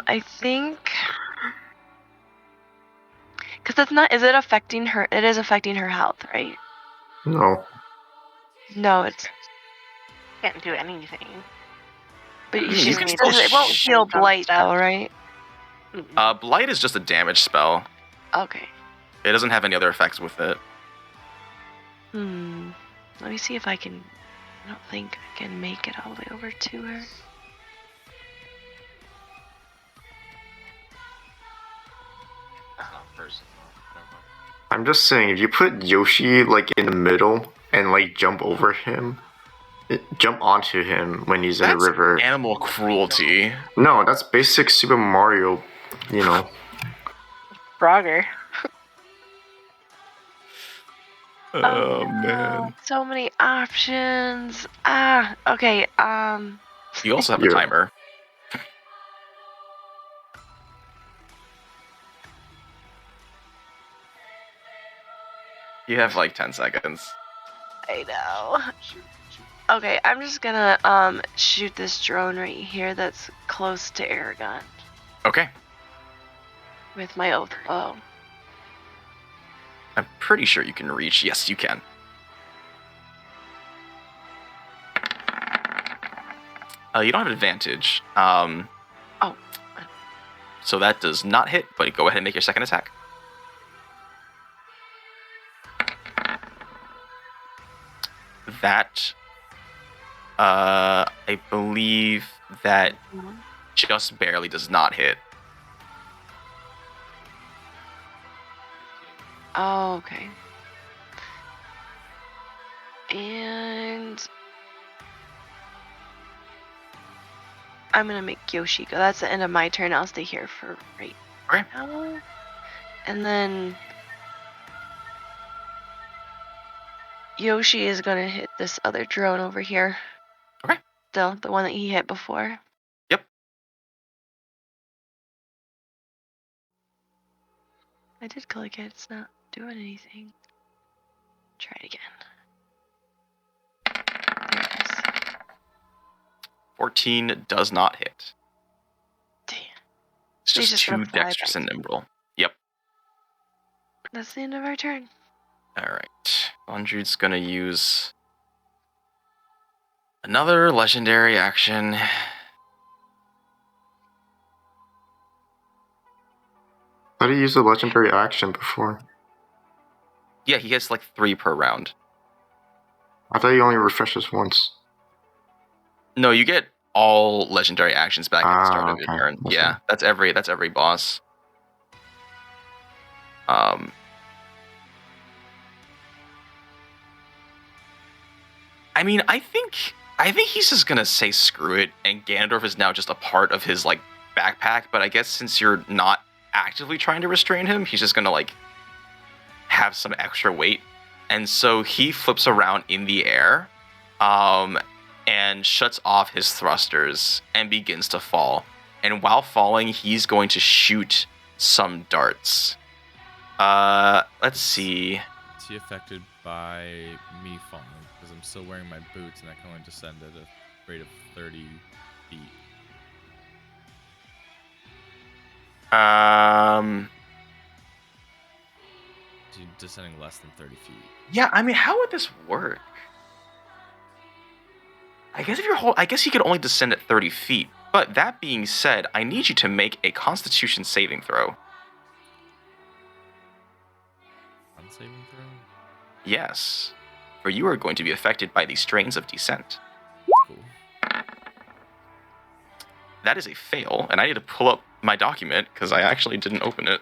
I think Because it's not. Is it affecting her? It is affecting her health, right? No. No, it's. Can't do anything. But You she's. can still It won't sh- heal on blight stuff. though, right? Blight is just a damage spell. Okay. It doesn't have any other effects with it. Let me see if I can. I don't think I can make it all the way over to her. I'm just saying, if you put Yoshi like in the middle and like jump over him, jump onto him when he's in the That's river. animal cruelty. No, that's basic Super Mario, you know. Frogger. Oh man. So many options. Okay. You also have a Yeah. timer. You have like 10 seconds. I know. Okay, I'm just gonna shoot this drone right here that's close to Eragon Okay. with my oath bow. I'm pretty sure you can reach. Yes, you can. You don't have advantage. Oh. So that does not hit, but go ahead and make your second attack. That, I believe that just barely does not hit. Oh, okay. And I'm gonna make Yoshi go. That's the end of my turn. I'll stay here for right Okay. now. And then Yoshi is gonna hit this other drone over here. Okay. Still, the one that he hit before. Yep. I did click it. It's not doing anything. Try it again. There it is. 14 does not hit. Damn. It's He's just just gonna too fly dexterous back. and nimble. Yep. That's the end of our turn. Alright. Bondrude's gonna use another legendary action. How do you use a legendary action before? Yeah, he gets like 3 per round. I thought he only refreshes once. No, you get all legendary actions back at the start of your Okay. turn. That's Yeah, that's every boss. I mean, I think he's just gonna say screw it, and Ganondorf is now just a part of his like backpack. But I guess since you're not actively trying to restrain him, he's just gonna like have some extra weight, and so he flips around in the air, and shuts off his thrusters and begins to fall. And while falling, he's going to shoot some darts. Let's see. Is he affected by me falling? Because I'm still wearing my boots and I can only descend at a rate of 30 feet. So you're descending less than 30 feet. Yeah, I mean, how would this work? I guess he could only descend at 30 feet. But that being said, I need you to make a Constitution saving throw. Unsaving throw? Yes, for you are going to be affected by the strains of descent. Cool. That is a fail, and I need to pull up my document because I actually didn't open it.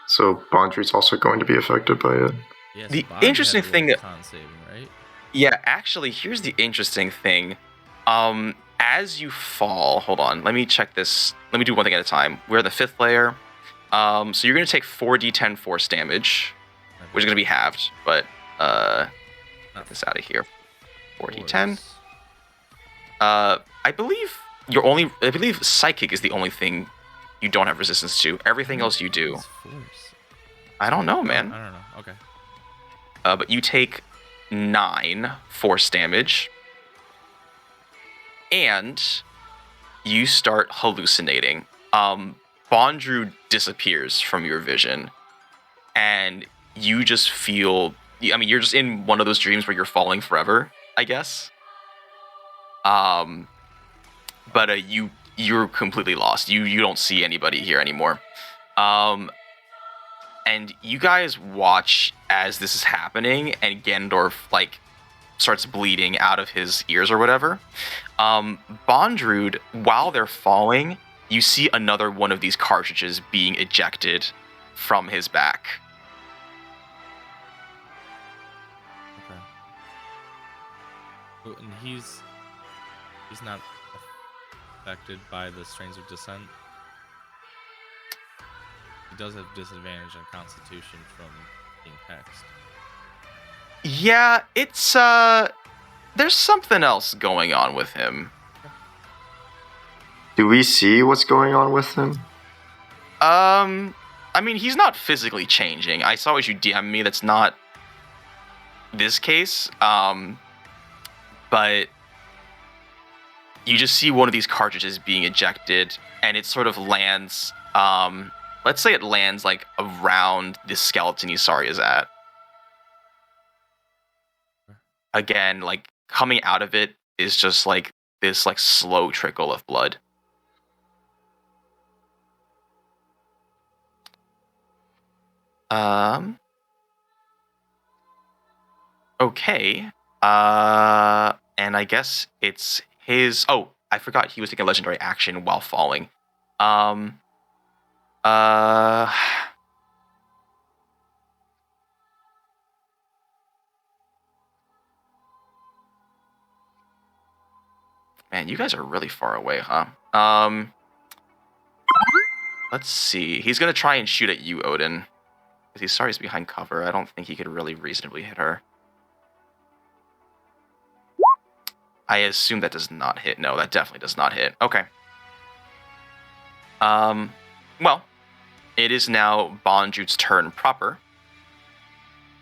So Bondrude's also going to be affected by it. Yeah, The Bobby interesting had to thing roll that- con saving, right? Yeah, actually, here's the interesting thing. As you fall, hold on, let me check this. Let me do one thing at a time. We're in the 5th layer. So you're going to take 4d10 force damage, which is going to be halved, but get this out of here. 4d10. I believe psychic is the only thing you don't have resistance to. Everything else you do. It's force. I don't know, man. I don't know. Okay. But you take 9 force damage, and you start hallucinating. Bondru disappears from your vision, and you just feel. I mean, you're just in one of those dreams where you're falling forever, I guess. But you're completely lost. You don't see anybody here anymore. And you guys watch as this is happening, and Ganondorf starts bleeding out of his ears or whatever. Bondrewd, while they're falling, you see another one of these cartridges being ejected from his back. Okay. Oh, and he's not affected by the Strains of Descent. He does have disadvantage on Constitution from being hexed. Yeah, it's there's something else going on with him. Do we see what's going on with him? I mean, he's not physically changing. I saw what you DM me. That's not this case. But you just see one of these cartridges being ejected, and it sort of lands. Let's say it lands around the skeleton Isarya's at. Again, coming out of it is just this slow trickle of blood. Okay. And I guess it's his. Oh, I forgot he was taking a legendary action while falling. Man, you guys are really far away, huh? Let's see. He's gonna try and shoot at you, Odin. Because he's sorry he's behind cover. I don't think he could really reasonably hit her. I assume that does not hit. No, that definitely does not hit. Okay. Well, it is now Bondrewd's turn proper.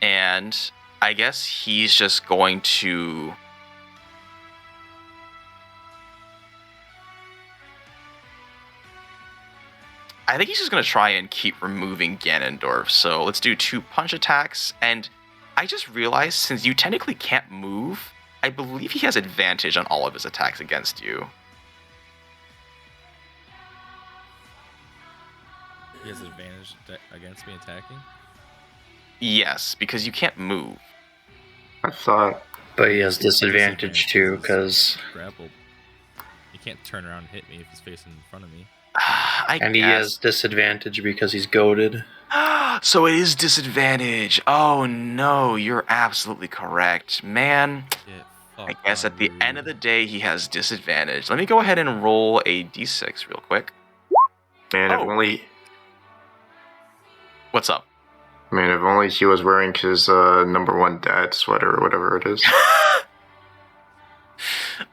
And I guess he's just going to... I think he's just going to try and keep removing Ganondorf. So let's do 2 punch attacks. And I just realized, since you technically can't move, I believe he has advantage on all of his attacks against you. He has advantage against me attacking? Yes, because you can't move. I thought. But he has disadvantage too, because... Grappled. He can't turn around and hit me if he's facing in front of me. He has disadvantage because he's goated. So it is disadvantage. Oh no, you're absolutely correct. Man, I guess at the end of the day, he has disadvantage. Let me go ahead and roll a d6 real quick. Man, if only... What's up? Man, if only he was wearing his number 1 dad sweater or whatever it is.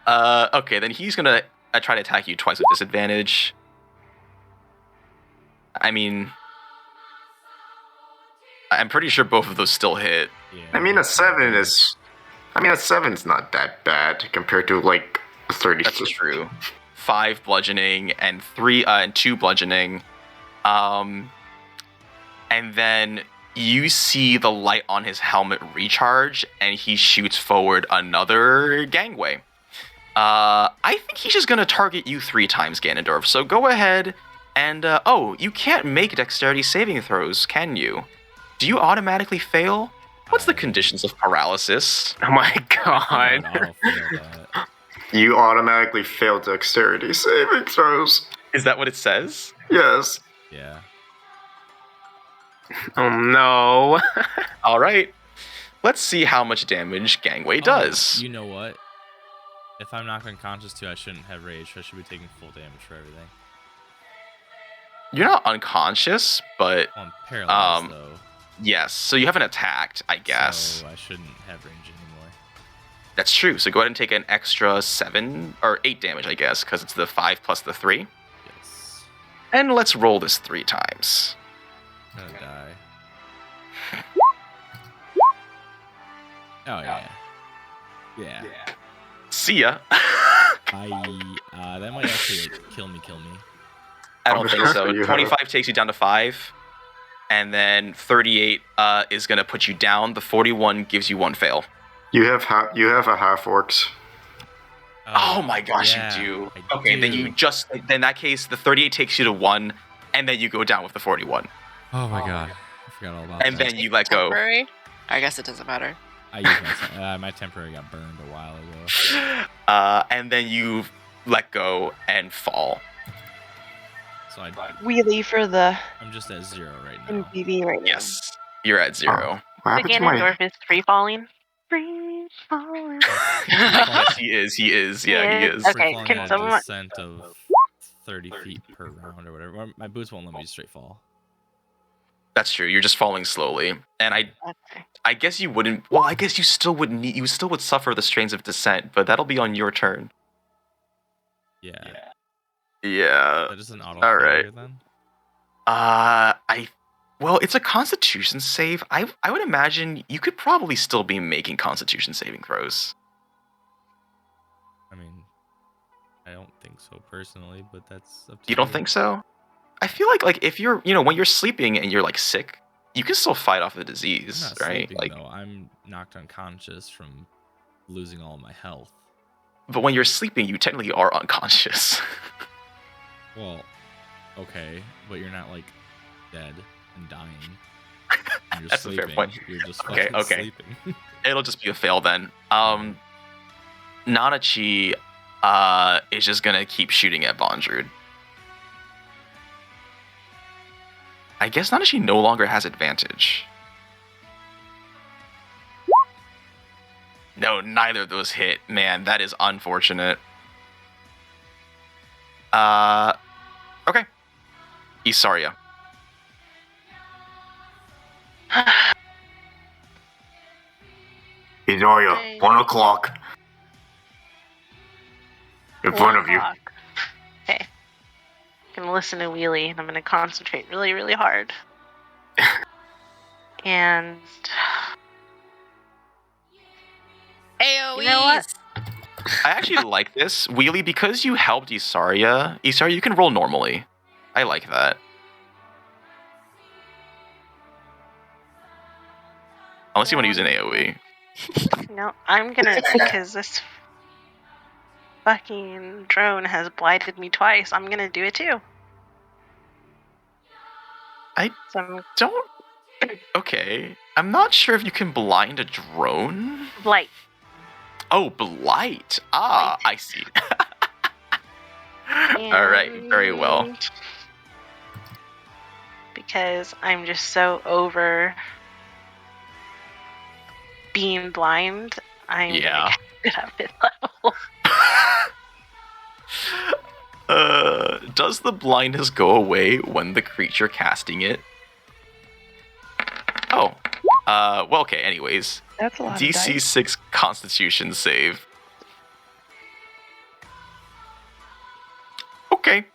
Okay, then he's gonna try to attack you twice with disadvantage. I mean, I'm pretty sure both of those still hit. Yeah. I mean, a 7 is... I mean, a 7's not that bad compared to, a 36. That's true. 5 bludgeoning and 2 bludgeoning. And then you see the light on his helmet recharge, and he shoots forward another gangway. I think he's just going to target you 3 times, Ganondorf. So go ahead and... you can't make dexterity saving throws, can you? Do you automatically fail? What's the conditions of paralysis? Oh my god. You automatically fail dexterity saving throws. Is that what it says? Yes. Yeah. Oh no. Alright. Let's see how much damage Gangway does. You know what? If I'm knocked unconscious too, I shouldn't have rage. I should be taking full damage for everything. You're not unconscious, but... Well, I'm paralyzed, though. Yes, so you haven't attacked, I guess. So I shouldn't have range anymore. That's true, so go ahead and take an extra 7, or 8 damage, I guess, because it's the 5 plus the 3. Yes. And let's roll this 3 times. I'm gonna die. Oh, yeah. Yeah. See ya. That might actually kill me. I don't think so. You have- 25 takes you down to 5, and then 38 is gonna put you down. The 41 gives you 1 fail. You have a half-orcs. Oh my gosh, yeah, you do. I Okay, then you do. just then in that case, the 38 takes you to 1, and then you go down with the 41, Oh my god. I forgot all about and that. then you let go. Temporary? I guess it doesn't matter. I used my temporary got burned a while ago. And then you let go and fall. So Wheelie for the I'm just at 0 right now. MPV right now. Yes, you're at 0. What The happened to my? Ganondorf is free falling. Free falling. Yes, he is. Yeah, he Yeah. is. Okay, Falling can at a someone- descent of 30 feet per round or whatever. My boots won't let me straight fall. That's true. You're just falling slowly, and Okay. I guess you wouldn't. Well, I guess you still would need. You still would suffer the strains of descent, but that'll be on your turn. Yeah. Yeah. That is an auto All failure right. then. Well, it's a Constitution save. I would imagine you could probably still be making Constitution saving throws. I mean, I don't think so personally, but that's up to You don't think so? I feel like if you're when you're sleeping and you're like sick, you can still fight off the I'm disease, not right? sleeping Like, though. I'm knocked unconscious from losing all my health. but when you're sleeping, you technically are unconscious. Well, okay, but you're not like dead and dying. You're That's a fair sleeping. point. You're just Okay, fucking okay. sleeping. It'll just be a fail then. Nanachi is just gonna keep shooting at Bondrewd. I guess Nanachi no longer has advantage. No, neither of those hit. Man, that is unfortunate. Okay. Isarya. Isarya, 1 o'clock. In front of you. 1 o'clock. Okay. I'm gonna listen to Wheelie, and I'm gonna concentrate really, really hard. And AoEs! You know what? I actually like this. Wheelie, because you helped Isarya, you can roll normally. I like that. Unless you want to use an AoE. no, I'm gonna because this fucking drone has blighted me twice. I'm gonna do it too. I Some don't... Okay. I'm not sure if you can blind a drone. blight. Oh, blight. Ah, I see. Alright, very well. And because I'm just so over being blind, I'm Yeah. gonna get up in level. Does the blindness go away when the creature casting it? Oh. Well, okay, anyways. That's a lot of DC dice. 6 Constitution save. Okay.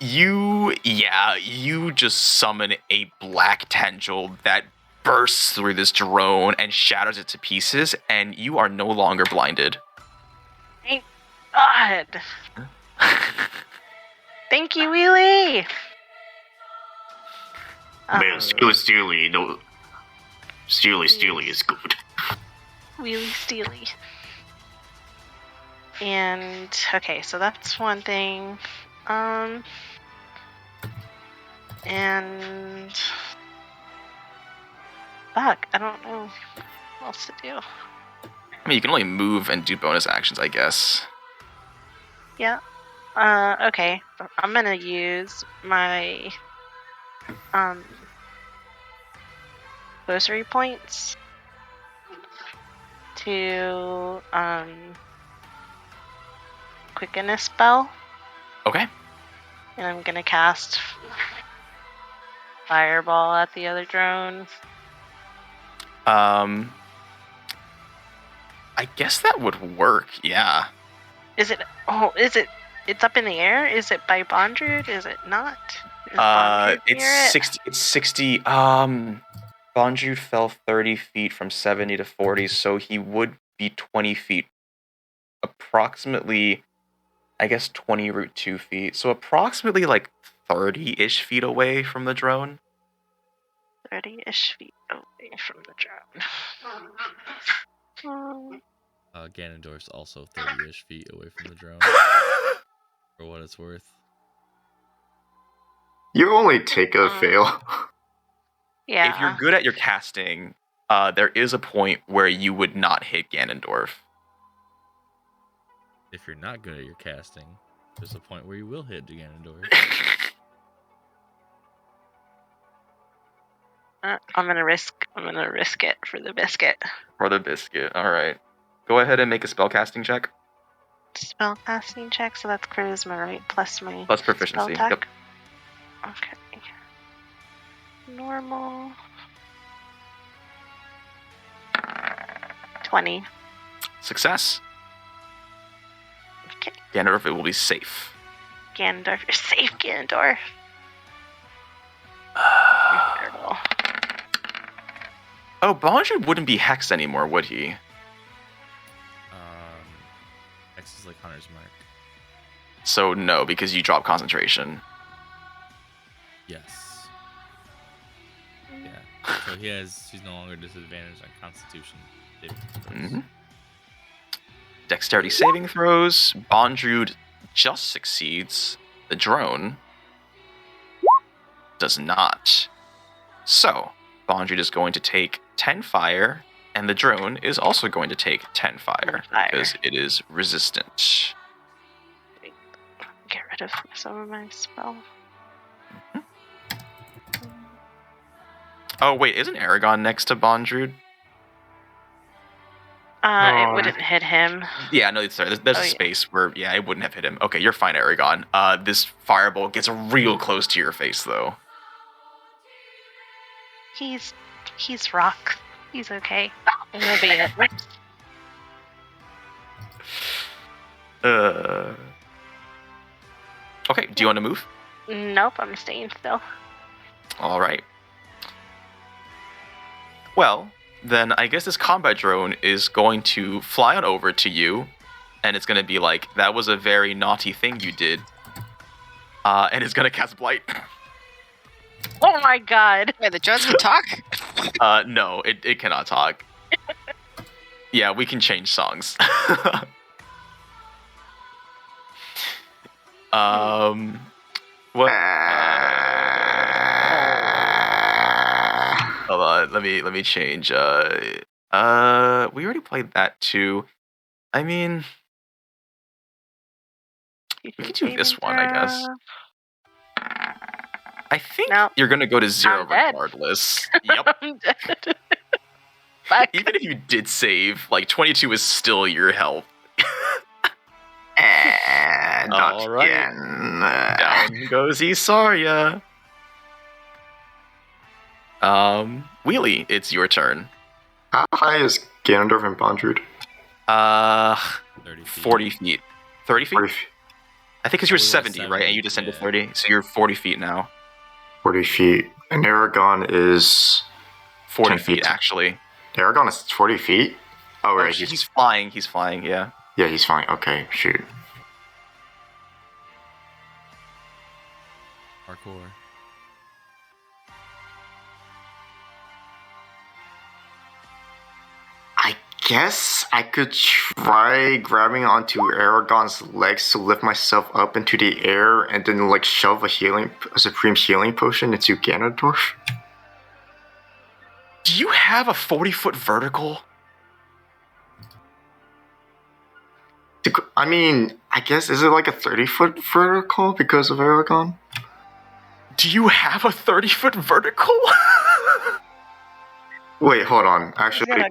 You just summon a black tendril that bursts through this drone and shatters it to pieces, and you are no longer blinded. Thank God. Thank you, Wheelie. Man, Steely, no. Steely is good. Wheelie Steely. And okay, so that's one thing. And fuck, I don't know what else to do. I mean, you can only move and do bonus actions, I guess. Yeah. Okay. I'm gonna use my sorcery points to quicken a spell, Okay. and I'm gonna cast fireball at the other drone. I guess that would work, yeah. Is it? Oh, is it? It's up in the air. Is it by Bondrewd? Is it not? Is Bondrewd near it? 60. It's 60. Bondrewd fell 30 feet from 70 to 40, so he would be 20 feet, approximately I guess 20 root 2 feet. So approximately like 30-ish feet away from the drone. 30-ish feet away from the drone. Ganondorf's also 30-ish feet away from the drone, for what it's worth. You only take a fail. Yeah. If you're good at your casting, there is a point where you would not hit Ganondorf. If you're not good at your casting, there's a point where you will hit Ganondorf. I'm gonna risk it for the biscuit. For the biscuit. All right. Go ahead and make a spellcasting check. Spellcasting check, so that's charisma, right? Plus my Plus proficiency. spell Yep. tech. Okay. Normal. 20. Success. Okay. Ganondorf, it will be safe. Ganondorf, you're safe, Ganondorf. Terrible. Oh, Bondred wouldn't be hexed anymore, would he? X is like Hunter's Mark. So no, because you drop concentration. Yes. Yeah. So he's no longer disadvantaged on Constitution saving throws. Mhm. Dexterity saving throws. Bondrude just succeeds. The drone does not. So, Bondrude is going to take 10 fire, and the drone is also going to take 10 fire, because it is resistant. Get rid of some of my spell. Oh, wait, isn't Eragon next to Bondrude? It wouldn't hit him. Yeah, no, sorry. There's a space where, yeah, it wouldn't have hit him. Okay, you're fine, Eragon. This firebolt gets real close to your face, though. He's rock. He's okay. He'll be it. Okay, do you want to move? Nope, I'm staying still. All right. Well, then I guess this combat drone is going to fly on over to you, and it's going to be like, that was a very naughty thing you did. And it's going to cast Blight. Oh my god. Wait, the drones can talk? No, it cannot talk. Yeah, we can change songs. What? Hold on, let me change. We already played that too. I mean, we can do this one, I guess. I think you're gonna go to 0 regardless. Yep. I'm dead. Even if you did save, like 22 is still your health. Not All right. again. Down goes Isarya. Wheelie, it's your turn. How high is Ganondorf and Bondrude? 30 feet. 40 feet. 30 feet? 40 feet. I think because you're Oh, yeah, 70, right? And you 70, descended yeah. 30, so you're 40 feet now. 40 feet. And Eragon is 40 10 feet, feet. actually. Eragon is 40 feet? Oh, right. He's flying, yeah. Yeah, he's fine. Okay, shoot. Parkour. I guess I could try grabbing onto Eragon's legs to lift myself up into the air and then like shove a supreme healing potion into Ganondorf. Do you have a 40-foot vertical? I mean, I guess, is it like a 30-foot vertical because of Eragon? Do you have a 30-foot vertical? Wait, hold on. Actually, gonna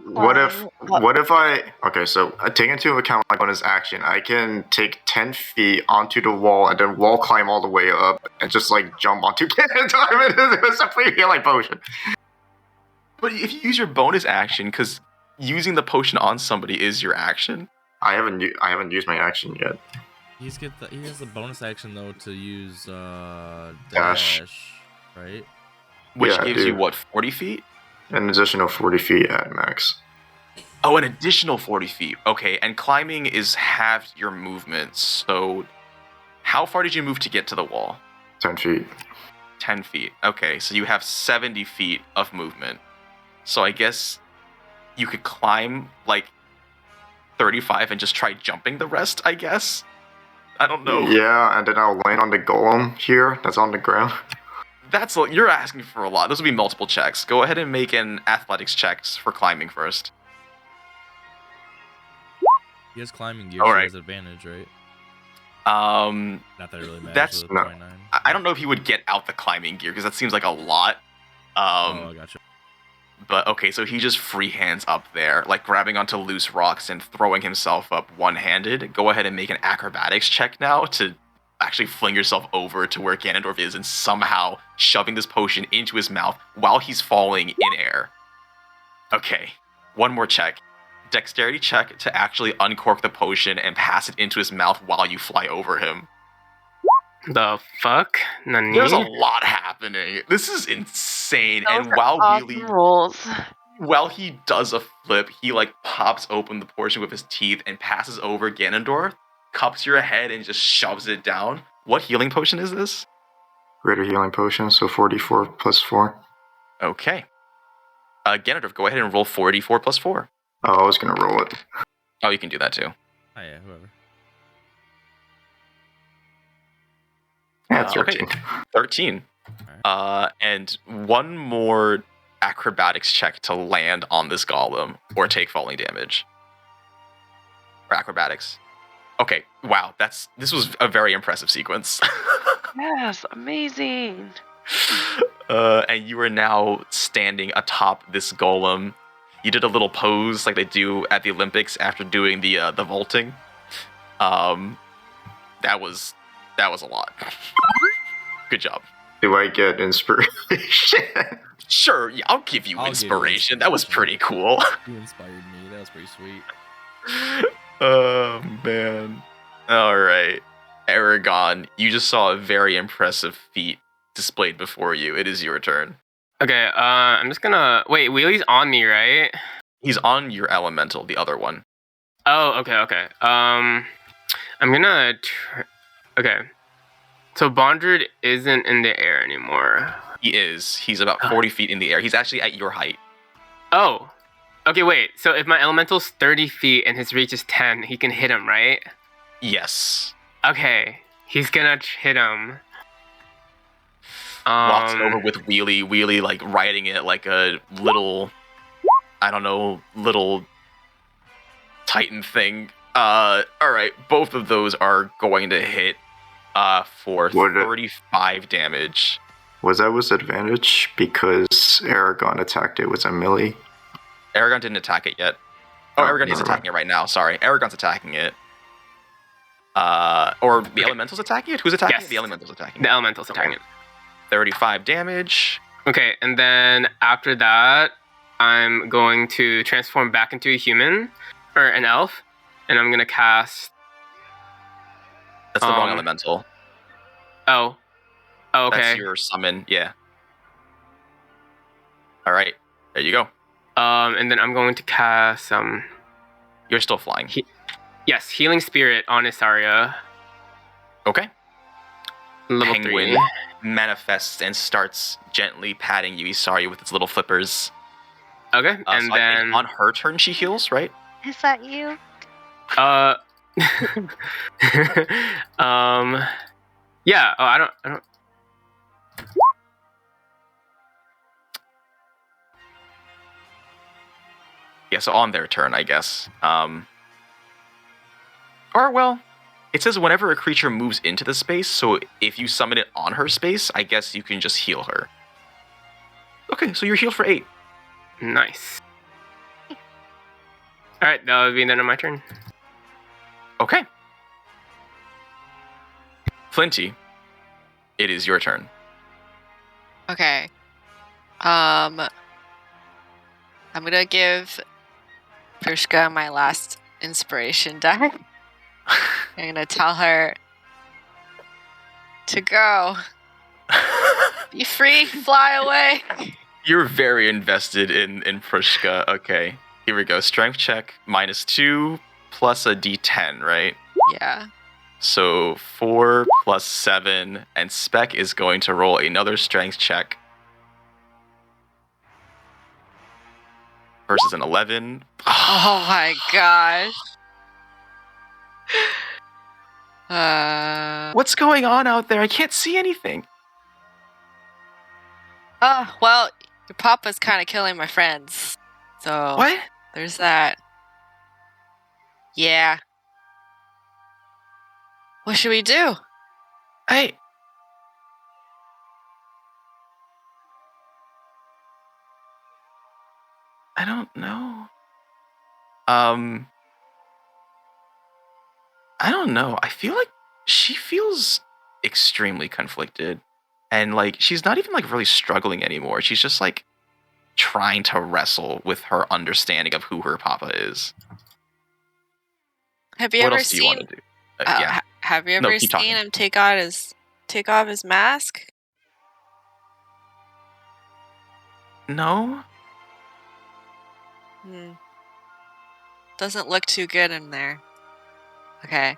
what if I... Okay, so take into account my bonus action, I can take 10 feet onto the wall and then wall climb all the way up and just like jump onto Ganondorf. It's a free healing potion. But if you use your bonus action, because using the potion on somebody is your action. I haven't used my action yet. He has the bonus action though to use Dash. right? Which Yeah, gives you dude. what, 40 feet? An additional 40 feet at max. Oh, an additional 40 feet. Okay, and climbing is half your movement, so How far did you move to get to the wall? 10 feet. 10 feet. Okay, so you have 70 feet of movement. So I guess you could climb like 35 and just try jumping the rest, I guess? I don't know. Yeah, and then I'll land on the golem here that's on the ground. You're asking for a lot. Those would be multiple checks. Go ahead and make an athletics check for climbing first. He has climbing gear, All so right. he has advantage, right? Not that it really matters. That's with no. 29. I don't know if he would get out the climbing gear because that seems like a lot. Oh, gotcha. But okay, so he just free hands up there, like grabbing onto loose rocks and throwing himself up one-handed. Go ahead and make an acrobatics check now to actually fling yourself over to where Ganondorf is and somehow shoving this potion into his mouth while he's falling in air. Okay, one more check. Dexterity check to actually uncork the potion and pass it into his mouth while you fly over him. The fuck? Nani? There's a lot happening. This is insane. Those And are while awesome rules. while he does a flip, he like pops open the portion with his teeth and passes over Ganondorf, cups your head and just shoves it down. What healing potion is this? Greater healing potion, so 44 plus 4. Okay. Ganondorf, go ahead and roll 4d4 plus 4. Oh, I was gonna roll it. Oh, you can do that too. Oh, yeah, whoever. Yeah, Okay. 13. 13. And one more acrobatics check to land on this golem or take falling damage. Or acrobatics. Okay, wow, this was a very impressive sequence. Yes, amazing. And you are now standing atop this golem. You did a little pose like they do at the Olympics after doing the vaulting. That was a lot. Good job. Do I get inspiration? Sure, yeah, I'll give you I'll give you inspiration. That was pretty cool. You inspired me. That was pretty sweet. Oh, man. All right. Eragon, you just saw a very impressive feat displayed before you. It is your turn. Okay, I'm just gonna... Wait, Wheelie's on me, right? He's on your elemental, the other one. Oh, okay. I'm gonna... Okay. So Bondred isn't in the air anymore. He is. He's about 40 feet in the air. He's actually at your height. Oh. Okay, wait. So if my elemental's 30 feet and his reach is 10, he can hit him, right? Yes. Okay. He's gonna hit him. Walks over with Wheelie, like riding it like a little, I don't know, little Titan thing. Alright, both of those are going to hit for 35 damage. Was that with advantage? Because Eragon attacked it with a melee? Eragon didn't attack it yet. Oh, Eragon is never attacking it right now, sorry. Eragon's attacking it. Or the Elemental's attacking it? Who's attacking Yes. it? The Elemental's attacking The it. elemental's attacking it. 35 damage. Okay, and then after that, I'm going to transform back into a human, or an elf, and I'm gonna cast... That's the wrong Elemental. Oh, okay. That's your summon, yeah. Alright, there you go. And then I'm going to cast You're still flying. yes, Healing Spirit on Isarya. Okay. Level Penguin 3. manifests and starts gently patting you, Isarya, with its little flippers. Okay, So and I then think on her turn she heals, right? Is that you? yeah. Oh, I don't. Yeah, so on their turn, I guess. Or, well, it says whenever a creature moves into the space, so if you summon it on her space, I guess you can just heal her. Okay, so you're healed for 8. Nice. All right, that would be the end of my turn. Okay. Flinty, it is your turn. Okay. I'm gonna give Prishka my last inspiration die. I'm gonna tell her to go. Be free, fly away. You're very invested in Prushka. Okay, here we go. Strength check -2 plus a d10, right? Yeah. So 4 plus 7, and Spec is going to roll another strength check. Versus an 11. Oh my gosh. What's going on out there? I can't see anything. Oh, well, your papa's kind of killing my friends. So What? there's that. Yeah. What should we do? I don't know. I don't know. I feel like she feels extremely conflicted. And like she's not even like really struggling anymore. She's just like trying to wrestle with her understanding of who her papa is. Have you What ever else do you want seen? to do? Yeah. Have you No, ever keep seen talking. him take off his mask? No? Doesn't look too good in there. Okay.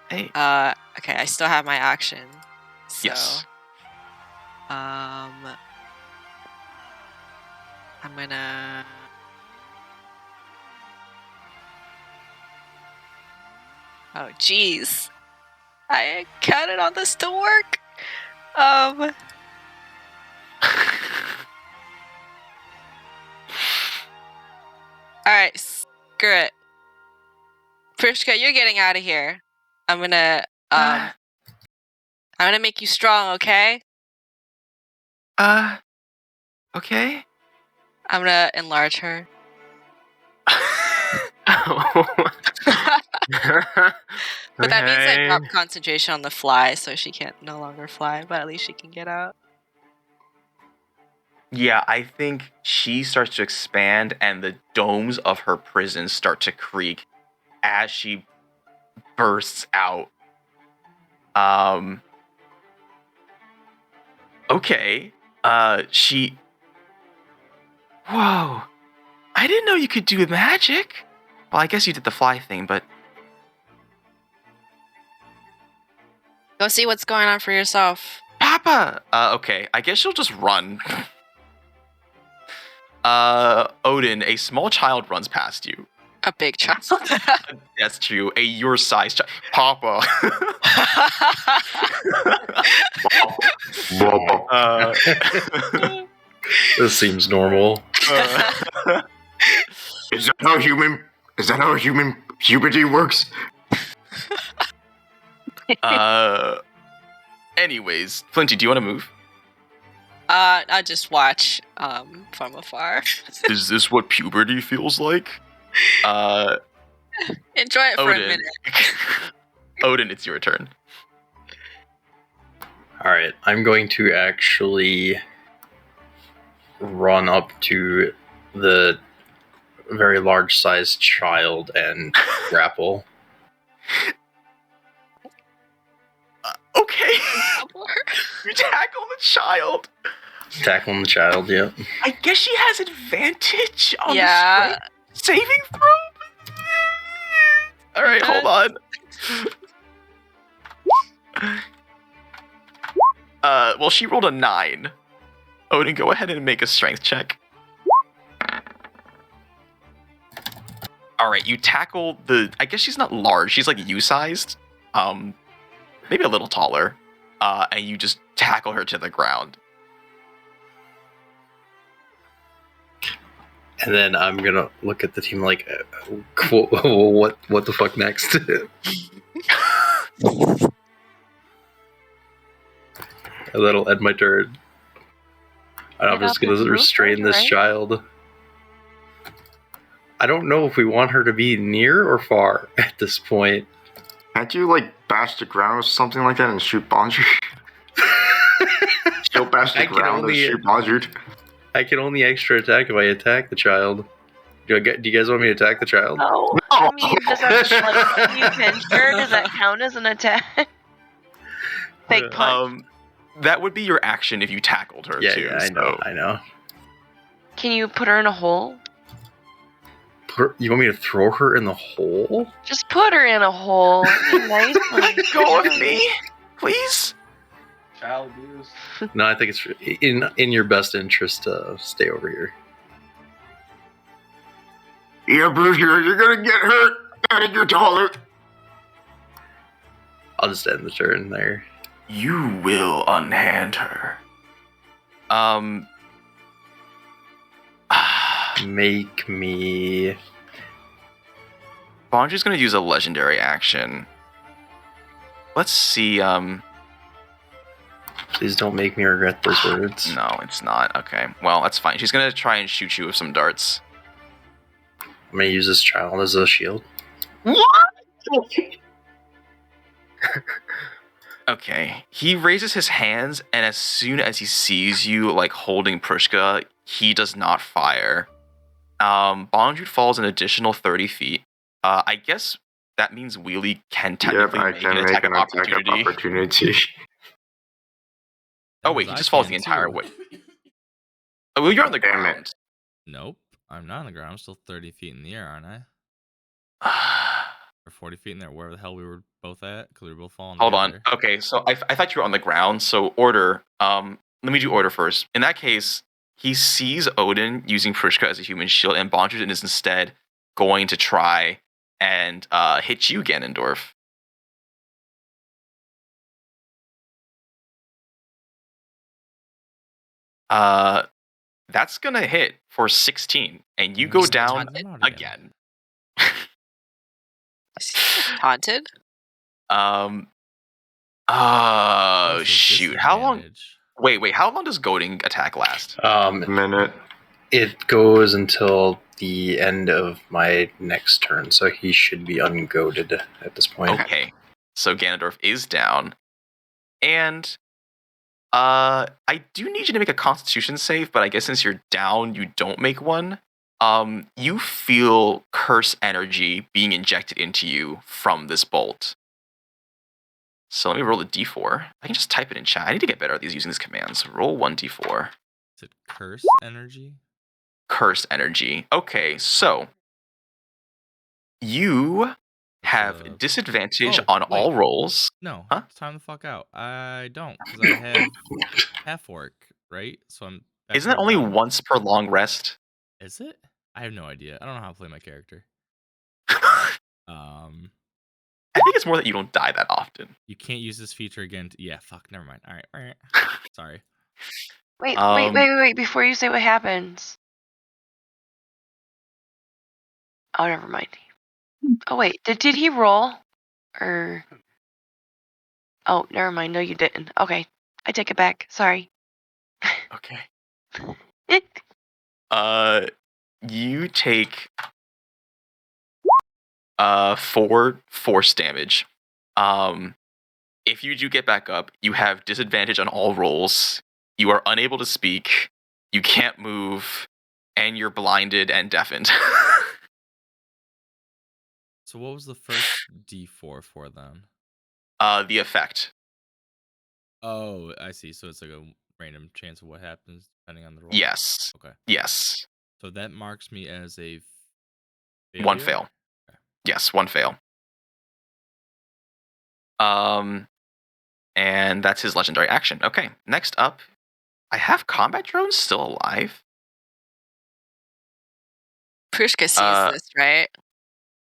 Hey. Okay, I still have my action. So, Yes. I'm gonna. Oh, jeez. I counted on this to work. Alright, screw it. Prishka, you're getting out of here. I'm gonna make you strong, okay? Okay. I'm gonna enlarge her. But that means I drop concentration on the fly, so she can't no longer fly, but at least she can get out. Yeah, I think she starts to expand and the domes of her prison start to creak as she bursts out. Okay. Whoa. I didn't know you could do magic. Well, I guess you did the fly thing, but Go see what's going on for yourself. Papa! Okay, I guess you'll just run. Odin, a small child runs past you. A big child. That's true. A your size child. Papa. This seems normal. Is that how human puberty works? Anyways, Flinty, do you want to move? I just watch from afar. Is this what puberty feels like? Enjoy it for a Odin. minute. Odin, it's your turn. Alright, I'm going to actually run up to the very large sized child and grapple. Okay. You tackle the child. Tackling the child, yep. I guess she has advantage on the Yeah. strength saving throw. All right, hold on. Well, she rolled a 9. Odin, go ahead and make a strength check. All right, you tackle the. I guess she's not large. She's like you-sized, maybe a little taller, and you just tackle her to the ground. And then I'm gonna look at the team like, what the fuck next? And that'll end my turn. And I'm just gonna restrain this child. I don't know if we want her to be near or far at this point. Can't you, like, bash the ground or something like that and shoot Bondred? She'll bash the ground and shoot Bondred. I can only extra attack if I attack the child. Do you guys want me to attack the child? No. I mean, does that, like, you can sure, does that count as an attack? Fake punch. That would be your action if you tackled her, too. Yeah, I know. Can you put her in a hole? You want me to throw her in the hole? Just put her in a hole. Nicely. Go with me, please. Child abuse. No, I think it's in your best interest to stay over here. Yeah, Bruce, you're gonna get hurt. And you're taller. I'll just end the turn there. You will unhand her. Make me. Bonju's gonna use a legendary action. Let's see. Please don't make me regret those words. No, it's not. Okay, well, that's fine. She's gonna try and shoot you with some darts. I'm gonna use this child as a shield. Okay, he raises his hands, and as soon as he sees you, like, holding Prushka, he does not fire. Bonjud falls an additional 30 feet. I guess that means Wheelie can Yep, technically I make can an make attack an of attack of opportunity. opportunity. Oh wait, he just falls the entire way. Oh, well, you're on the Damn it. ground. Nope, I'm not on the ground. I'm still 30 feet in the air, aren't I? Or 40 feet in there, wherever the hell we were both at, because we were both falling Hold on. together. Okay, so I thought you were on the ground. So order. Let me do order first. In that case, he sees Odin using Prushka as a human shield, and Bonjud is instead going to try and hit you, Ganondorf. That's gonna hit for 16, and you go He's down taunted? again. Haunted? Oh Also shoot! How long? disadvantage. Wait. How long does goading attack last? A minute. It goes until the end of my next turn, so he should be ungoaded at this point. Okay, so Ganondorf is down, and I do need you to make a Constitution save, but I guess since you're down, you don't make one. You feel curse energy being injected into you from this bolt. So let me roll a d4. I can just type it in chat. I need to get better at using these commands. Roll 1d4. Is it curse energy? Curse energy. Okay, so you have disadvantage on all rolls. No, Huh? it's time to fuck out. I don't, because I have Half-Orc, right? So I'm. Isn't that only down. once per long rest? Is it? I have no idea. I don't know how to play my character. I think it's more that you don't die that often. You can't use this feature again. Yeah, fuck. Never mind. All right. Sorry. Wait. Before you say what happens. Oh, never mind. Oh, wait. Did he roll? Or. Oh, never mind. No, you didn't. Okay. I take it back. Sorry. Okay. You take 4 force damage. If you do get back up, you have disadvantage on all rolls. You are unable to speak. You can't move, and you're blinded and deafened. So what was the first D4 for then? The effect. Oh, I see. So it's like a random chance of what happens depending on the roll. Yes. Okay. Yes. So that marks me as a One fail. Okay. Yes, one fail. And that's his legendary action. Okay, next up, I have combat drones still alive. Prushka sees this, right?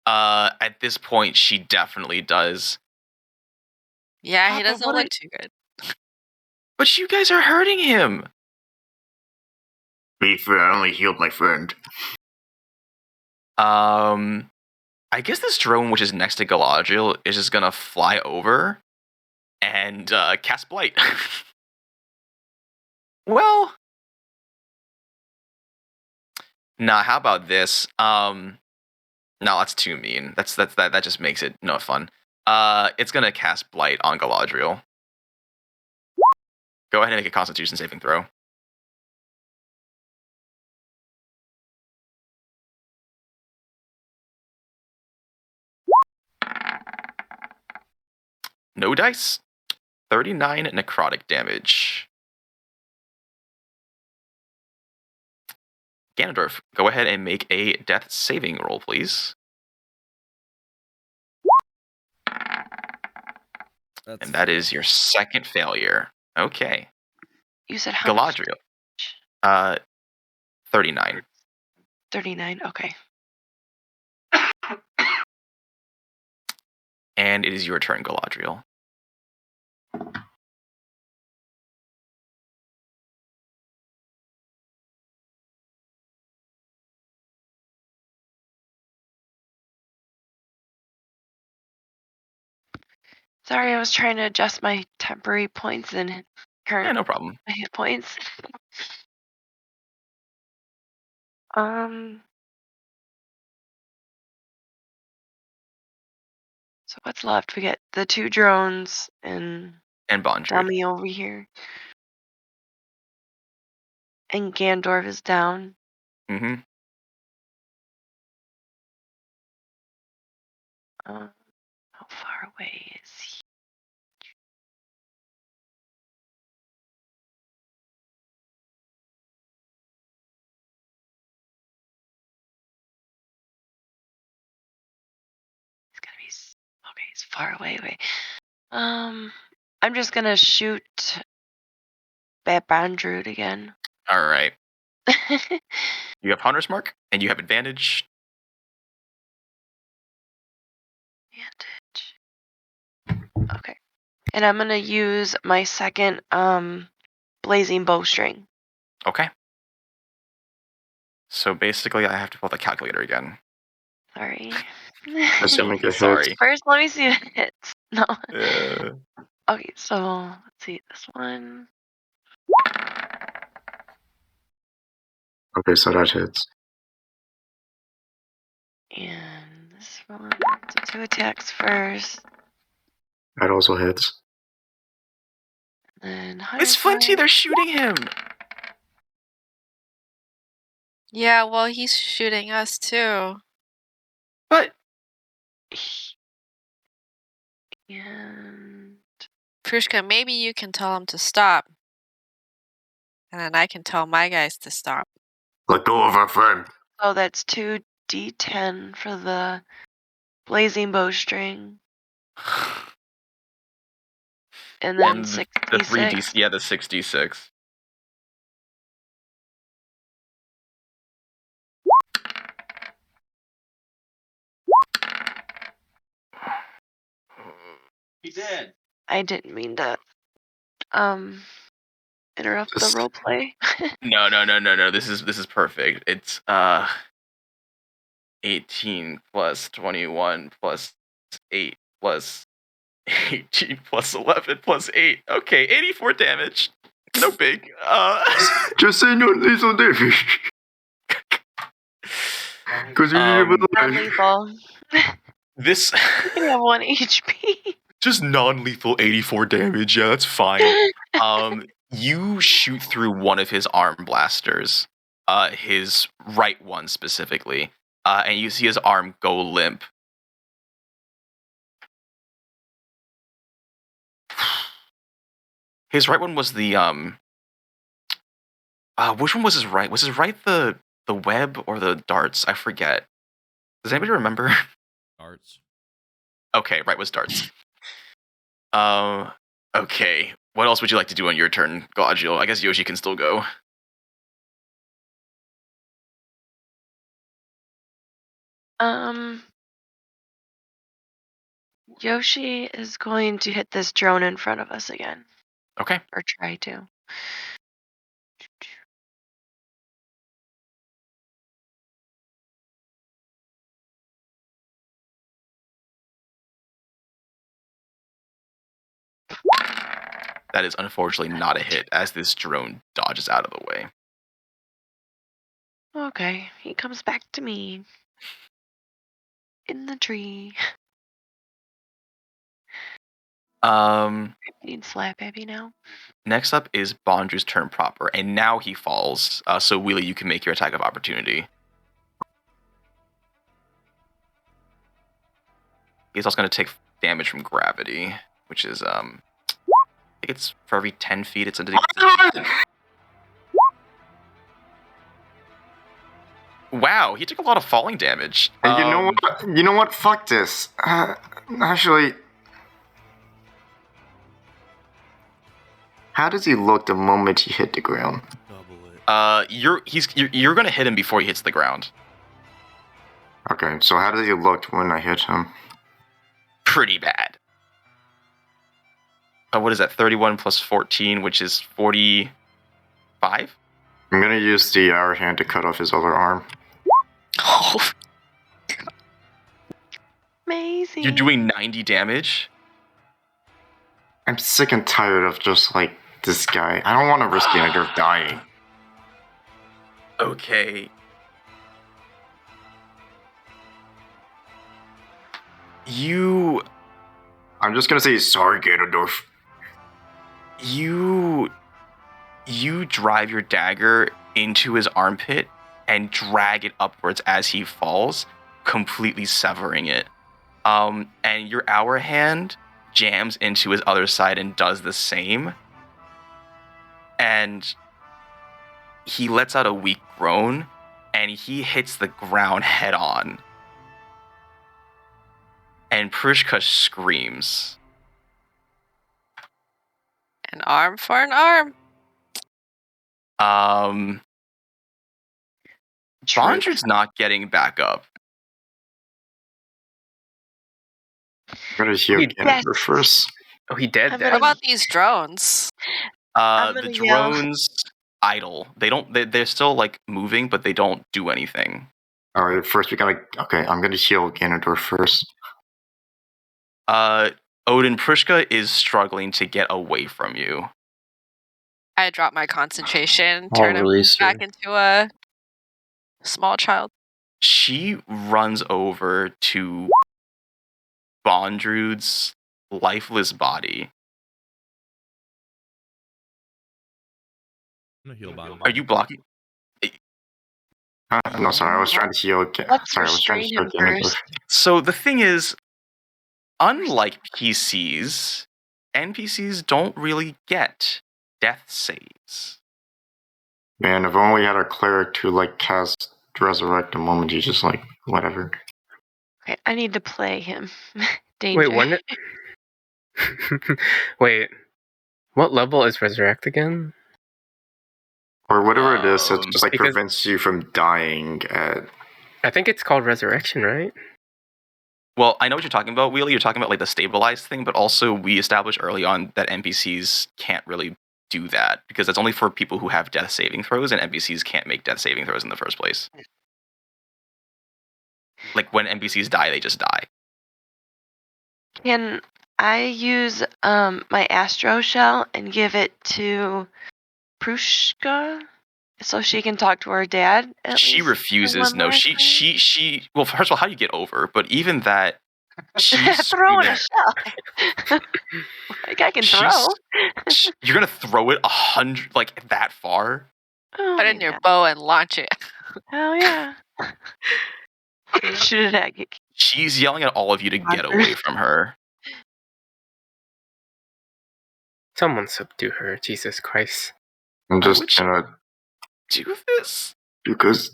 At this point, she definitely does. Yeah, he Papa, doesn't what look are- too good. But you guys are hurting him. Be fair, I only healed my friend. I guess this drone, which is next to Galadriel, is just gonna fly over and cast Blight. Well, nah. How about this? No, that's too mean. That just makes it no fun. It's gonna cast Blight on Galadriel. Go ahead and make a Constitution saving throw. No dice. 39 necrotic damage. Ganondorf, go ahead and make a death saving roll, please. And that is your second failure. Okay. You said how much? Galadriel. 39. 39. Okay. And it is your turn, Galadriel. Sorry, I was trying to adjust my temporary points and current Yeah, no problem. hit points. So what's left? We get the 2 drones and Bond Druid. dummy over here. And Ganondorf is down. Mm-hmm. How far away is he? He's gotta be. Okay, he's far away. I'm just gonna shoot Barbarian Druid again. All right. You have Hunter's Mark, and you have advantage. Okay. And I'm gonna use my second blazing bowstring. Okay. So basically, I have to pull the calculator again. Sorry. Assuming it Sorry. hits. First, let me see if it hits. No. Uh, Okay, so let's see this one. Okay, so that hits. And this one. So 2 attacks first. That also hits. And it's Flinty, they're shooting him. Yeah, well, he's shooting us too. But and Prushka, maybe you can tell him to stop. And then I can tell my guys to stop. Let go of our friend. oh, that's 2d10 for the blazing bowstring. And then and 6d6. the 3D, yeah, the 6d6. He did. I didn't mean to interrupt the role play. No. This is perfect. It's 18 plus 21 plus 8 plus 18 plus 11 plus 8. Okay, 84 damage. No big. Just say no lethal damage. Because you need to Non-lethal. This You have 1 HP. just non-lethal 84 damage. Yeah, that's fine. You shoot through one of his arm blasters, his right one specifically, and you see his arm go limp. His right one was the which one was his right? Was his right the web or the darts? I forget. Does anybody remember? Darts. Okay, right was darts. Okay. What else would you like to do on your turn, Galadriel? I guess Yoshi can still go. Yoshi is going to hit this drone in front of us again. Okay. Or try to. That is unfortunately not a hit, as this drone dodges out of the way. Okay, he comes back to me. In the tree. Need slap baby now. Next up is Bondru's turn proper, and now he falls. So Wheelie, you can make your attack of opportunity. He's also going to take damage from gravity, which is I think it's for every 10 feet. It's into the Wow, he took a lot of falling damage. And you know what? You know what? Fuck this. Actually, how does he look the moment he hit the ground? Double it. You're gonna hit him before he hits the ground. Okay, so how does he look when I hit him? Pretty bad. What is that? 31 plus 14, which is 45? I'm gonna use the hour hand to cut off his other arm. Oh, Amazing. You're doing 90 damage? I'm sick and tired of just like this guy. I don't want to risk Ganondorf dying. Okay. I'm just gonna say sorry, Ganondorf. You drive your dagger into his armpit and drag it upwards as he falls, completely severing it. And your hour hand jams into his other side and does the same. And he lets out a weak groan, and he hits the ground head on. And Prishka screams. an arm for an arm. Bondred's not getting back up. I'm gonna heal Ganondorf first. Oh, he dead I'm then. What about these drones? I'm The gonna yell. drones idle. They're still like moving, but they don't do anything. Alright, first we gotta. Okay, I'm gonna heal Ganondorf first. Odin, Prishka is struggling to get away from you. I drop my concentration, I'll turn him release her. back into a small child. She runs over to Bondrud's lifeless body. I'm gonna heal bottom. Are you blocking? No, sorry, I was trying to heal. Let's Sorry, I was trying to restrain heal him Ganondorf. first. So the thing is, unlike PCs, NPCs don't really get death saves. Man, if only we had our cleric to like cast resurrect the moment he just like whatever. Okay, I need to play him. Danger. Wait, one. Wait, what level is resurrect again? Or whatever it is, it just like because- prevents you from dying at. I think it's called resurrection, right? Well, I know what you're talking about, Wheelie. You're talking about like the stabilized thing, but also we established early on that NPCs can't really do that because that's only for people who have death saving throws, and NPCs can't make death saving throws in the first place. Like when NPCs die, they just die. Can I use my Astro Shell and give it to Prushka so she can talk to her dad? She refuses. No, she. Well, first of all, how do you get over? But even that, she's throwing a shell. Like I can throw. You're gonna throw it 100 like that far? Oh Put my in your God. bow and launch it. Hell yeah. Shoot it at you. She's yelling at all of you to get away from her. Someone subdue her, Jesus Christ. I'm Why just would she gonna do this? because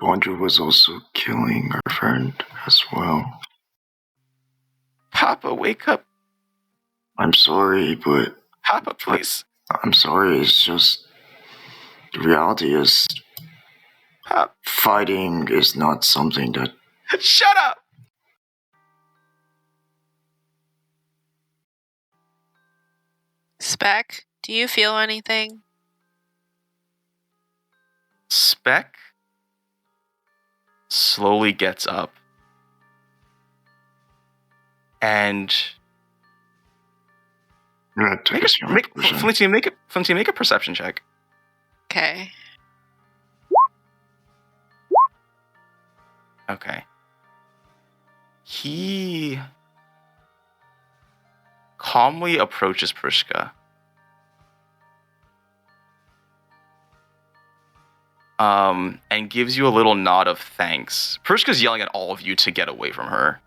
Bondru was also killing our friend as well. Papa, wake up. I'm sorry, but Papa, please. I'm sorry. It's just the reality is Pop. fighting is not something that. Shut up! Spec, do you feel anything? Spec slowly gets up and I'm gonna take a screen version. Flinty, make a perception check. Okay. Okay. He calmly approaches Prishka. And gives you a little nod of thanks. Prishka's yelling at all of you to get away from her.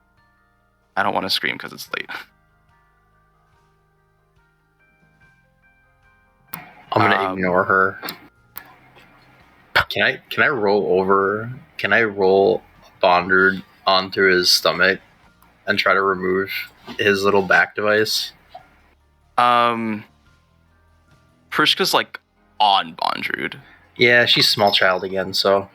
I don't want to scream because it's late. I'm gonna ignore her. Can I roll over Can I roll Bondard onto his stomach and try to remove his little back device? Prishka's like on Bondrewd. Yeah, she's small child again, so.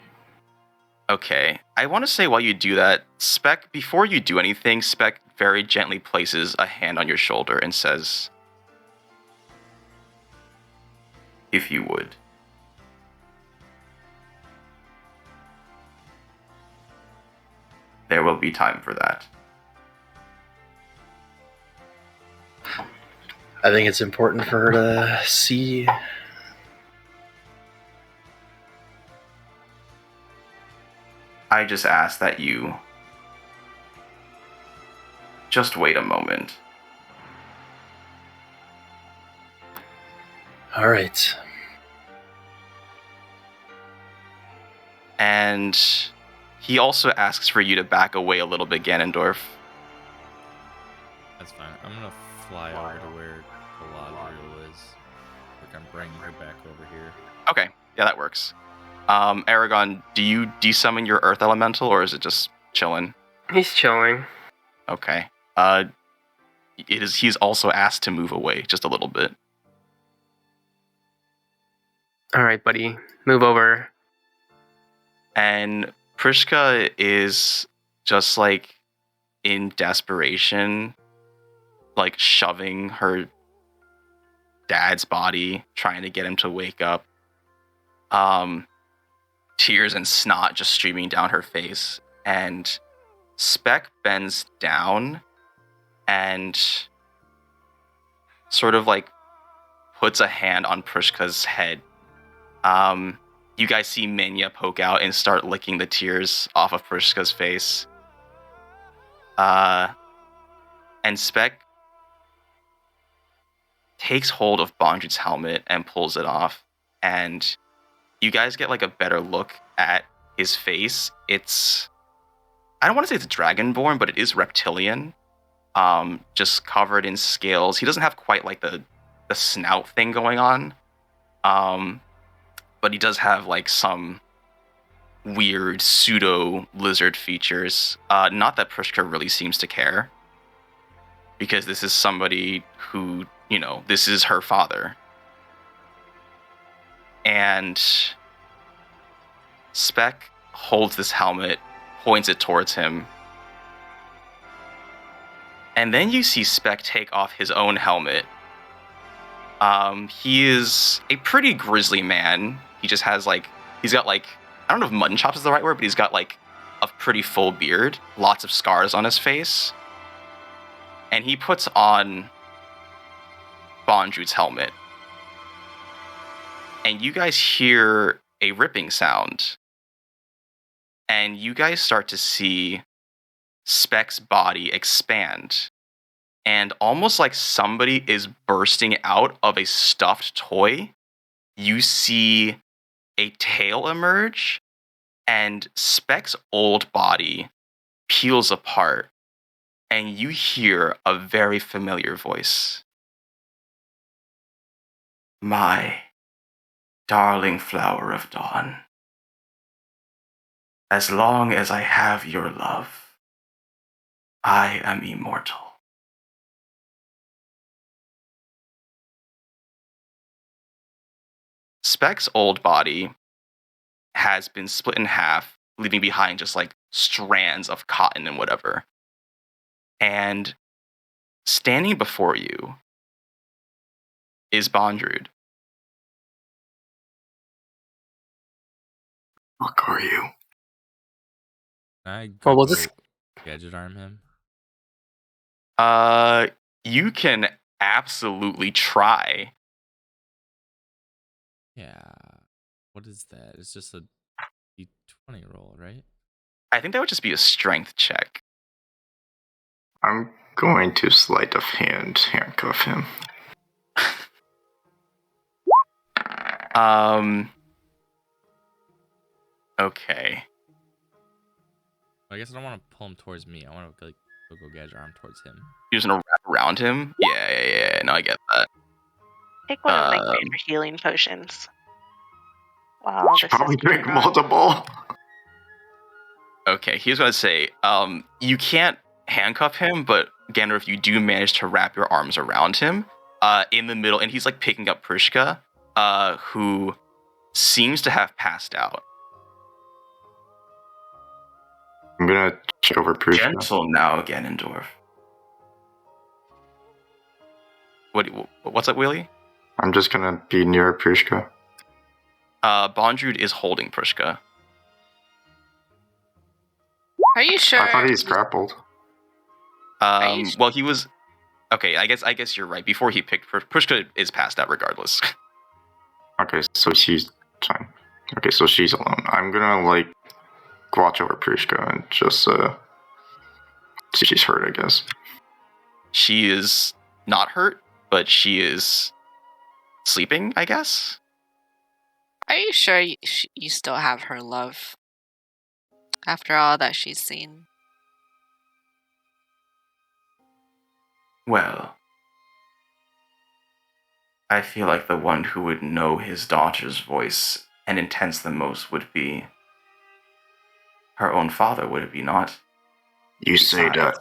Okay. I want to say while you do that, Spec, before you do anything, Spec very gently places a hand on your shoulder and says, "If you would." There will be time for that. I think it's important for her to see. I just ask that you just wait a moment. All right. And he also asks for you to back away a little bit, Ganondorf. That's fine. I'm gonna fly over to where Galadriel is. Like I'm bringing her back over here. Okay, yeah, that works. Eragon, do you desummon your Earth Elemental, or is it just chilling? He's chilling. Okay. He's also asked to move away just a little bit. All right, buddy. Move over. And Prishka is just like in desperation, like shoving her dad's body, trying to get him to wake up. Tears and snot just streaming down her face. And Spec bends down and sort of like puts a hand on Prishka's head. You guys see Minya poke out and start licking the tears off of Prishka's face. And Spec takes hold of Bondrewd's helmet and pulls it off. And you guys get like a better look at his face. It's, I don't want to say it's dragonborn, but it is reptilian. Just covered in scales. He doesn't have quite like the snout thing going on. But he does have like some weird pseudo lizard features. Not that Prishka really seems to care, because this is somebody who, you know, this is her father. And Spec holds this helmet, points it towards him. And then you see Spec take off his own helmet. He is a pretty grisly man. He just has like, he's got like, I don't know if mutton chops is the right word, but he's got like a pretty full beard, lots of scars on his face. And he puts on Bondrewd's helmet. And you guys hear a ripping sound. And you guys start to see Spec's body expand. And almost like somebody is bursting out of a stuffed toy, you see a tail emerge, and Spec's old body peels apart, and you hear a very familiar voice. My darling flower of dawn, as long as I have your love, I am immortal. Spec's old body has been split in half, leaving behind just like strands of cotton and whatever. And standing before you is Bondrewd. Fuck are you? Can I Well, we'll go just- gadget arm him? You can absolutely try. Yeah. What is that? It's just a D20 roll, right? I think that would just be a strength check. I'm going to sleight of hand handcuff him. Okay. I guess I don't want to pull him towards me. I want to like go gadget arm towards him. You're just gonna wrap around him? Yeah. No, I get that. Take one of my greater healing potions. Wow, Should probably drink multiple. Okay, here's what I'd say. You can't handcuff him, but Ganondorf, you do manage to wrap your arms around him in the middle, and he's like picking up Prishka, who seems to have passed out. I'm gonna check over Prushka. Gentle now, Ganondorf. What's up, Willie? I'm just gonna be near Prushka. Bondrude is holding Prishka. Are you sure? I thought he's grappled. Well, he was. Okay, I guess you're right. Before he picked Prishka is passed out regardless. Okay, so she's fine. Okay, so she's alone. I'm gonna like watch over Prushka and just see if she's hurt, I guess. She is not hurt, but she is sleeping, I guess. Are you sure you still have her love? After all that she's seen. Well, I feel like the one who would know his daughter's voice and intents the most would be her own father, would it be not? You say that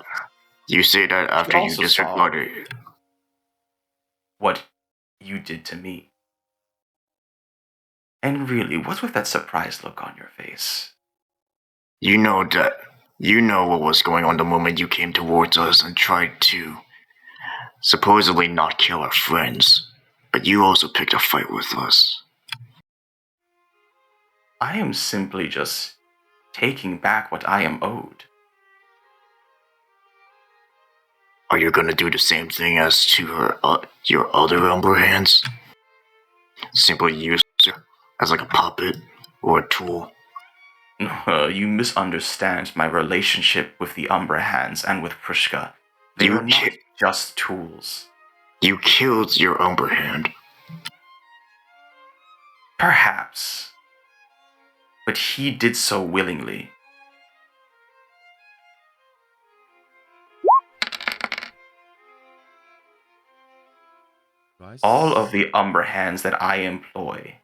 after you also disregarded what you did to me. And really, what's with that surprised look on your face? You know what was going on the moment you came towards us and tried to supposedly not kill our friends, but you also picked a fight with us. I am simply just taking back what I am owed. Are you gonna do the same thing as to your other Umber hands? Simply use her as like a puppet or a tool? You misunderstand my relationship with the Umbra Hands and with Prushka. They are not just tools. You killed your Umber hand. Perhaps. But he did so willingly. All of the Umbra Hands that I employ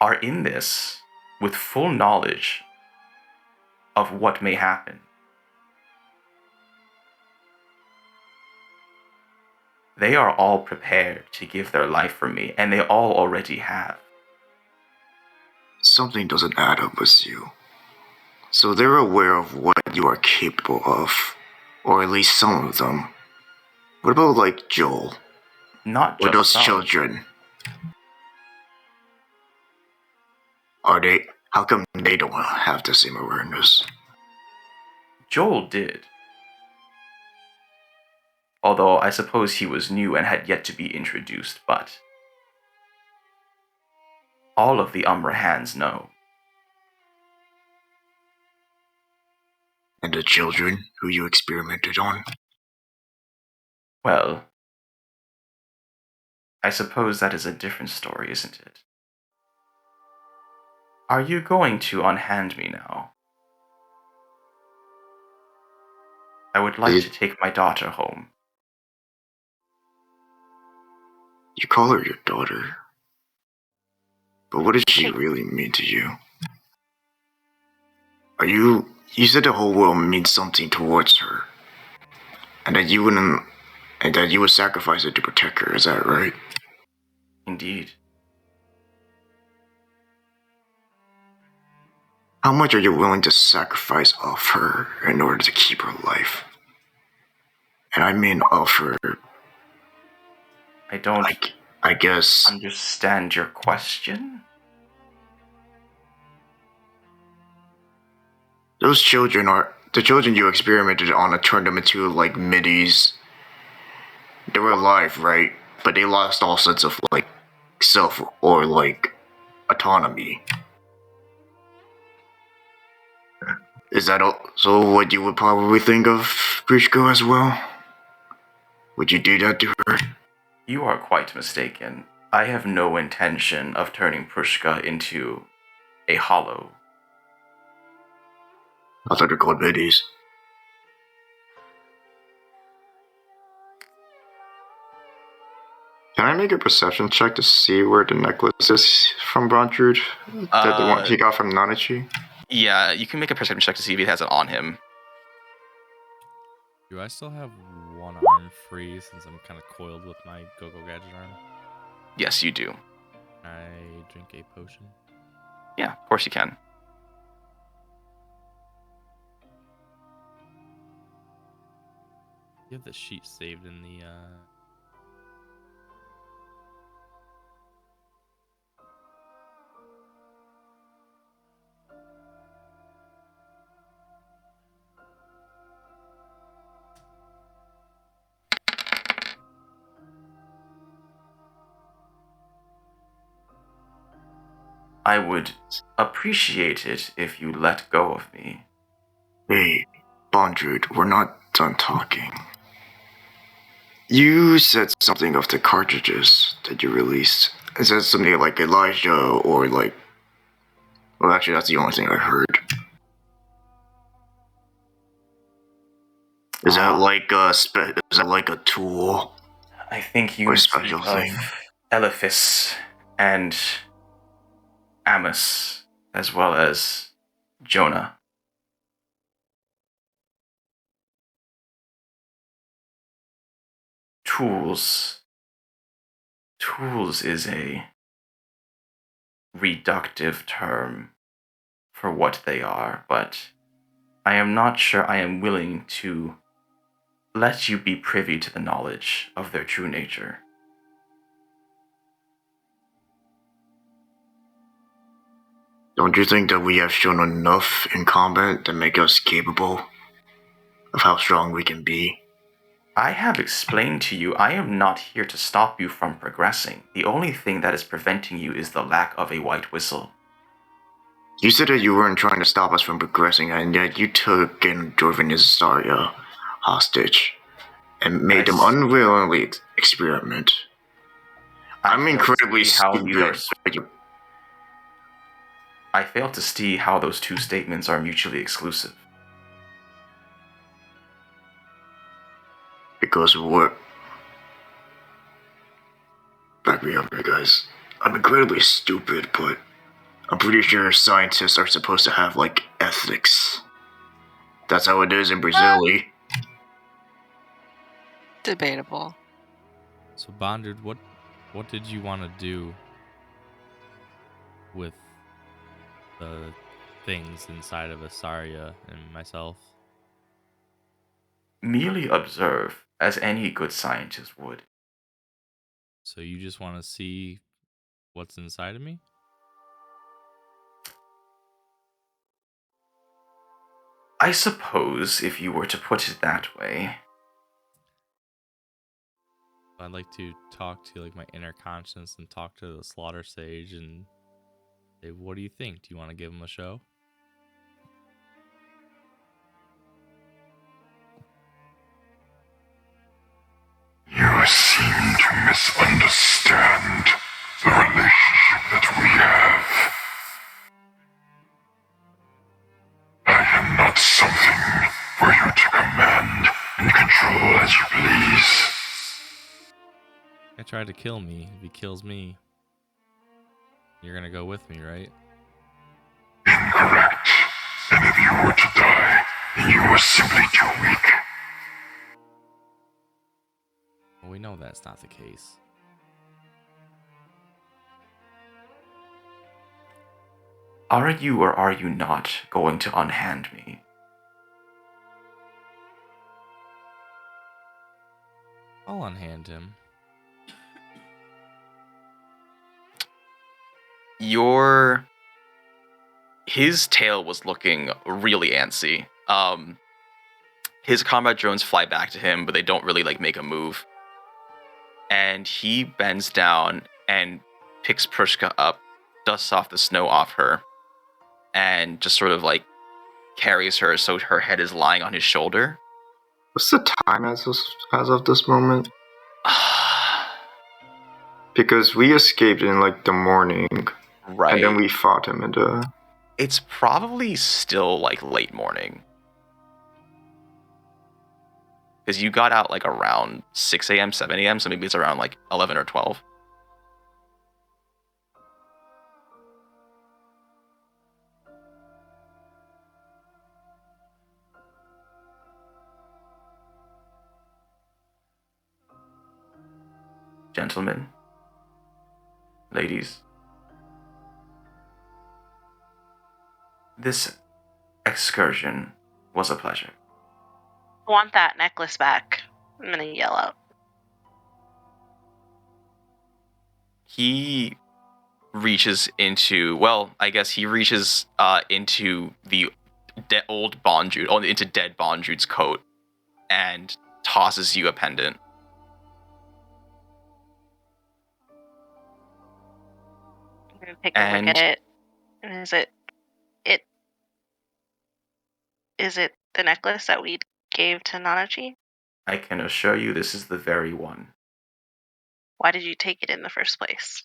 are in this with full knowledge of what may happen. They are all prepared to give their life for me, and they all already have. Something doesn't add up with you. So they're aware of what you are capable of, or at least some of them. What about like Joel? Not or just those some. children? Are they? How come they don't have the same awareness? Joel did. Although I suppose he was new and had yet to be introduced, but all of the Umbra Hands know. And the children who you experimented on? Well, I suppose that is a different story, isn't it? Are you going to unhand me now? I would like to take my daughter home. You call her your daughter. But what does she really mean to you? You said the whole world means something towards her. And that you would sacrifice it to protect her, is that right? Indeed. How much are you willing to sacrifice of her in order to keep her alive? And I mean of her. I don't I guess understand your question. Those children are the children you experimented on and turned them into like middies. They were alive, right? But they lost all sense of like self or like autonomy. Is that also what you would probably think of Prishko as well? Would you do that to her? You are quite mistaken. I have no intention of turning Prushka into a hollow. I thought they're called middies. Can I make a perception check to see where the necklace is from Bronze Druid? That the one he got from Nanachi? Yeah, you can make a perception check to see if he has it on him. Do I still have one arm free since I'm kind of coiled with my Go-Go Gadget arm? Yes, you do. I drink a potion. Yeah, of course you can. You have the sheet saved in the I would appreciate it if you let go of me. Hey, Bondrude, we're not done talking. You said something of the cartridges that you released. It said something like Elijah or like... Well, actually, that's the only thing I heard. Is that like a tool? I think you Or a speak special of thing? Elephis and Amos, as well as Jonah. Tools. Tools is a reductive term for what they are, but I am not sure I am willing to let you be privy to the knowledge of their true nature. Don't you think that we have shown enough in combat to make us capable of how strong we can be? I have explained to you I am not here to stop you from progressing. The only thing that is preventing you is the lack of a white whistle. You said that you weren't trying to stop us from progressing, and yet you took Ganondorf and Isarya hostage and made them unwillingly experiment. I'm incredibly stupid. I fail to see how those two statements are mutually exclusive. Because of what? Back me up here, guys. I'm incredibly stupid, but I'm pretty sure scientists are supposed to have, like, ethics. That's how it is in Brazil. Debatable. So Bonded, what did you want to do with the things inside of Isarya and myself? Merely observe, as any good scientist would. So you just want to see what's inside of me? I suppose, if you were to put it that way. I'd like to talk to like my inner conscience and talk to the Slaughter Sage and say, what do you think? Do you want to give him a show? You seem to misunderstand the relationship that we have. I am not something for you to command and control as you please. He tried to kill me. If he kills me, you're gonna go with me, right? Incorrect. And if you were to die, then you were simply too weak. Well, we know that's not the case. Are you or are you not going to unhand me? I'll unhand him. His tail was looking really antsy. His combat drones fly back to him, but they don't really like make a move. And he bends down and picks Prushka up, dusts off the snow off her, and just sort of like carries her so her head is lying on his shoulder. What's the time as of this moment? Because we escaped in like the morning, Right. And then we fought him in the... It's probably still like late morning. because you got out like around 6 a.m., 7 a.m., so maybe it's around like 11 or 12. Gentlemen, ladies, this excursion was a pleasure. I want that necklace back. I'm gonna yell out. He reaches into, well, I guess he reaches into the old Bondrude, into dead Bondrude's coat, and tosses you a pendant. I'm gonna take a look at it. And is it the necklace that we gave to Nanachi? I can assure you this is the very one. Why did you take it in the first place?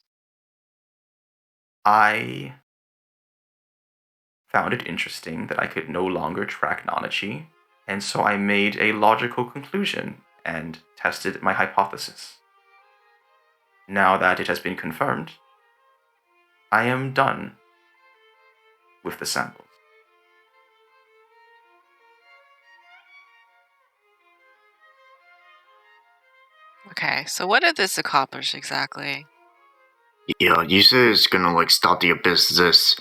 I found it interesting that I could no longer track Nanachi, and so I made a logical conclusion and tested my hypothesis. Now that it has been confirmed, I am done with the samples. Okay, so what did this accomplish exactly? Yeah, you say it's gonna like stop the abyss this,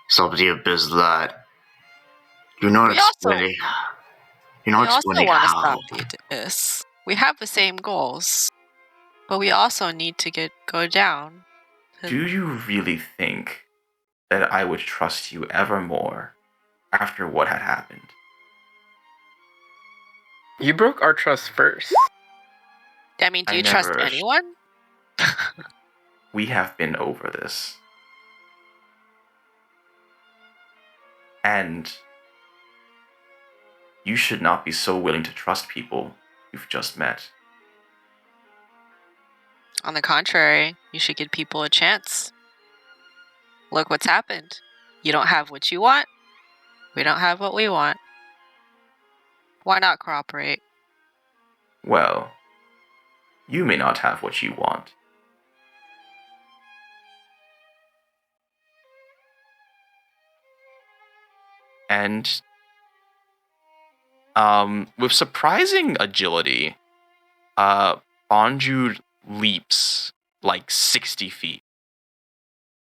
stop the abyss that. You're not explaining. You're We not also explaining want to how. stop the abyss. We have the same goals, but we also need to go down. Do you really think that I would trust you ever more after what had happened? You broke our trust first. I mean, do I you trust never- anyone? We have been over this. And you should not be so willing to trust people you've just met. On the contrary, you should give people a chance. Look what's happened. You don't have what you want. We don't have what we want. Why not cooperate? Well, you may not have what you want. And with surprising agility, Bonjude leaps like 60 feet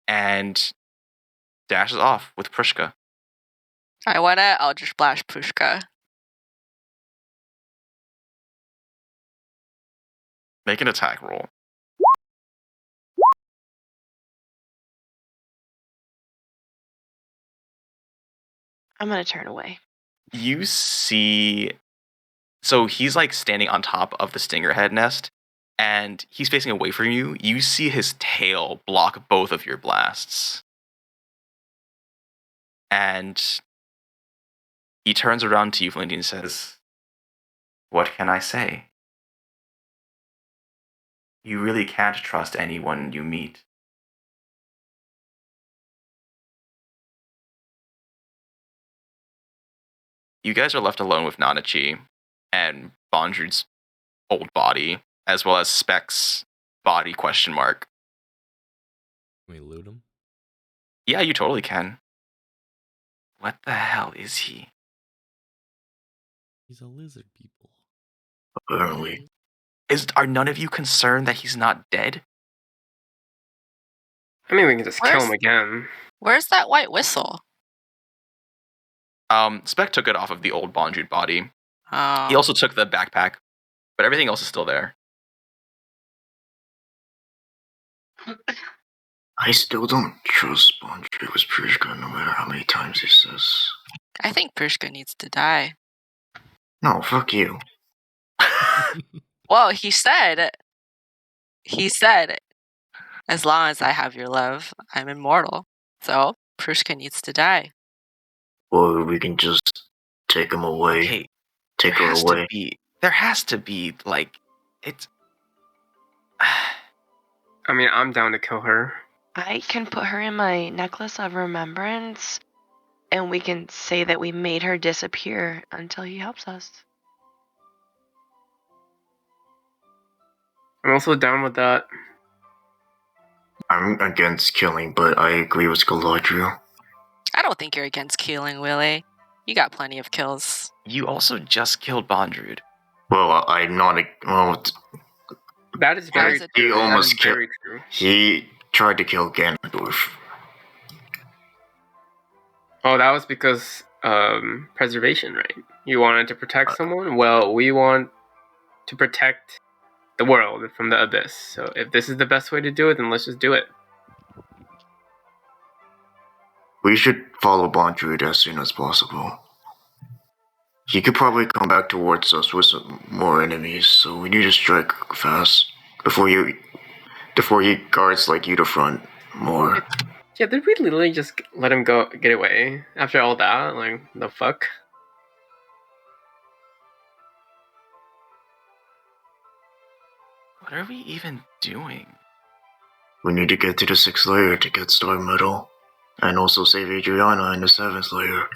and dashes off with Prushka. I wanna Eldritch Blast Pushka. Make an attack roll. I'm gonna turn away. You see, so he's like standing on top of the Stingerhead nest, and he's facing away from you. You see his tail block both of your blasts. And he turns around to you, Flinty, and says, "What can I say? You really can't trust anyone you meet." You guys are left alone with Nanachi and Bondrude's old body, as well as Speck's body question mark. Can we loot him? Yeah, you totally can. What the hell is he? He's a lizard people. Apparently. Are none of you concerned that he's not dead? I mean, we can just kill Where's- him again. Where's that white whistle? Speck took it off of the old Bondrude body. Oh. He also took the backpack, but everything else is still there. I still don't trust Bondrude with Prushka no matter how many times he says. I think Pushka needs to die. No, fuck you. Well, he said, as long as I have your love, I'm immortal. So, Prushka needs to die. Or we can just take him away. Okay, Take her away. there has to be, like, it's... I mean, I'm down to kill her. I can put her in my necklace of remembrance, and we can say that we made her disappear until he helps us. I'm also down with that. I'm against killing, but I agree with Galadriel. I don't think you're against killing, Willie. You got plenty of kills. You also just killed Bondrude. Well, I'm not. Well, That is very That is true. he almost that is killed. very true. He tried to kill Ganondorf. Oh, that was because preservation, right? You wanted to protect someone? Well, we want to protect the world from the abyss. So if this is the best way to do it, then let's just do it. We should follow Bondruid as soon as possible. He could probably come back towards us with some more enemies, so we need to strike fast before he guards like you to front more. Yeah, did we literally just let him go get away after all that? Like, the fuck? What are we even doing? We need to get to the 6th layer to get Star Metal, and also save Adriana in the 7th layer.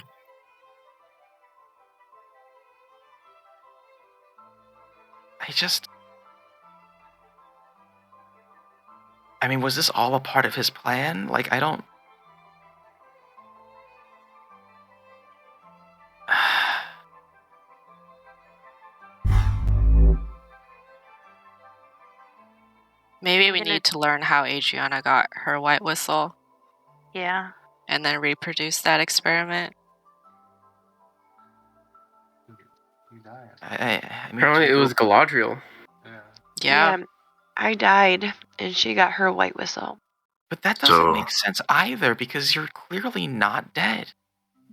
I mean, was this all a part of his plan? Like, I don't... Maybe we Gonna- need to learn how Adriana got her white whistle Yeah. and then reproduce that experiment. I mean, Apparently it was Galadriel. Yeah. I died, and she got her white whistle. But that doesn't So- make sense either, because you're clearly not dead.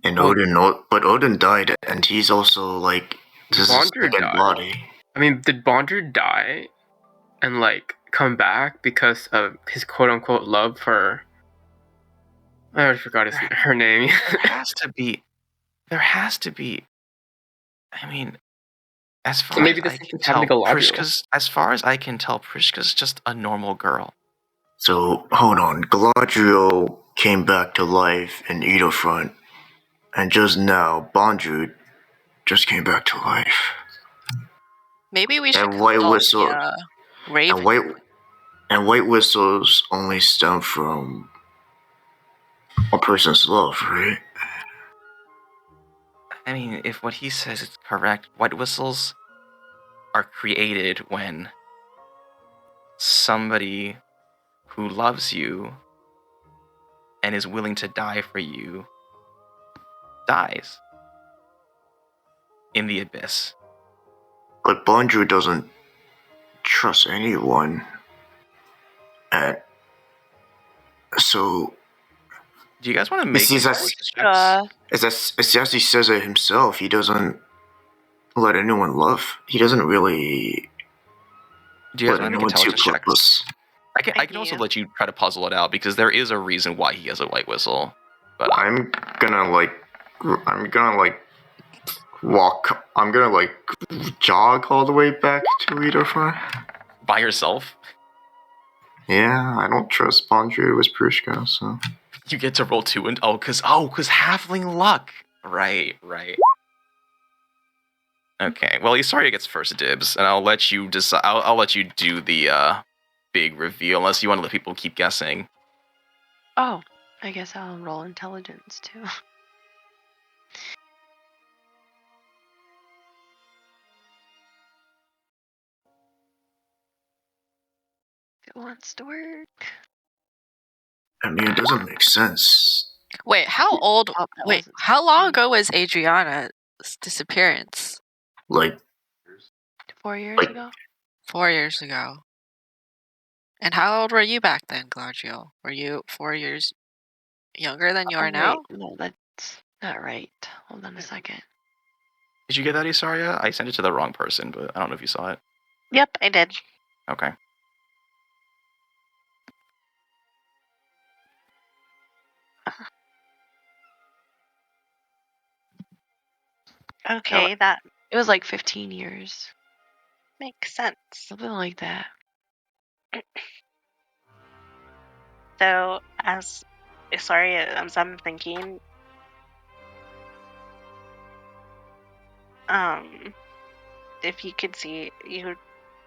And Well- Odin died, and he's also like this is his Bondruid second died. body. I mean, did Bondruid die and, like, come back because of his quote-unquote love for... I already forgot her name. There has to be... I mean, as far Maybe as this I is can what's tell, happening to Galadriel. Prishka's just a normal girl. So hold on, Galadriel came back to life in Edofront, and just now Bondruid just came back to life. Maybe we should And White consult Whistle- the, Raven. And white whistles only stem from a person's love, right? I mean, if what he says is correct, white whistles are created when somebody who loves you and is willing to die for you dies in the abyss. But Bondruid doesn't trust anyone. And so Do you guys want to make sees us- intelligence checks? as he says it himself, he doesn't let anyone love. He doesn't really Do you guys let want to make anyone too intelligence checks? close. I can also let you try to puzzle it out because there is a reason why he has a white whistle. But I'm gonna jog all the way back to Edofront. by yourself, Yeah, I don't trust Bondruid with Prushka, so you get to roll 2 and cause halfling luck. Right. Okay, well, Isarya gets first dibs, and I'll let you decide. I'll let you do the big reveal, unless you want to let people keep guessing. Oh, I guess I'll roll intelligence too. If it wants to work. I mean it doesn't make sense. Wait, how old? Oh, that Wait, wasn't- how long ago was Adriana's disappearance? Like 4 years Like- ago? 4 years ago. And how old were you back then, Galadriel? Were you 4 years younger than you are Oh, now? wait, no, that's not right. Hold on a second. Did you get that, Isarya? I sent it to the wrong person, but I don't know if you saw it. Yep, I did. Okay. Okay, that It was like 15 years. makes sense. Something like that. So, as I'm thinking, if you could see, you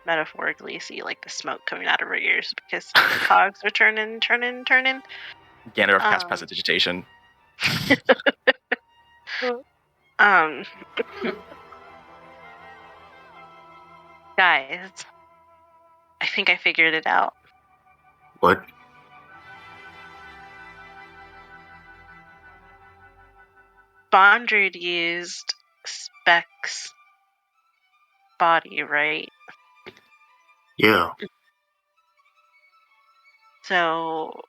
metaphorically see like the smoke coming out of her ears because the cogs are turning. Ganondorf cast prestidigitation. Guys, I think I figured it out. What? Bondred used Speck's body, right? Yeah. So,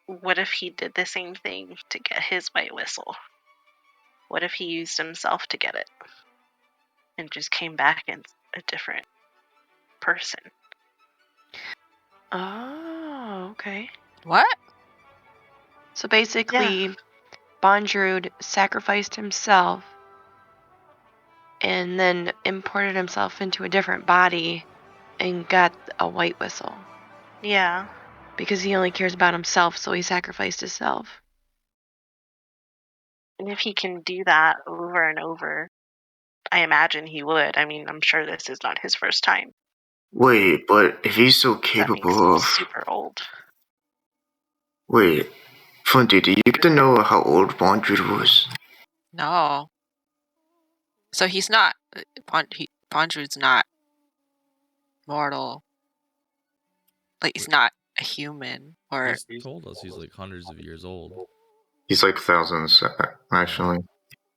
what if he did the same thing to get his white whistle? What if he used himself to get it? And just came back in a different person? Oh, okay. What? So basically, Bondrewd sacrificed himself and then imported himself into a different body and got a white whistle. Yeah. Because he only cares about himself, so he sacrificed himself. And if he can do that over and over, I imagine he would. I mean, I'm sure this is not his first time. Wait, but if he's so That makes capable him of... super old. Wait, Flinty, do you get to know how old Bondrewd was? No. So he's not. Bondrewd's not mortal. Like, he's not a human. Or He's told us he's like hundreds of years old. He's like thousands, actually.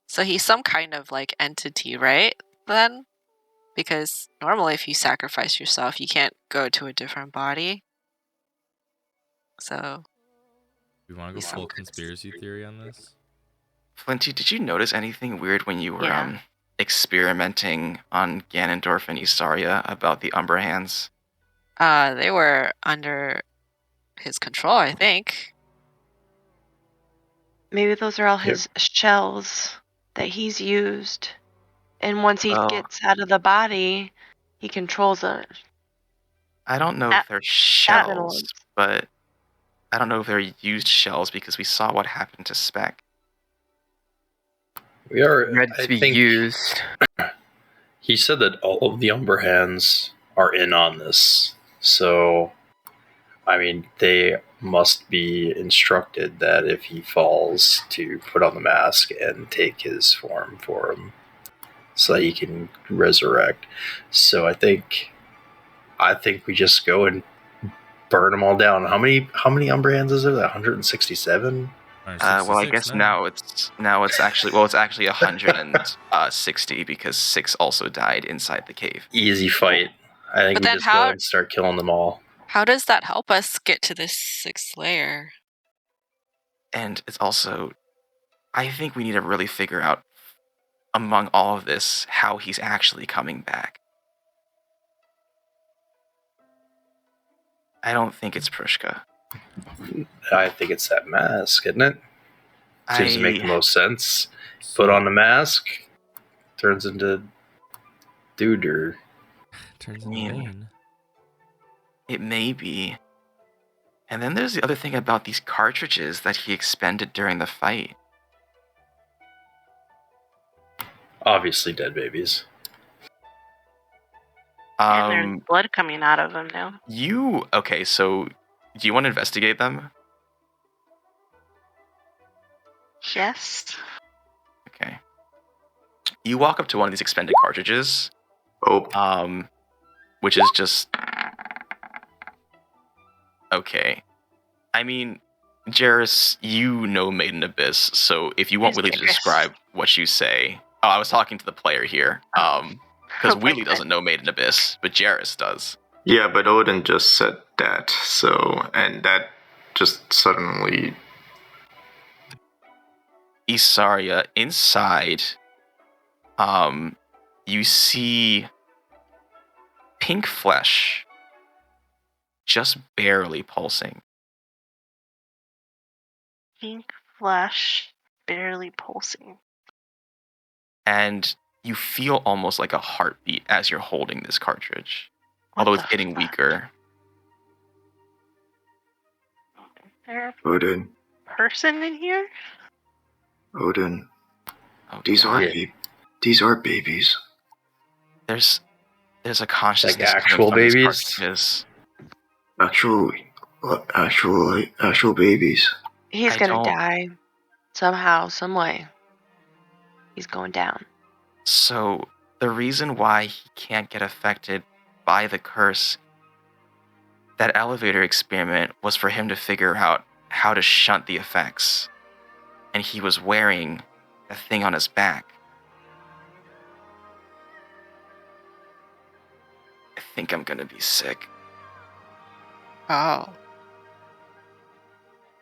so he's some kind of like entity, right? Then? Because normally if you sacrifice yourself, you can't go to a different body. So You want to go He's full some- conspiracy theory on this? Flinty, did you notice anything weird when you were Yeah. experimenting on Ganondorf and Isarya about the Umbra Hands? they were under his control, I think. Maybe those are all his shells that he's used. And once he Well- gets out of the body, he controls it. I don't know That- if they're That shells, ones. but I don't know if they're used shells because we saw what happened to Speck. We are Ready I to be think used. he said that all of the Umber Hands are in on this. So, I mean, they must be instructed that if he falls, to put on the mask and take his form for him so that he can resurrect. So I think we just go and burn them all down. How many Umber Hands is there? 167? Well, I guess now it's actually 160 because 6 also died inside the cave. Easy fight. I think But we then just go and start killing them all. How does that help us get to this 6th layer? And it's also, I think we need to really figure out among all of this how he's actually coming back. I don't think it's Prushka. I think it's that mask, isn't it? Seems to make the most sense. Put on the mask, turns into Duder. Turns into Bane. It may be. And then there's the other thing about these cartridges that he expended during the fight. Obviously, dead babies. And there's blood coming out of him now. Okay, so do you want to investigate them? Yes. Okay. You walk up to one of these expended cartridges. Which is just... Okay. I mean, Jarius, you know Maiden Abyss, so if you want Who's Willie to Jarius? describe what you say... Oh, I was talking to the player here. Because Willie doesn't know Maiden Abyss, but Jarius does. Yeah, but Odin just said that, so... And that just suddenly... Isarya, inside, you see pink flesh just barely pulsing. Pink flesh, barely pulsing. And you feel almost like a heartbeat as you're holding this cartridge. Although it's getting weaker. There Odin. a person in here? Odin. Oh, These God. are babies. There's There's a consciousness Like actual coming from these babies? cartridges. Actual babies. He's I gonna don't- die somehow, some way. He's going down. So the reason why he can't get affected by the curse, that elevator experiment was for him to figure out how to shunt the effects. And he was wearing a thing on his back. I think I'm gonna be sick. Oh.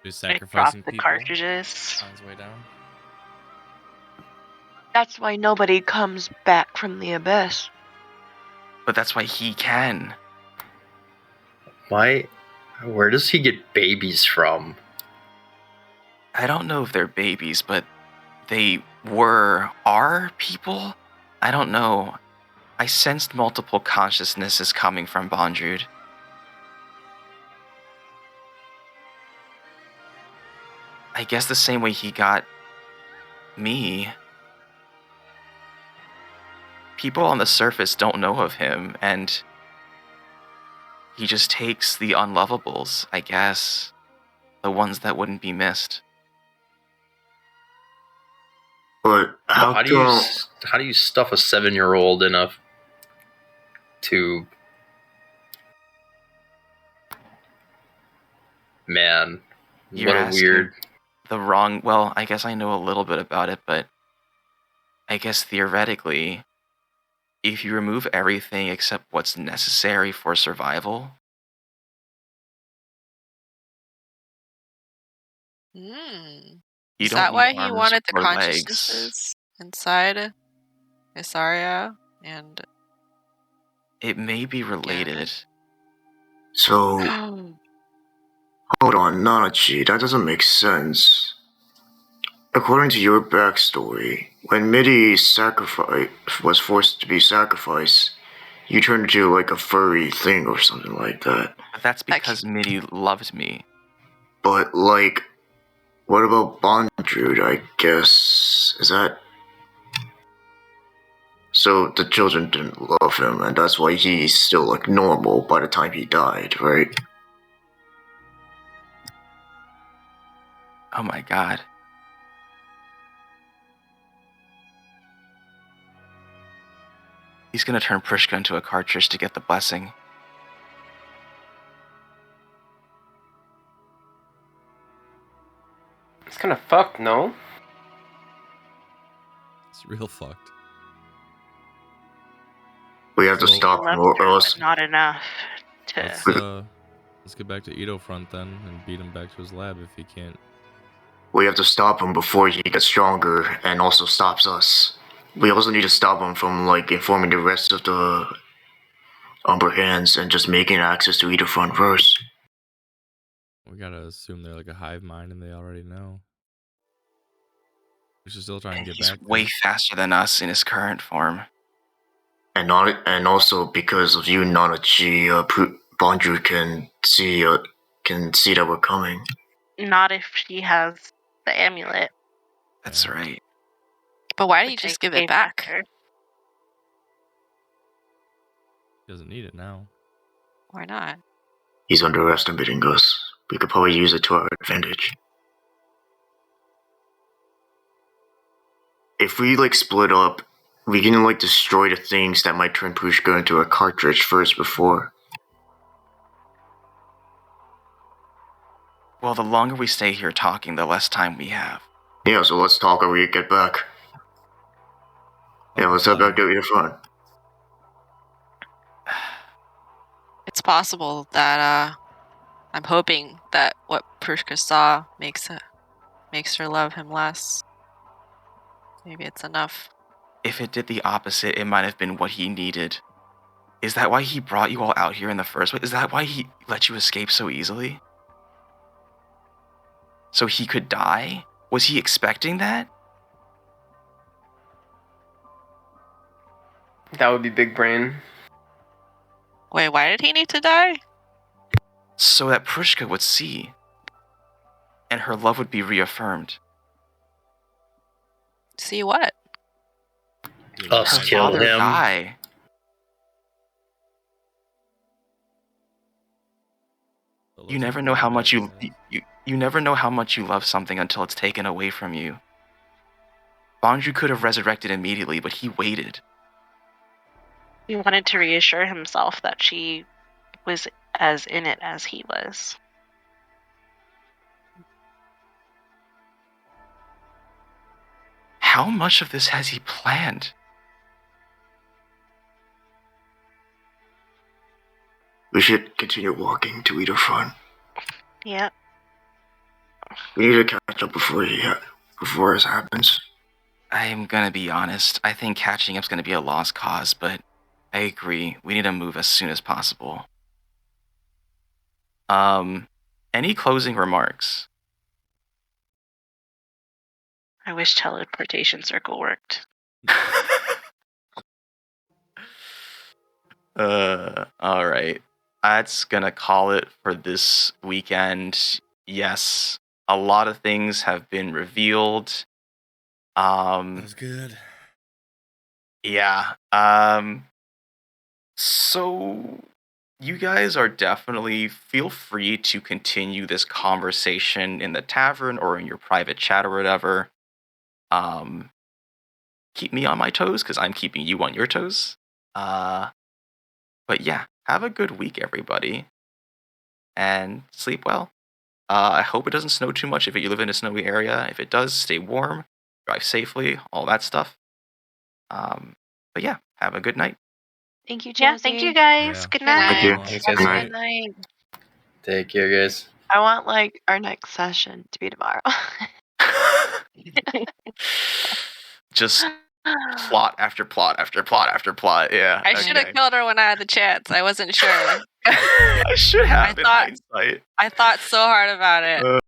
Who's I sacrificing dropped the people cartridges. on his way down? That's why nobody comes back from the abyss. But that's why he can. Why? Where does he get babies from? I don't know if they're babies, but they are people? I don't know. I sensed multiple consciousnesses coming from Bondrewd. I guess the same way he got me. People on the surface don't know of him, and he just takes the unlovables, I guess. The ones that wouldn't be missed. But How do you stuff a 7-year-old in a tube? Man, You're what a asking weird. Well, I guess I know a little bit about it, but I guess theoretically, if you remove everything except what's necessary for survival, Hmm. you Is don't that need why he arms wanted the or legs. consciousnesses inside Isarya and It may be related. So, hold on, Nanachi, that doesn't make sense. According to your backstory, when Midi was forced to be sacrificed, you turned into like a furry thing or something like that. But that's because Midi loved me. But like, what about Bondrewd, I guess? Is that... So the children didn't love him, and that's why he's still like normal by the time he died, right? Oh my god. He's gonna turn Prishka into a cartridge to get the blessing. It's kind of fucked, no? It's real fucked. We have to So- stop him, Left or her, else... but not enough to. Let's get back to Edo front then and beat him back to his lab if he can't. We have to stop him before he gets stronger and also stops us. We also need to stop him from like informing the rest of the Umber Hands and just making access to either front first. We gotta assume they're like a hive mind and they already know. We should still try and And get he's back there. way faster than us in his current form. And also because of you, Nanachi, Bondrewd can see that we're coming. Not if she has the amulet. That's right. But why did you which just I give it gave back? her. He doesn't need it now. Why not? He's underestimating us. We could probably use it to our advantage. If we like split up, we can like destroy the things that might turn Pushka into a cartridge first before. Well, the longer we stay here talking, the less time we have. Yeah, so let's talk or we get back. Yeah, let's head back to the front. It's possible that I'm hoping that what Prushka saw makes her love him less. Maybe it's enough. If it did the opposite, it might have been what he needed. Is that why he brought you all out here in the first place? Is that why he let you escape so easily? So he could die? Was he expecting that? That would be big brain. Wait, why did he need to die? So that Prushka would see. And her love would be reaffirmed. See what? Us Her kill father him. die. It You looks never like know how much Ganondorf you never know how much you love something until it's taken away from you. Bonju could have resurrected immediately, but he waited. He wanted to reassure himself that she was as in it as he was. How much of this has he planned? We should continue walking to Edelfront. Yep. We need to catch up before this happens. I'm gonna be honest. I think catching up's gonna be a lost cause, but I agree. We need to move as soon as possible. Any closing remarks? I wish teleportation circle worked. All right. That's gonna call it for this weekend. Yes, a lot of things have been revealed. That was good. Yeah. So you guys are definitely feel free to continue this conversation in the tavern or in your private chat or whatever. Keep me on my toes because I'm keeping you on your toes. But yeah, have a good week, everybody, and sleep well. I hope it doesn't snow too much if you live in a snowy area. If it does, stay warm, drive safely, all that stuff. But yeah, have a good night. Thank you, Josie. Yeah, thank you guys. Yeah. Good Good night. Thank you. Thanks, Have a Good night. good night. Take care, guys. I want like our next session to be tomorrow. Just plot after plot after plot after plot. Yeah. I should have killed her when I had the chance. I wasn't sure. I should have in hindsight. I thought so hard about it.